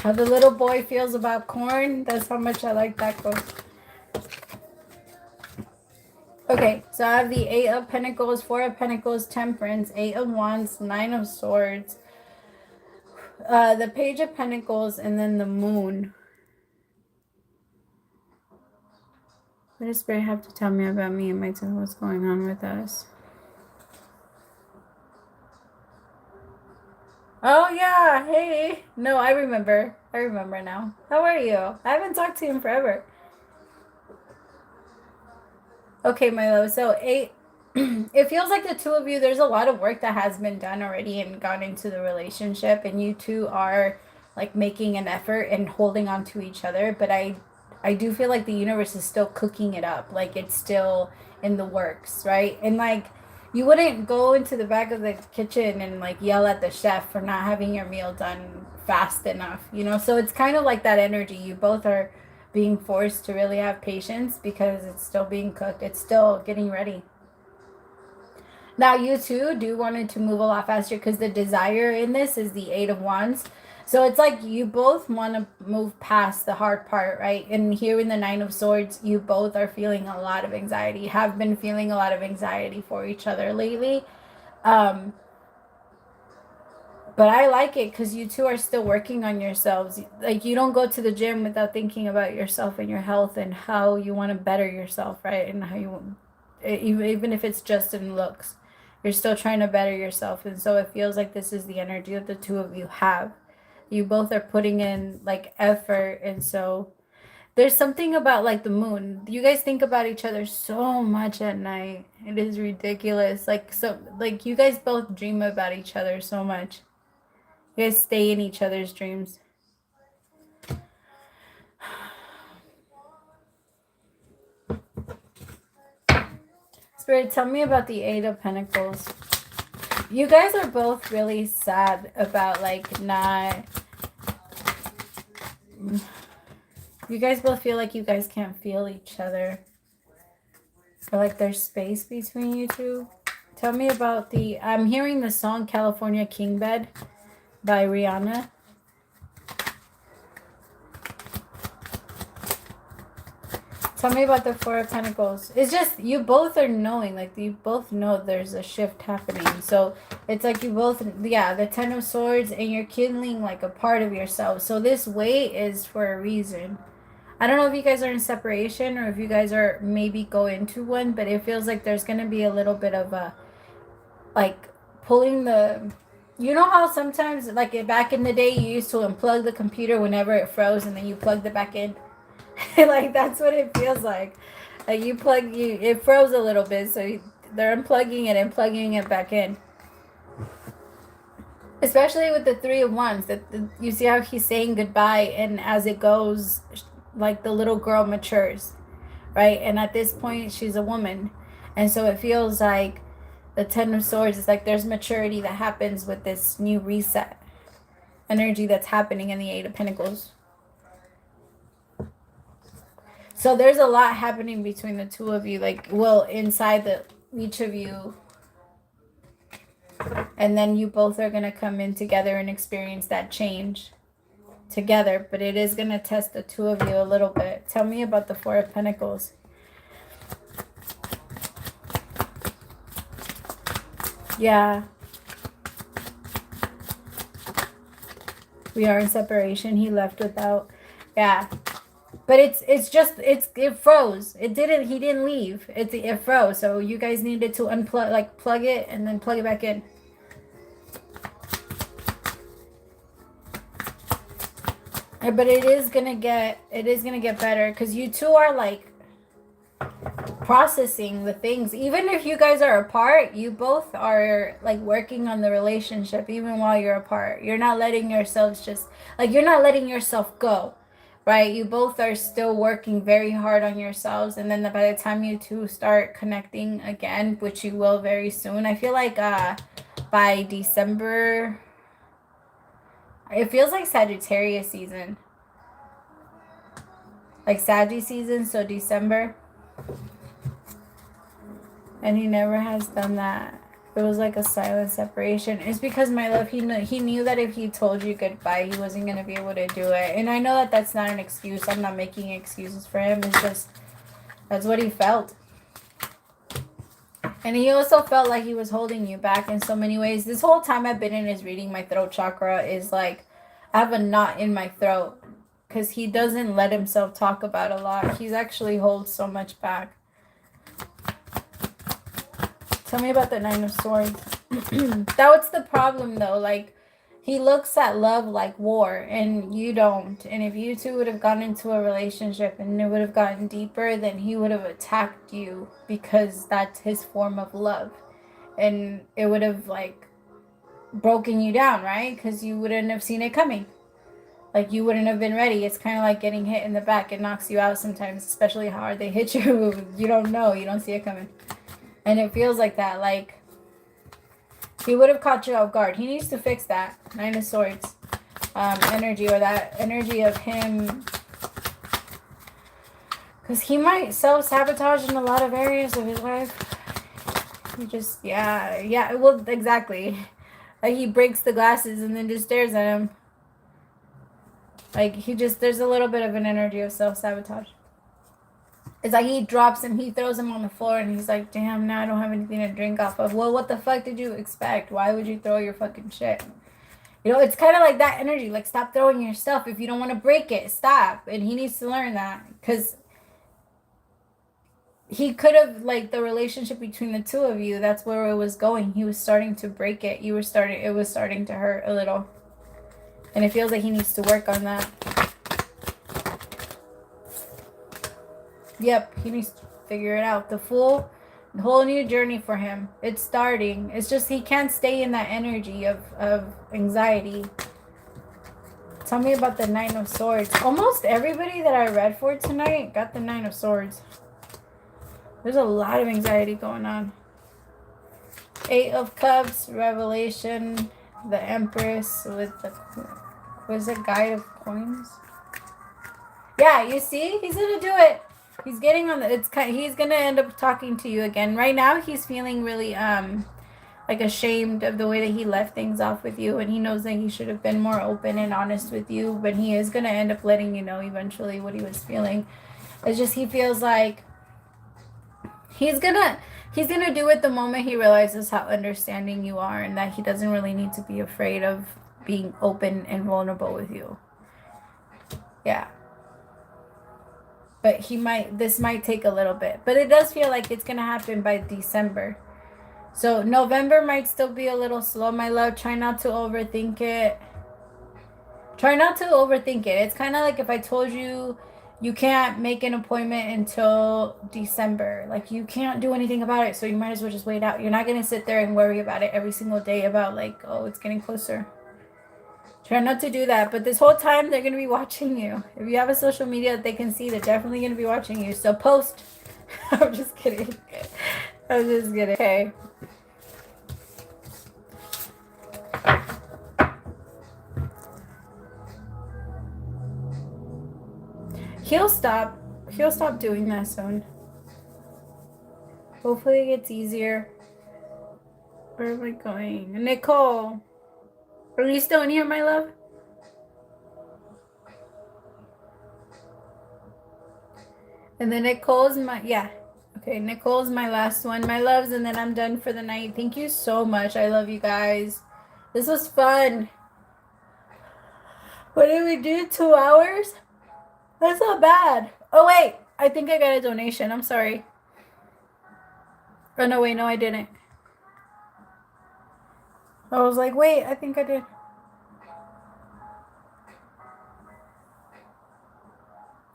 how the little boy feels about corn. That's how much I like tacos. Okay, so I have the 8 of Pentacles, 4 of Pentacles, Temperance, 8 of Wands, 9 of Swords, the Page of Pentacles, and then the Moon. What does Spirit have to tell me about me and my twin? What's going on with us? Oh, yeah. Hey. No, I remember. I remember now. How are you? I haven't talked to him forever. Okay, my love. So 8. It feels like the two of you, there's a lot of work that has been done already and gone into the relationship. And you two are like making an effort and holding on to each other. But I do feel like the universe is still cooking it up. Like it's still in the works, right? And like you wouldn't go into the back of the kitchen and like yell at the chef for not having your meal done fast enough, you know? So it's kind of like that energy. You both are being forced to really have patience because it's still being cooked. It's still getting ready. Now you two do want it to move a lot faster because the desire in this is the 8 of Wands. So it's like you both want to move past the hard part, right? And here in the 9 of Swords, you both are feeling a lot of anxiety, have been feeling a lot of anxiety for each other lately. But I like it because you two are still working on yourselves. Like you don't go to the gym without thinking about yourself and your health and how you want to better yourself, right? And how you even if it's just in looks. You're still trying to better yourself. And so it feels like this is the energy that the two of you have. You both are putting in like effort. And so there's something about like the moon. You guys think about each other so much at night. It is ridiculous. Like, so like you guys both dream about each other so much. You guys stay in each other's dreams. Spirit, tell me about the Eight of Pentacles. You guys are both really sad about like not... You guys both feel like you guys can't feel each other. Or like there's space between you two. Tell me about the... I'm hearing the song California King Bed by Rihanna. Tell me about the Four of Pentacles. It's just, you both are knowing, like, you both know there's a shift happening. So, it's like you both, yeah, the Ten of Swords, and you're kindling, like, a part of yourself. So, this weight is for a reason. I don't know if you guys are in separation or if you guys are maybe go into one, but it feels like there's going to be a little bit of a, like, pulling the... You know how sometimes, like, back in the day, you used to unplug the computer whenever it froze and then you plugged it back in? Like, that's what it feels like. Like, it froze a little bit, so they're unplugging it and plugging it back in. Especially with the Three of Wands. You see how he's saying goodbye, and as it goes, like, the little girl matures, right? And at this point, she's a woman. And so it feels like the Ten of Swords is like there's maturity that happens with this new reset energy that's happening in the Eight of Pentacles. So there's a lot happening between the two of you, like, well, inside each of you. And then you both are going to come in together and experience that change together. But it is going to test the two of you a little bit. Tell me about the Four of Pentacles. Yeah. We are in separation. He left without... Yeah. But it froze. He didn't leave. It froze. So you guys needed to unplug, like plug it and then plug it back in. But it is gonna get better because you two are like processing the things. Even if you guys are apart, you both are like working on the relationship even while you're apart. You're not letting yourselves you're not letting yourself go. Right? You both are still working very hard on yourselves. And then by the time you two start connecting again, which you will very soon, I feel like by December, it feels like Sagittarius season. Like Saggy season, so December. And he never has done that. It was like a silent separation. It's because, my love, he knew that if he told you goodbye, he wasn't going to be able to do it. And I know that that's not an excuse. I'm not making excuses for him. It's just, that's what he felt. And he also felt like he was holding you back in so many ways. This whole time I've been in his reading, my throat chakra is like, I have a knot in my throat. Because he doesn't let himself talk about a lot. He's actually holds so much back. Tell me about the Nine of Swords. That's the problem, though. Like, he looks at love like war, and you don't. And if you two would have gotten into a relationship and it would have gotten deeper, then he would have attacked you because that's his form of love. And it would have, like, broken you down, right? Because you wouldn't have seen it coming. Like, you wouldn't have been ready. It's kind of like getting hit in the back. It knocks you out sometimes, especially how hard they hit you. You don't know. You don't see it coming. And it feels like that. Like, he would have caught you off guard. He needs to fix that. Nine of Swords energy, or that energy of him. Because he might self-sabotage in a lot of areas of his life. He just, yeah, well, exactly. Like, he breaks the glasses and then just stares at him. Like, there's a little bit of an energy of self-sabotage. It's like he drops him, he throws him on the floor, and he's like, damn, now I don't have anything to drink off of. Well, what the fuck did you expect? Why would you throw your fucking shit? You know, it's kind of like that energy. Like, stop throwing your stuff. If you don't want to break it, stop. And he needs to learn that. Because he could have, like, the relationship between the two of you, that's where it was going. He was starting to break it. It was starting to hurt a little. And it feels like he needs to work on that. Yep, he needs to figure it out. The whole new journey for him. It's starting. It's just he can't stay in that energy of anxiety. Tell me about the Nine of Swords. Almost everybody that I read for tonight got the Nine of Swords. There's a lot of anxiety going on. Eight of Cups, Revelation, the Empress with the, was it Guide of Coins? Yeah, you see? He's going to do it. He's getting on the, he's going to end up talking to you again. Right now, he's feeling really, like ashamed of the way that he left things off with you, and he knows that he should have been more open and honest with you, but he is going to end up letting you know eventually what he was feeling. It's just he feels like he's gonna do it the moment he realizes how understanding you are, and that he doesn't really need to be afraid of being open and vulnerable with you. Yeah. But this might take a little bit, but it does feel like it's gonna happen by December. So November might still be a little slow, my love. Try not to overthink it. It's kind of like if I told you you can't make an appointment until December. Like, you can't do anything about it, so you might as well just wait out. You're not going to sit there and worry about it every single day about, like, oh, it's getting closer. Try not to do that. But this whole time, they're going to be watching you. If you have a social media that they can see, they're definitely going to be watching you. So post. I'm just kidding. Okay. He'll stop doing that soon. Hopefully it gets easier. Where am I going? Nicole, are you still in here, my love? And then Nicole's Nicole's my last one, my loves, and then I'm done for the night. Thank you so much. I love you guys. This was fun. What did we do? 2 hours? That's not bad. Oh, wait. I think I got a donation. I'm sorry. Oh, no, wait. No, I didn't. I was like, wait, I think I did.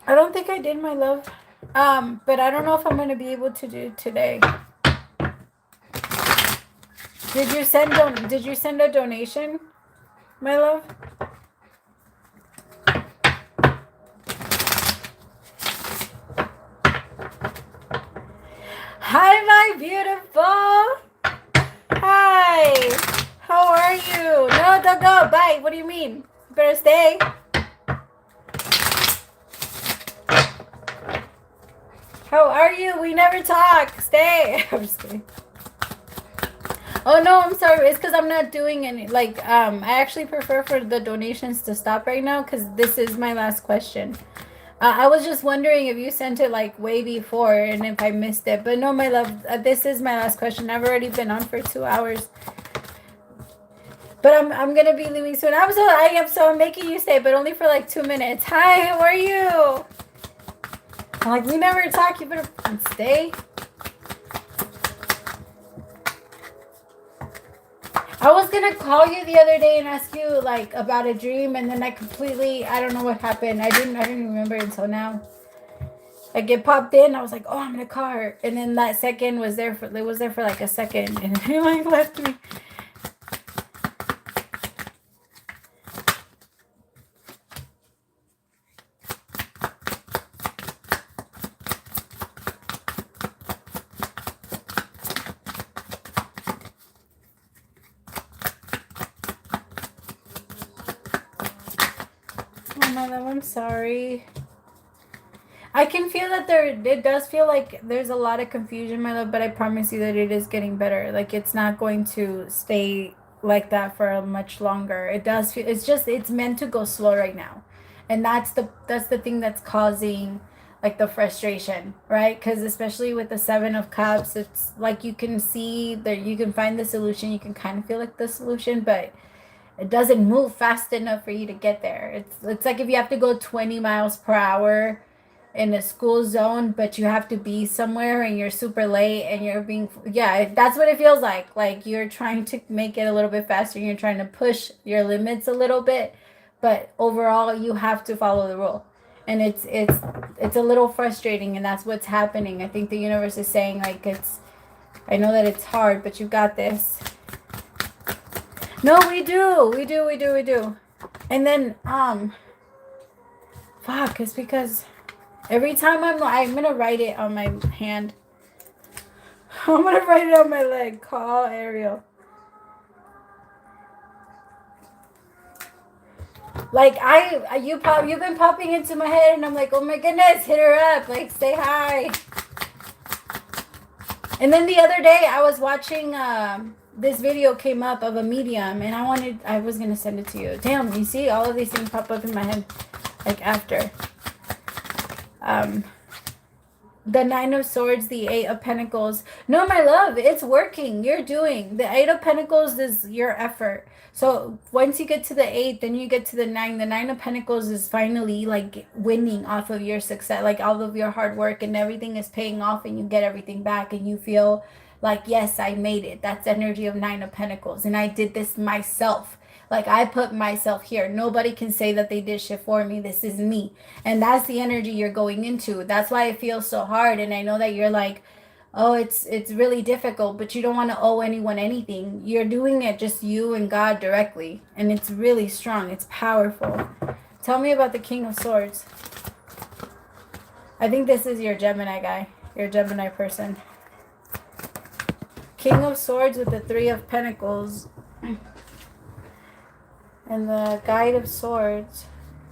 I don't think I did, my love. But I don't know if I'm going to be able to do it today. Did you send a donation, my love? Hi, my beautiful. Hi. How are you? No, don't go. Bye. What do you mean? You better stay. How are you? We never talk. Stay. I'm just kidding. Oh, no, I'm sorry. It's because I'm not doing any, like, I actually prefer for the donations to stop right now because this is my last question. I was just wondering if you sent it, like, way before and if I missed it. But no, my love, this is my last question. I've already been on for 2 hours. But I'm going to be leaving soon. I'm making you stay, but only for, like, 2 minutes. Hi, how are you? I'm like, we never talk. You better stay. I was going to call you the other day and ask you, like, about a dream, and then I don't know what happened. I didn't remember until now. Like, it popped in. I was like, oh, I'm going to call her. And then that second was there for like a second, and it, like, left me. I'm sorry. I can feel that it does feel like there's a lot of confusion, my love, but I promise you that it is getting better. Like, it's not going to stay like that for much longer. It does feel, it's meant to go slow right now. And that's the thing that's causing, like, the frustration, right? Because especially with the 7 of Cups, it's like you can see that you can find the solution. You can kind of feel like the solution, but it doesn't move fast enough for you to get there. It's like if you have to go 20 miles per hour, in a school zone, but you have to be somewhere and you're super late and you're being, yeah, that's what it feels like. Like you're trying to make it a little bit faster. You're trying to push your limits a little bit, but overall you have to follow the rule. And it's a little frustrating, and that's what's happening. I think the universe is saying like I know that it's hard, but you got this. No, we do. And then fuck, it's because every time I'm gonna write it on my hand. I'm gonna write it on my leg. Call Ariel. Like you've been popping into my head, and I'm like, oh my goodness, hit her up, like say hi. And then the other day I was watching this video came up of a medium, and I was gonna send it to you. Damn, you see all of these things pop up in my head like after. The Nine of Swords, the Eight of Pentacles. No, my love, it's working. You're doing. The Eight of Pentacles is your effort. So once you get to the 8, then you get to the 9. The 9 of Pentacles is finally like winning off of your success, like all of your hard work, and everything is paying off, and you get everything back, and you feel like, yes, I made it. That's energy of 9 of Pentacles. And I did this myself. Like I put myself here. Nobody can say that they did shit for me. This is me. And that's the energy you're going into. That's why it feels so hard. And I know that you're like, oh, it's really difficult, but you don't want to owe anyone anything. You're doing it just you and God directly. And it's really strong. It's powerful. Tell me about the King of Swords. I think this is your Gemini guy. Your Gemini person. King of Swords with the 3 of Pentacles. And the Guide of Swords.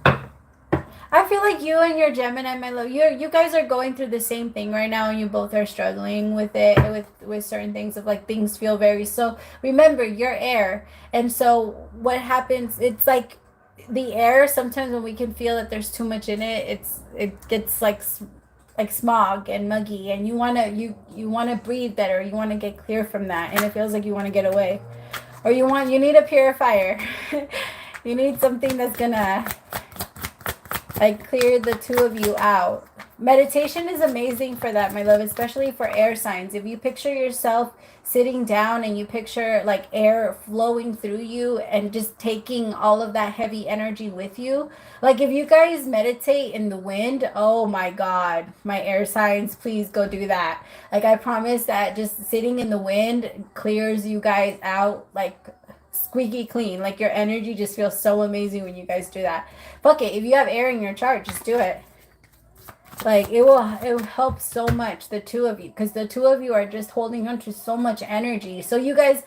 I feel like you and your Gemini, my love, you guys are going through the same thing right now, and you both are struggling with it, with certain things of like things feel very, so remember, you're air. And so what happens, it's like the air, sometimes when we can feel that there's too much in it, it gets like smog and muggy, and you want to breathe better, you want to get clear from that, and it feels like you want to get away. Or you need a purifier. You need something that's gonna like clear the two of you out. Meditation is amazing for that, my love, especially for air signs. If you picture yourself sitting down and you picture like air flowing through you and just taking all of that heavy energy with you. Like if you guys meditate in the wind, oh my God, my air signs, please go do that. Like I promise that just sitting in the wind clears you guys out like squeaky clean. Like your energy just feels so amazing when you guys do that. Fuck it, if you have air in your chart, just do it. Like it will help so much, the two of you, because the two of you are just holding on to so much energy. So you guys,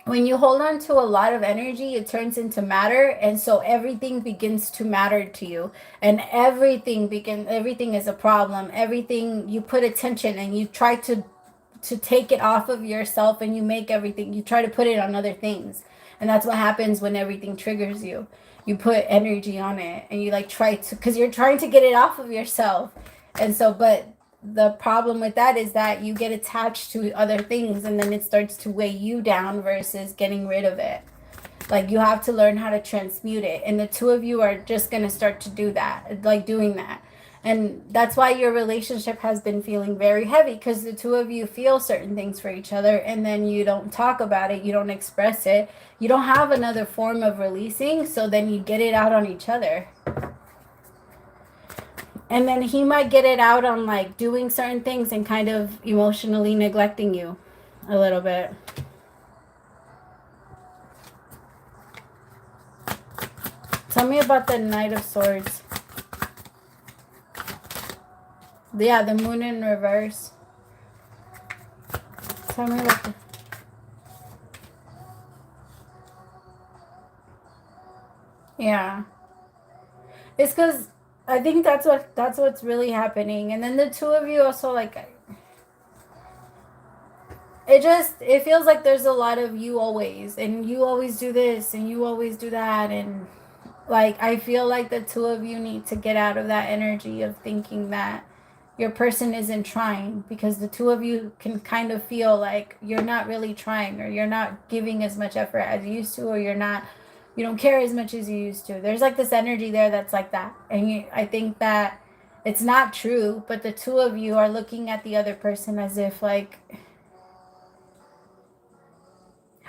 when you hold on to a lot of energy, it turns into matter, and so everything begins to matter to you, and everything is a problem. Everything, you put attention and you try to take it off of yourself, and you try to put it on other things. And that's what happens when everything triggers you. You put energy on it, and you like try to, because you're trying to get it off of yourself. And so, but the problem with that is that you get attached to other things, and then it starts to weigh you down versus getting rid of it. Like you have to learn how to transmute it. And the two of you are just going to start to do that, like doing that. And that's why your relationship has been feeling very heavy, because the two of you feel certain things for each other, and then you don't talk about it, you don't express it, you don't have another form of releasing, so then you get it out on each other. And then he might get it out on like doing certain things and kind of emotionally neglecting you a little bit. Tell me about the Knight of Swords. Yeah, the Moon in reverse. Tell me about the... Yeah. It's because I think that's what's really happening. And then the two of you also like... It feels like there's a lot of you always. And you always do this and you always do that. And like, I feel like the two of you need to get out of that energy of thinking that your person isn't trying, because the two of you can kind of feel like you're not really trying, or you're not giving as much effort as you used to, or you don't care as much as you used to. There's like this energy there that's like that. And I think that It's not true, but the two of you are looking at the other person as if like,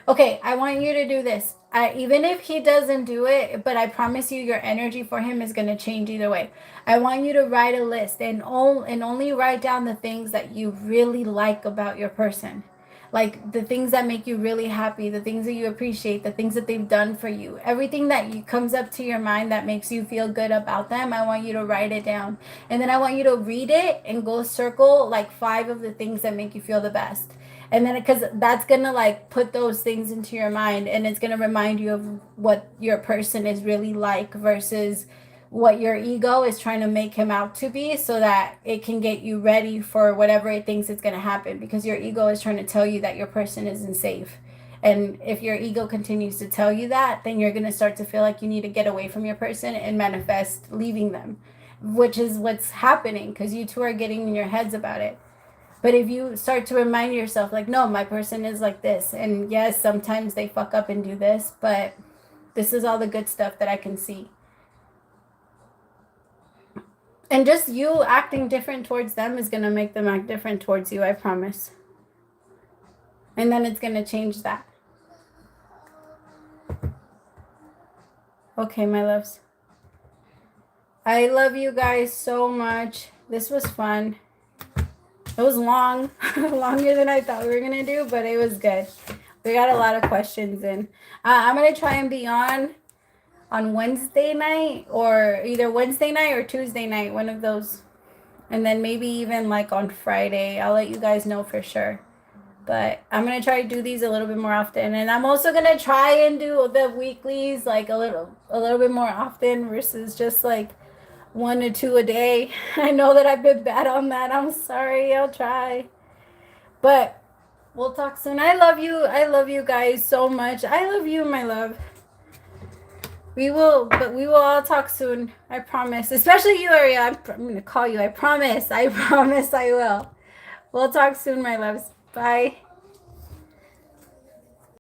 okay, I want you to do this. Even if he doesn't do it, but I promise you your energy for him is going to change either way. I want you to write a list and only write down the things that you really like about your person. Like the things that make you really happy, the things that you appreciate, the things that they've done for you. Everything that comes up to your mind that makes you feel good about them, I want you to write it down. And then I want you to read it and go circle like 5 of the things that make you feel the best. And then because that's gonna like put those things into your mind, and it's gonna remind you of what your person is really like versus what your ego is trying to make him out to be, so that it can get you ready for whatever it thinks is going to happen, because your ego is trying to tell you that your person isn't safe. And if your ego continues to tell you that, then you're going to start to feel like you need to get away from your person and manifest leaving them, which is what's happening because you two are getting in your heads about it. But if you start to remind yourself, like, no, my person is like this. And yes, sometimes they fuck up and do this, but this is all the good stuff that I can see. And just you acting different towards them is going to make them act different towards you, I promise. And then it's going to change that. Okay, my loves. I love you guys so much. This was fun. It was long, longer than I thought we were going to do, but it was good. We got a lot of questions in. I'm going to try and be on Wednesday night, or either Wednesday night or Tuesday night, one of those. And then maybe even like on Friday. I'll let you guys know for sure. But I'm going to try to do these a little bit more often. And I'm also going to try and do the weeklies like a little bit more often versus just like 1 or 2 a day. I know that I've been bad on that. I'm sorry. I'll try. But we'll talk soon. I love you. I love you guys so much. I love you, my love. We will all talk soon. I promise. Especially you, Ariel. I'm going to call you. I promise. I promise I will. We'll talk soon, my loves. Bye.